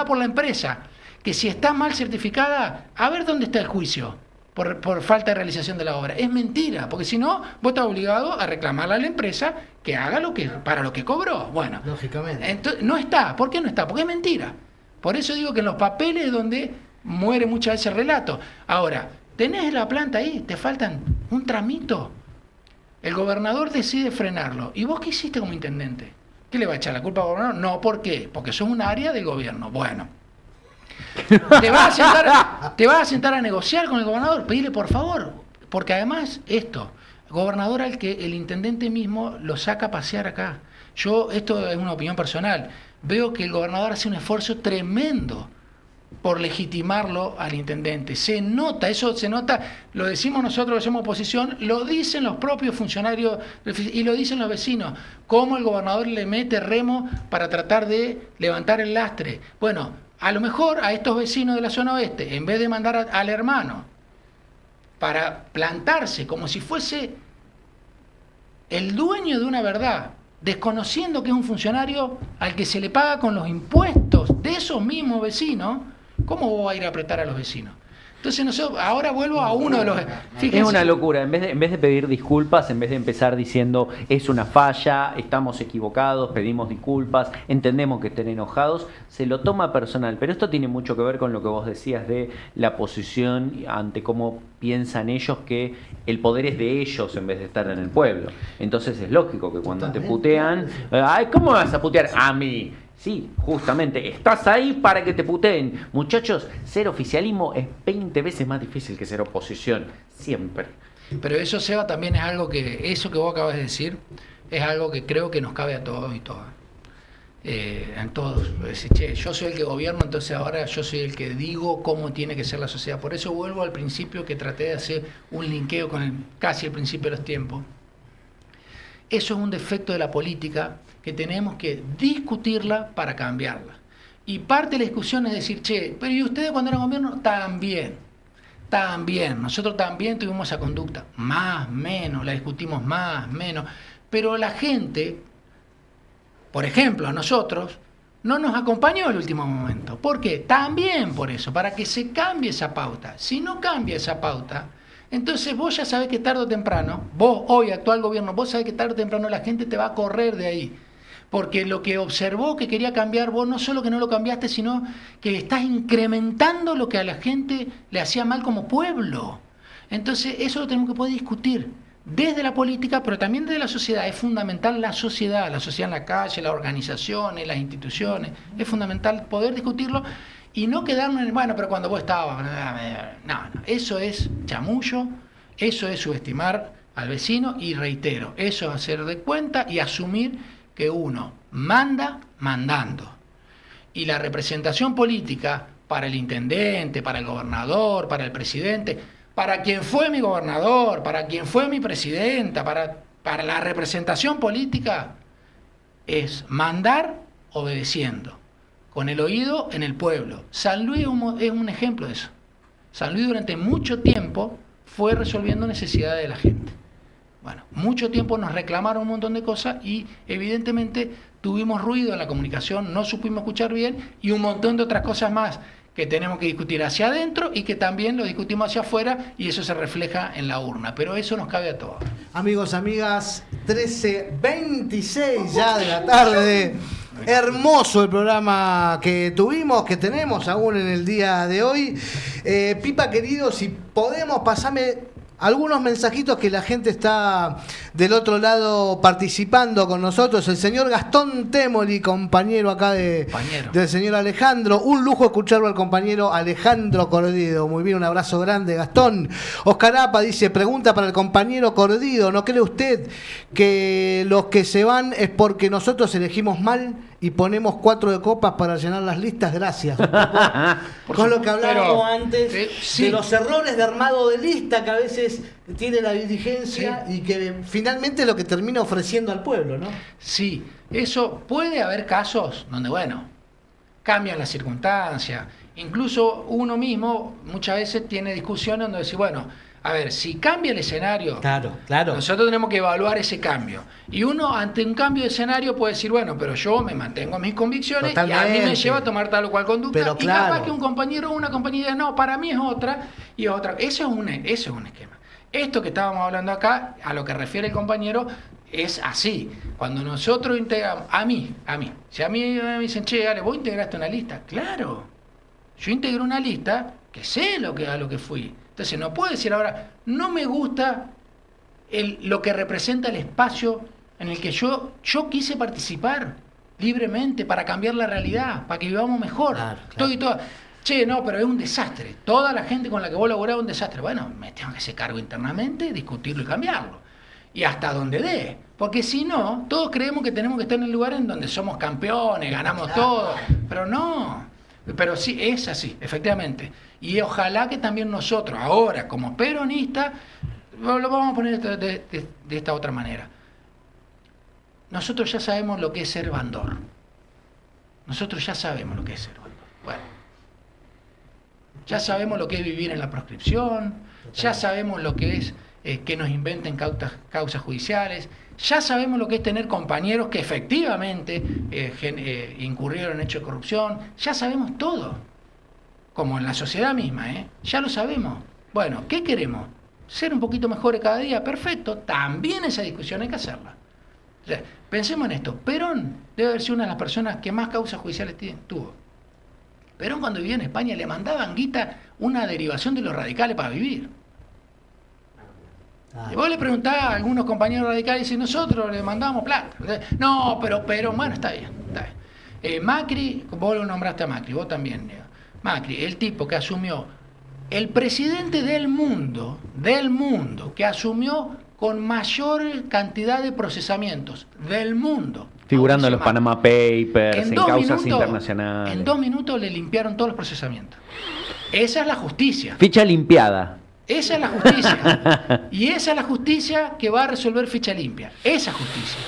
por la empresa. Que si está mal certificada, a ver dónde está el juicio por falta de realización de la obra. Es mentira, porque si no, vos estás obligado a reclamarle a la empresa que haga para lo que cobró. Bueno, lógicamente. Entonces, no está. ¿Por qué no está? Porque es mentira. Por eso digo que en los papeles es donde muere muchas veces el relato. Ahora, tenés la planta ahí, te faltan un tramito. El gobernador decide frenarlo. ¿Y vos qué hiciste como intendente? ¿Qué le va a echar la culpa al gobernador? No, ¿por qué? Porque sos un área del gobierno. Bueno. Te vas a sentar a negociar con el gobernador, pedirle por favor, porque además esto, gobernador al que el intendente mismo lo saca a pasear acá. Esto es una opinión personal, veo que el gobernador hace un esfuerzo tremendo por legitimarlo al intendente. Se nota, lo decimos nosotros que somos oposición, lo dicen los propios funcionarios y lo dicen los vecinos, cómo el gobernador le mete remo para tratar de levantar el lastre. Bueno, a lo mejor a estos vecinos de la zona oeste, en vez de mandar al hermano para plantarse como si fuese el dueño de una verdad, desconociendo que es un funcionario al que se le paga con los impuestos de esos mismos vecinos, ¿cómo va a ir a apretar a los vecinos? Entonces nosotros, ahora vuelvo a uno de los... Fíjense. Es una locura, en vez de pedir disculpas, en vez de empezar diciendo es una falla, estamos equivocados, pedimos disculpas, entendemos que estén enojados, se lo toma personal. Pero esto tiene mucho que ver con lo que vos decías de la posición ante cómo piensan ellos que el poder es de ellos en vez de estar en el pueblo. Entonces es lógico que cuando te putean, ay, ¿cómo vas a putear a mí? Sí, justamente, estás ahí para que te puteen. Muchachos, ser oficialismo es 20 veces más difícil que ser oposición, siempre. Pero eso, Seba, también es algo eso que vos acabas de decir, es algo que creo que nos cabe a todos y todas. En todos. Decir, che, yo soy el que gobierno, entonces ahora yo soy el que digo cómo tiene que ser la sociedad. Por eso vuelvo al principio que traté de hacer un linkeo con casi el principio de los tiempos. Eso es un defecto de la política que tenemos que discutirla para cambiarla. Y parte de la discusión es decir, che, pero ¿y ustedes cuando eran gobierno? También. Nosotros también tuvimos esa conducta. Más, menos, la discutimos más, menos. Pero la gente, por ejemplo, a nosotros, no nos acompañó el último momento. ¿Por qué? También por eso, para que se cambie esa pauta. Si no cambia esa pauta, entonces vos ya sabés que tarde o temprano, vos hoy, actual gobierno, vos sabés que tarde o temprano la gente te va a correr de ahí. Porque lo que observó que quería cambiar, vos no solo que no lo cambiaste, sino que estás incrementando lo que a la gente le hacía mal como pueblo. Entonces eso lo tenemos que poder discutir desde la política, pero también desde la sociedad. Es fundamental la sociedad en la calle, las organizaciones, las instituciones. Es fundamental poder discutirlo y no quedarnos en, bueno, pero cuando vos estabas... No, eso es chamullo, eso es subestimar al vecino y reitero, eso es hacer de cuenta y asumir que uno manda mandando. Y la representación política para el intendente, para el gobernador, para el presidente, para quien fue mi gobernador, para quien fue mi presidenta, para la representación política, es mandar obedeciendo, con el oído en el pueblo. San Luis es un ejemplo de eso. San Luis durante mucho tiempo fue resolviendo necesidades de la gente. Bueno, mucho tiempo nos reclamaron un montón de cosas y evidentemente tuvimos ruido en la comunicación, no supimos escuchar bien y un montón de otras cosas más que tenemos que discutir hacia adentro y que también lo discutimos hacia afuera y eso se refleja en la urna. Pero eso nos cabe a todos. Amigos, amigas, 13:26 ya de la tarde. Hermoso el programa que tuvimos, que tenemos aún en el día de hoy. Pipa, querido, si podemos, pasarme algunos mensajitos que la gente está del otro lado participando con nosotros. El señor Gastón Temoli, compañero acá del señor Alejandro. Un lujo escucharlo al compañero Alejandro Cordido. Muy bien, un abrazo grande, Gastón. Oscar Apa dice, pregunta para el compañero Cordido. ¿No cree usted que los que se van es porque nosotros elegimos mal y ponemos 4 de copas para llenar las listas? Gracias. Con lo que hablábamos antes, sí, de los errores de armado de lista que a veces tiene la dirigencia, sí, y que finalmente es lo que termina ofreciendo al pueblo, ¿no? Sí, eso puede haber casos donde, bueno, cambian las circunstancias. Incluso uno mismo muchas veces tiene discusiones donde dice, bueno, a ver, si cambia el escenario, claro, nosotros tenemos que evaluar ese cambio. Y uno ante un cambio de escenario puede decir, bueno, pero yo me mantengo en mis convicciones. Totalmente. Y a mí me lleva a tomar tal o cual conducta. Pero y claro, capaz que un compañero o una compañera, no, para mí es otra y otra. Eso es un esquema. Esto que estábamos hablando acá, a lo que refiere el compañero, es así. Cuando nosotros integramos, a mí, si a mí me dicen, che, Ale, ¿vos integraste una lista? Claro, yo integré una lista que sé a lo que fui. Entonces no puedo decir ahora, no me gusta lo que representa el espacio en el que yo quise participar libremente para cambiar la realidad, para que vivamos mejor. Claro. Che, no, pero es un desastre. Toda la gente con la que vos laburás es un desastre. Bueno, me tengo que hacer cargo internamente, discutirlo y cambiarlo. Y hasta donde dé. Porque si no, todos creemos que tenemos que estar en el lugar en donde somos campeones, ganamos todo. Pero no. Pero sí, es así, efectivamente. Y ojalá que también nosotros, ahora, como peronistas, lo vamos a poner de esta otra manera. Nosotros ya sabemos lo que es ser bandor. Nosotros ya sabemos lo que es ser bandor. Bueno. Ya sabemos lo que es vivir en la proscripción, ya sabemos lo que es que nos inventen causas judiciales, ya sabemos lo que es tener compañeros que efectivamente incurrieron en hechos de corrupción, ya sabemos todo, como en la sociedad misma, ya lo sabemos. Bueno, ¿qué queremos? ¿Ser un poquito mejores cada día? Perfecto, también esa discusión hay que hacerla. O sea, pensemos en esto, Perón debe haber sido una de las personas que más causas judiciales tuvo. Perón cuando vivía en España le mandaban guita una derivación de los radicales para vivir. Y vos le preguntás a algunos compañeros radicales y dicen, nosotros le mandábamos plata. No, pero bueno, está bien. Macri, vos lo nombraste a Macri, vos también. Macri, el tipo que asumió, el presidente del mundo, que asumió con mayor cantidad de procesamientos del mundo. Figurando en los Panama Papers, en causas internacionales. En 2 minutos le limpiaron todos los procesamientos. Esa es la justicia. Ficha limpiada. Esa es la justicia. Y esa es la justicia que va a resolver ficha limpia. Esa justicia.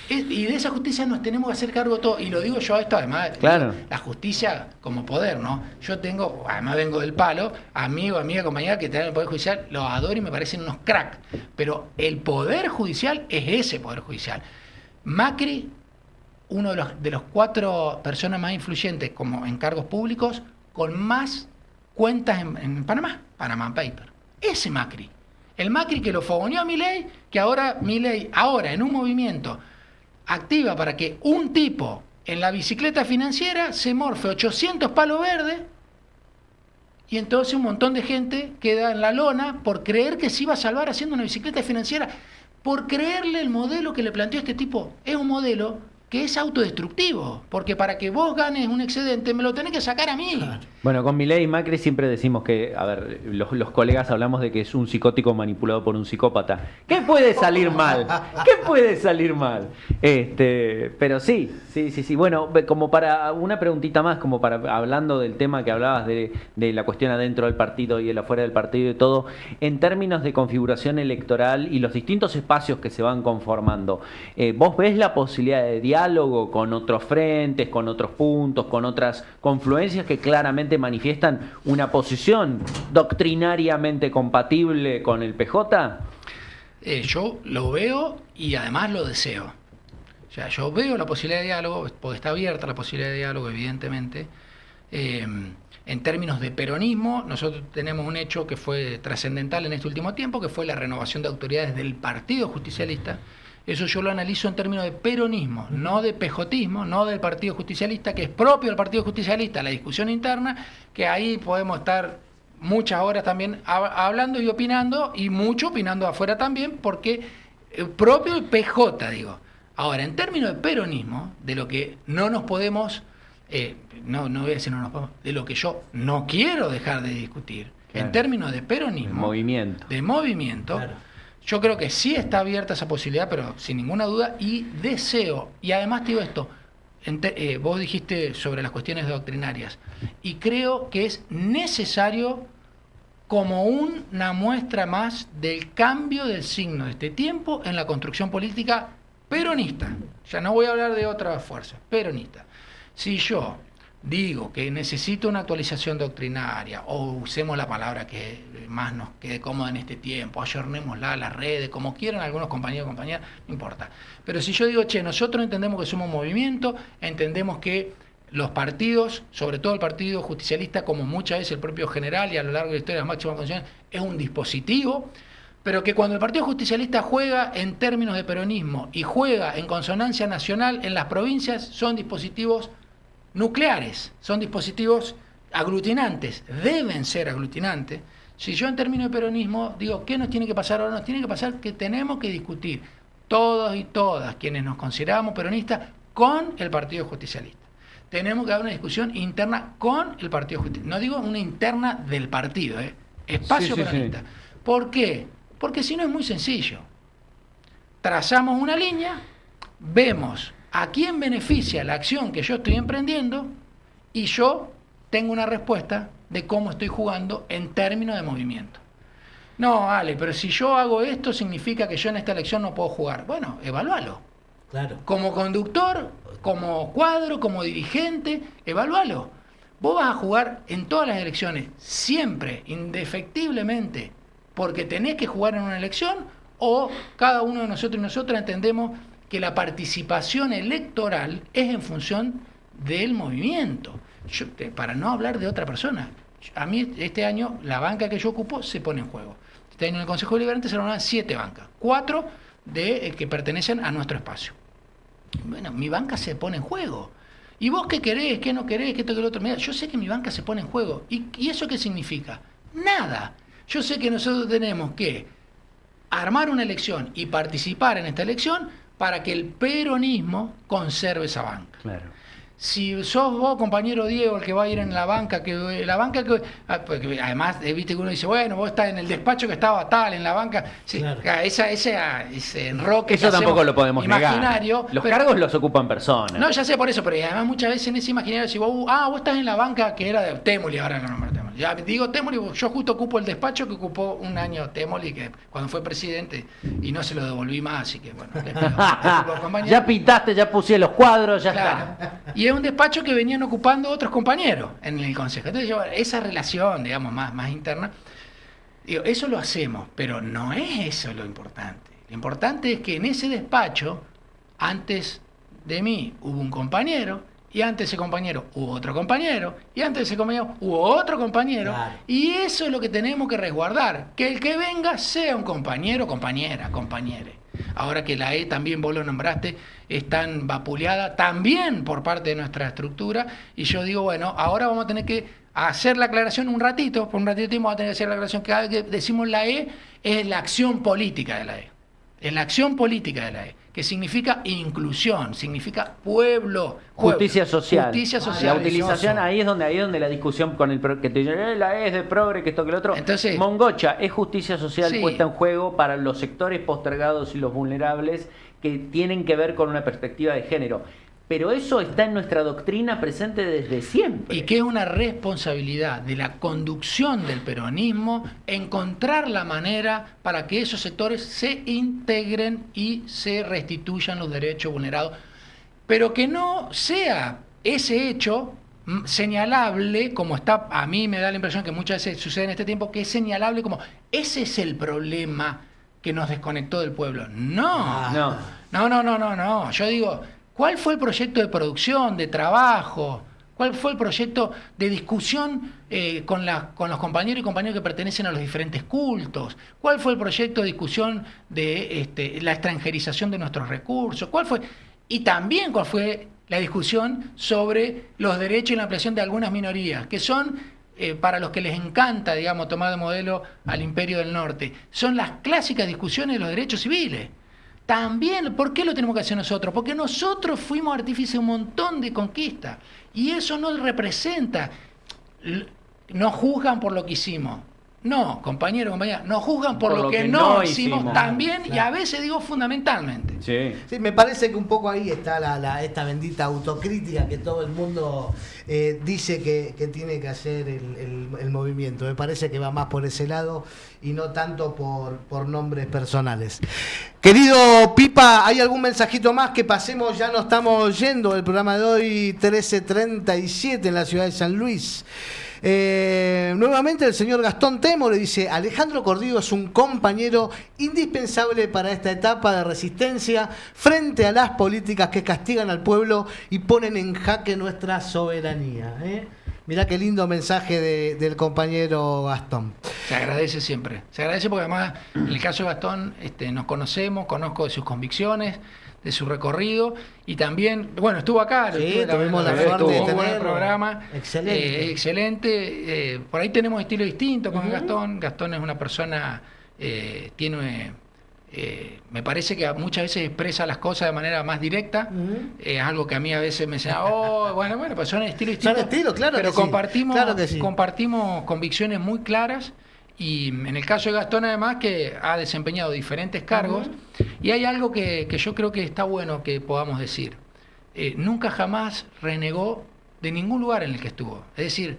Y de esa justicia nos tenemos que hacer cargo todos. Y lo digo yo esto, además, claro, la justicia como poder, ¿no? Yo tengo, además vengo del palo, amiga, compañera que están en el Poder Judicial, los adoro y me parecen unos cracks. Pero el Poder Judicial es ese Poder Judicial. Macri, uno de los 4 personas más influyentes como en cargos públicos con más cuentas en Panamá, Panama Paper. Ese Macri. El Macri que lo fogoneó a Milei, que ahora Milei, en un movimiento, activa para que un tipo en la bicicleta financiera se morfe 800 palos verdes y entonces un montón de gente queda en la lona por creer que se iba a salvar haciendo una bicicleta financiera, por creerle el modelo que le planteó este tipo. Es un modelo que es autodestructivo, porque para que vos ganes un excedente me lo tenés que sacar a mí. Claro. Bueno, con Milei y Macri siempre decimos que, a ver, los colegas hablamos de que es un psicótico manipulado por un psicópata. ¿Qué puede salir mal? ¿Qué puede salir mal? Pero sí. Bueno, como para una preguntita más, como para hablando del tema que hablabas de la cuestión adentro del partido y el afuera del partido y todo, en términos de configuración electoral y los distintos espacios que se van conformando, ¿vos ves la posibilidad de diálogo con otros frentes, con otros puntos, con otras confluencias que claramente manifiestan una posición doctrinariamente compatible con el PJ? Yo lo veo y además lo deseo. O sea, yo veo la posibilidad de diálogo, porque está abierta la posibilidad de diálogo, evidentemente. En términos de peronismo, nosotros tenemos un hecho que fue trascendental en este último tiempo, que fue la renovación de autoridades del Partido Justicialista. Eso yo lo analizo en términos de peronismo, no de pejotismo, no del Partido Justicialista, que es propio del Partido Justicialista, la discusión interna, que ahí podemos estar muchas horas también hablando y opinando, y mucho opinando afuera también, porque propio del PJ, digo. Ahora, en términos de peronismo, de lo que no nos podemos, no voy a decir no nos podemos, de lo que yo no quiero dejar de discutir, claro, en términos de peronismo, de movimiento, claro, yo creo que sí está abierta esa posibilidad, pero sin ninguna duda, y deseo, y además te digo esto, vos dijiste sobre las cuestiones doctrinarias, y creo que es necesario como una muestra más del cambio del signo de este tiempo en la construcción política peronista. Ya no voy a hablar de otra fuerza, peronista. Si yo digo que necesito una actualización doctrinaria, o usemos la palabra que más nos quede cómoda en este tiempo, ayornémosla a las redes, como quieran algunos compañeros y compañeras, no importa. Pero si yo digo, nosotros entendemos que somos movimiento, entendemos que los partidos, sobre todo el Partido Justicialista, como muchas veces el propio general y a lo largo de la historia de las máximas funciones, es un dispositivo, pero que cuando el Partido Justicialista juega en términos de peronismo y juega en consonancia nacional en las provincias, son dispositivos nucleares, son dispositivos aglutinantes, deben ser aglutinantes. Si yo en términos de peronismo digo, ¿qué nos tiene que pasar ahora? Nos tiene que pasar que tenemos que discutir todos y todas quienes nos consideramos peronistas con el Partido Justicialista. Tenemos que dar una discusión interna con el Partido Justicialista. No digo una interna del partido, espacio peronista. Sí. ¿Por qué? Porque si no es muy sencillo. Trazamos una línea, vemos a quién beneficia la acción que yo estoy emprendiendo y yo tengo una respuesta de cómo estoy jugando en términos de movimiento. No, Ale, pero si yo hago esto significa que yo en esta elección no puedo jugar. Bueno, evalúalo. Claro. Como conductor, como cuadro, como dirigente, evalúalo. Vos vas a jugar en todas las elecciones, siempre, indefectiblemente, porque tenés que jugar en una elección, o cada uno de nosotros y nosotras entendemos que la participación electoral es en función del movimiento. Para no hablar de otra persona, a mí este año la banca que yo ocupo se pone en juego. Este año en el Consejo Deliberante se reunieron 7 bancas, 4 que pertenecen a nuestro espacio. Bueno, mi banca se pone en juego. ¿Y vos qué querés, qué no querés, qué esto, qué lo otro? Mira, yo sé que mi banca se pone en juego. ¿Y eso qué significa? Nada. Yo sé que nosotros tenemos que armar una elección y participar en esta elección para que el peronismo conserve esa banca. Claro. Si sos vos, compañero Diego, el que va a ir en la banca, porque además, viste que uno dice, bueno, vos estás en el despacho que estaba tal, en la banca, sí, claro, ese enroque. Eso tampoco lo podemos imaginario, negar. Los cargos los ocupan personas. No, ya sé por eso, pero además muchas veces en ese imaginario, si vos estás en la banca que era de Temuli, ahora no nombro Temuli. Ya digo Temuli, yo justo ocupo el despacho que ocupó un año Temuli, que cuando fue presidente, y no se lo devolví más, así que bueno. Ya pintaste, ya puse los cuadros, ya claro, está. Y es un despacho que venían ocupando otros compañeros en el Consejo. Entonces, esa relación, digamos, más interna, digo, eso lo hacemos, pero no es eso lo importante. Lo importante es que en ese despacho, antes de mí hubo un compañero, y antes de ese compañero hubo otro compañero, y antes de ese compañero hubo otro compañero, Claro. y eso es lo que tenemos que resguardar, que el que venga sea un compañero, compañera, compañere. Ahora que la E, también vos lo nombraste, es tan vapuleada también por parte de nuestra estructura, y yo digo, bueno, ahora vamos a tener que hacer la aclaración un ratito, por un ratito de tiempo vamos a tener que hacer la aclaración, cada vez que decimos la E, es la acción política de la E. Es la acción política de la E, que significa inclusión, significa pueblo. Justicia social. Justicia La social. utilización, ahí es donde la discusión con el que te dicen, la E es de progre, que esto, que lo otro. Entonces, Mongocha es justicia social sí. puesta en juego para los sectores postergados y los vulnerables que tienen que ver con una perspectiva de género. Pero eso está en nuestra doctrina presente desde siempre. Y que es una responsabilidad de la conducción del peronismo encontrar la manera para que esos sectores se integren y se restituyan los derechos vulnerados, pero que no sea ese hecho señalable, como está, a mí me da la impresión que muchas veces sucede en este tiempo, que es señalable como ese es el problema que nos desconectó del pueblo. No, no. Yo digo, ¿cuál fue el proyecto de producción, de trabajo? ¿Cuál fue el proyecto de discusión con los compañeros y compañeras que pertenecen a los diferentes cultos? ¿Cuál fue el proyecto de discusión de la extranjerización de nuestros recursos? ¿Cuál fue? Y también cuál fue la discusión sobre los derechos y la ampliación de algunas minorías, que son, para los que les encanta, digamos, tomar de modelo al Imperio del Norte, son las clásicas discusiones de los derechos civiles. También, ¿por qué lo tenemos que hacer nosotros? Porque nosotros fuimos artífices de un montón de conquistas y eso no representa, nos juzgan por lo que hicimos. No, compañeros, compañeras, nos juzgan por lo que no hicimos también, claro. Y a veces digo fundamentalmente. Sí. Sí, me parece que un poco ahí está esta bendita autocrítica que todo el mundo dice que tiene que hacer el movimiento. Me parece que va más por ese lado y no tanto por nombres personales. Querido Pipa, ¿hay algún mensajito más que pasemos? Ya nos estamos yendo. El programa de hoy, 13:37 en la ciudad de San Luis. Nuevamente el señor Gastón Temo le dice: Alejandro Cordido es un compañero indispensable para esta etapa de resistencia frente a las políticas que castigan al pueblo y ponen en jaque nuestra soberanía. Mirá qué lindo mensaje del compañero Gastón. Se agradece siempre. Se agradece porque además, en el caso de Gastón, nos conocemos, conozco de sus convicciones, de su recorrido, y también, bueno, estuvo acá, sí, tuvimos la suerte de buen tenerlo. programa, Excelente. por ahí tenemos estilos distintos con Gastón. Gastón es una persona, me parece que muchas veces expresa las cosas de manera más directa, es algo que a mí a veces me dicen, bueno, pues son estilos distintos, Son estilos, claro, pero que sí. compartimos, Claro que sí. compartimos convicciones muy claras. Y en el caso de Gastón, además, que ha desempeñado diferentes cargos, y hay algo que yo creo que está bueno que podamos decir. Nunca jamás renegó de ningún lugar en el que estuvo. Es decir,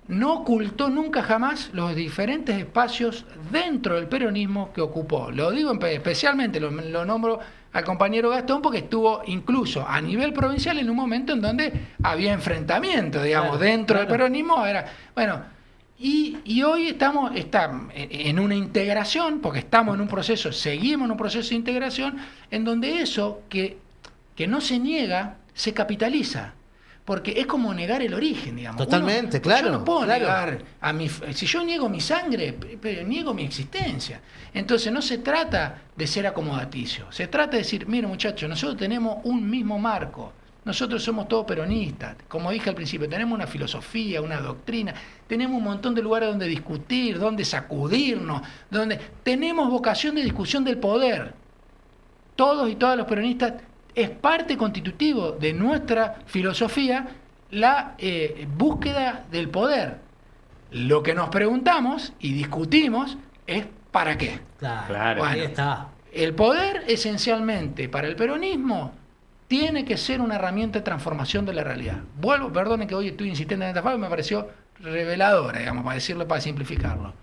no ocultó nunca jamás los diferentes espacios dentro del peronismo que ocupó. Lo digo especialmente, lo nombro al compañero Gastón porque estuvo incluso a nivel provincial en un momento en donde había enfrentamientos, digamos, dentro del peronismo. Y hoy estamos en una integración, porque estamos en un proceso, seguimos en un proceso de integración, en donde eso que no se niega, se capitaliza. Porque es como negar el origen, digamos. Totalmente, claro. Yo no puedo claro. negar si yo niego mi sangre, niego mi existencia. Entonces no se trata de ser acomodaticio, se trata de decir, mire muchachos, nosotros tenemos un mismo marco. Nosotros somos todos peronistas, como dije al principio, tenemos una filosofía, una doctrina, tenemos un montón de lugares donde discutir, donde sacudirnos, donde tenemos vocación de discusión del poder. Todos y todas los peronistas es parte constitutivo de nuestra filosofía la búsqueda del poder. Lo que nos preguntamos y discutimos es ¿para qué? Claro. Ahí Bueno, está. El poder esencialmente para el peronismo tiene que ser una herramienta de transformación de la realidad. Perdonen que hoy estoy insistiendo en esta frase, me pareció reveladora, digamos, para simplificarlo.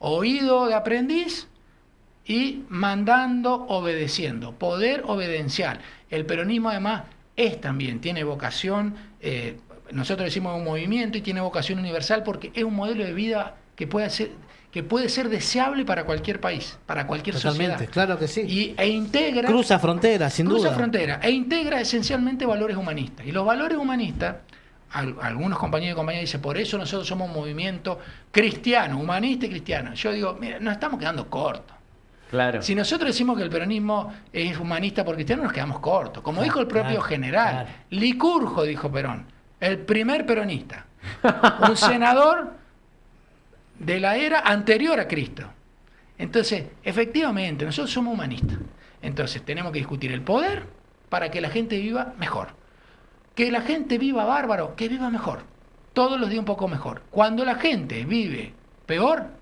Oído de aprendiz y mandando, obedeciendo. Poder obedencial. El peronismo además tiene vocación, nosotros decimos un movimiento y tiene vocación universal porque es un modelo de vida que puede ser, que puede ser deseable para cualquier país, para cualquier sociedad. Totalmente, claro que sí. E integra... Cruza fronteras, sin duda. Cruza frontera e integra esencialmente valores humanistas. Y los valores humanistas, algunos compañeros y compañeras dicen, por eso nosotros somos un movimiento cristiano, humanista y cristiano. Yo digo, mira, nos estamos quedando cortos. Claro. Si nosotros decimos que el peronismo es humanista por cristiano, nos quedamos cortos. Como dijo el propio general, claro. Licurgo, dijo Perón, el primer peronista. Un senador de la era anterior a Cristo. Entonces, efectivamente, nosotros somos humanistas. Entonces, tenemos que discutir el poder para que la gente viva mejor. Que la gente viva bárbaro, que viva mejor. Todos los días un poco mejor. Cuando la gente vive peor,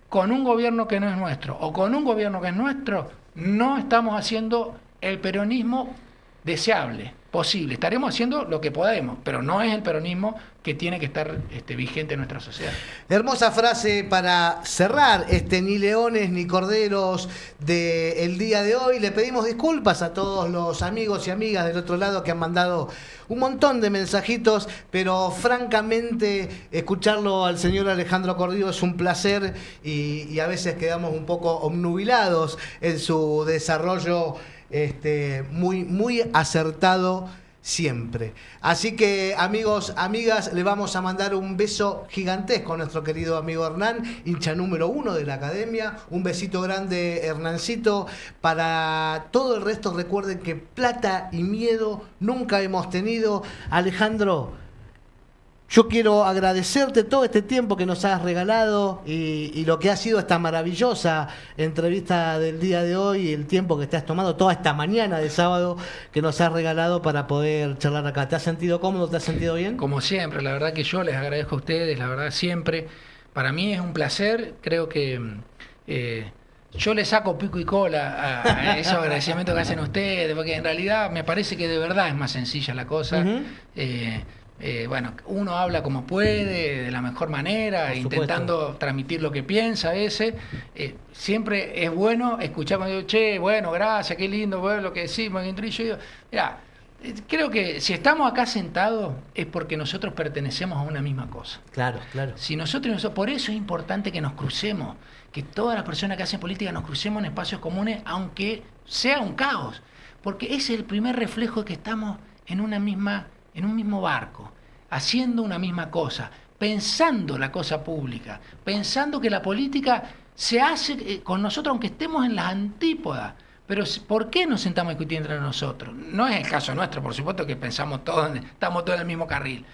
con un gobierno que no es nuestro o con un gobierno que es nuestro, no estamos haciendo el peronismo deseable, posible. Estaremos haciendo lo que podemos, pero no es el peronismo que tiene que estar vigente en nuestra sociedad. Hermosa frase para cerrar ni leones ni corderos del día de hoy. Le pedimos disculpas a todos los amigos y amigas del otro lado que han mandado un montón de mensajitos, pero francamente escucharlo al señor Alejandro Cordido es un placer y a veces quedamos un poco obnubilados en su desarrollo muy acertado siempre. Así que, amigos, amigas, le vamos a mandar un beso gigantesco a nuestro querido amigo Hernán, hincha número 1 de la academia. Un besito grande, Hernancito. Para todo el resto, recuerden que plata y miedo nunca hemos tenido. Alejandro, yo quiero agradecerte todo este tiempo que nos has regalado y lo que ha sido esta maravillosa entrevista del día de hoy y el tiempo que te has tomado toda esta mañana de sábado que nos has regalado para poder charlar acá. ¿Te has sentido cómodo? ¿Te has sentido bien? Como siempre, la verdad que yo les agradezco a ustedes, la verdad siempre. Para mí es un placer, creo que yo le saco pico y cola a esos agradecimientos que hacen ustedes, porque en realidad me parece que de verdad es más sencilla la cosa. Uh-huh. Bueno, uno habla como puede, de la mejor manera, Por intentando supuesto. transmitir lo que piensa a veces. Siempre es bueno escuchar cuando digo, che, bueno, gracias, qué lindo, bueno, lo que decimos. Y yo digo, mira, creo que si estamos acá sentados es porque nosotros pertenecemos a una misma cosa. Claro, claro. Si nosotros, por eso es importante que nos crucemos, que todas las personas que hacen política nos crucemos en espacios comunes, aunque sea un caos, porque ese es el primer reflejo de que estamos en un mismo barco, haciendo una misma cosa, pensando la cosa pública, pensando que la política se hace con nosotros aunque estemos en las antípodas. Pero ¿por qué nos sentamos a discutir entre nosotros? No es el caso nuestro, por supuesto que pensamos todos, estamos todos en el mismo carril.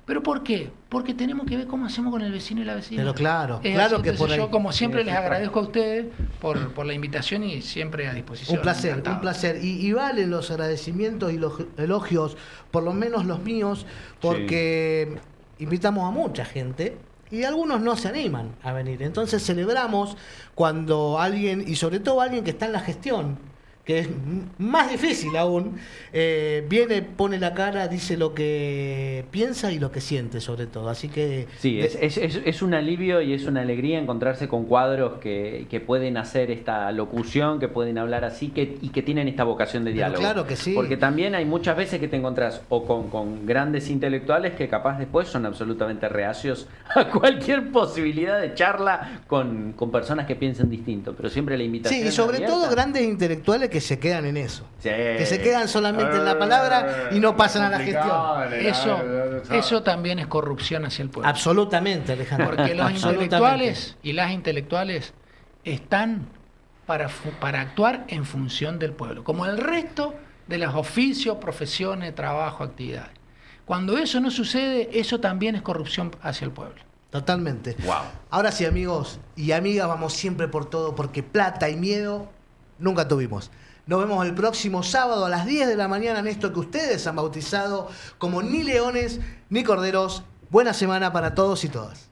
¿Pero por qué? Porque tenemos que ver cómo hacemos con el vecino y la vecina. Pero claro, Es claro así. que Entonces, por ahí. yo como siempre les agradezco a ustedes por la invitación y siempre a disposición. Un placer, Encantado. un placer. Y valen los agradecimientos y los elogios, por lo menos los míos, porque invitamos a mucha gente y algunos no se animan a venir. Entonces celebramos cuando alguien, y sobre todo alguien que está en la gestión, que es más difícil aún, viene, pone la cara, dice lo que piensa y lo que siente sobre todo. Así que... Sí, es un alivio y es una alegría encontrarse con cuadros que pueden hacer esta locución, que pueden hablar así y que tienen esta vocación de Pero diálogo. claro que sí. Porque también hay muchas veces que te encontrás o con grandes intelectuales que capaz después son absolutamente reacios a cualquier posibilidad de charla con personas que piensen distinto. Pero siempre la invitación Sí, y es sobre abierta. todo grandes intelectuales que se quedan en eso. Sí. Que se quedan solamente en la palabra y no pasan a la gestión. Eso también es corrupción hacia el pueblo. Absolutamente, Alejandro. Porque los Absolutamente. intelectuales y las intelectuales están para actuar en función del pueblo, como el resto de los oficios, profesiones, trabajo, actividades. Cuando eso no sucede, eso también es corrupción hacia el pueblo. Totalmente. Wow. Ahora sí, amigos y amigas, vamos siempre por todo, porque plata y miedo nunca tuvimos. Nos vemos el próximo sábado a las 10 de la mañana en esto que ustedes han bautizado como Ni Leones ni Corderos. Buena semana para todos y todas.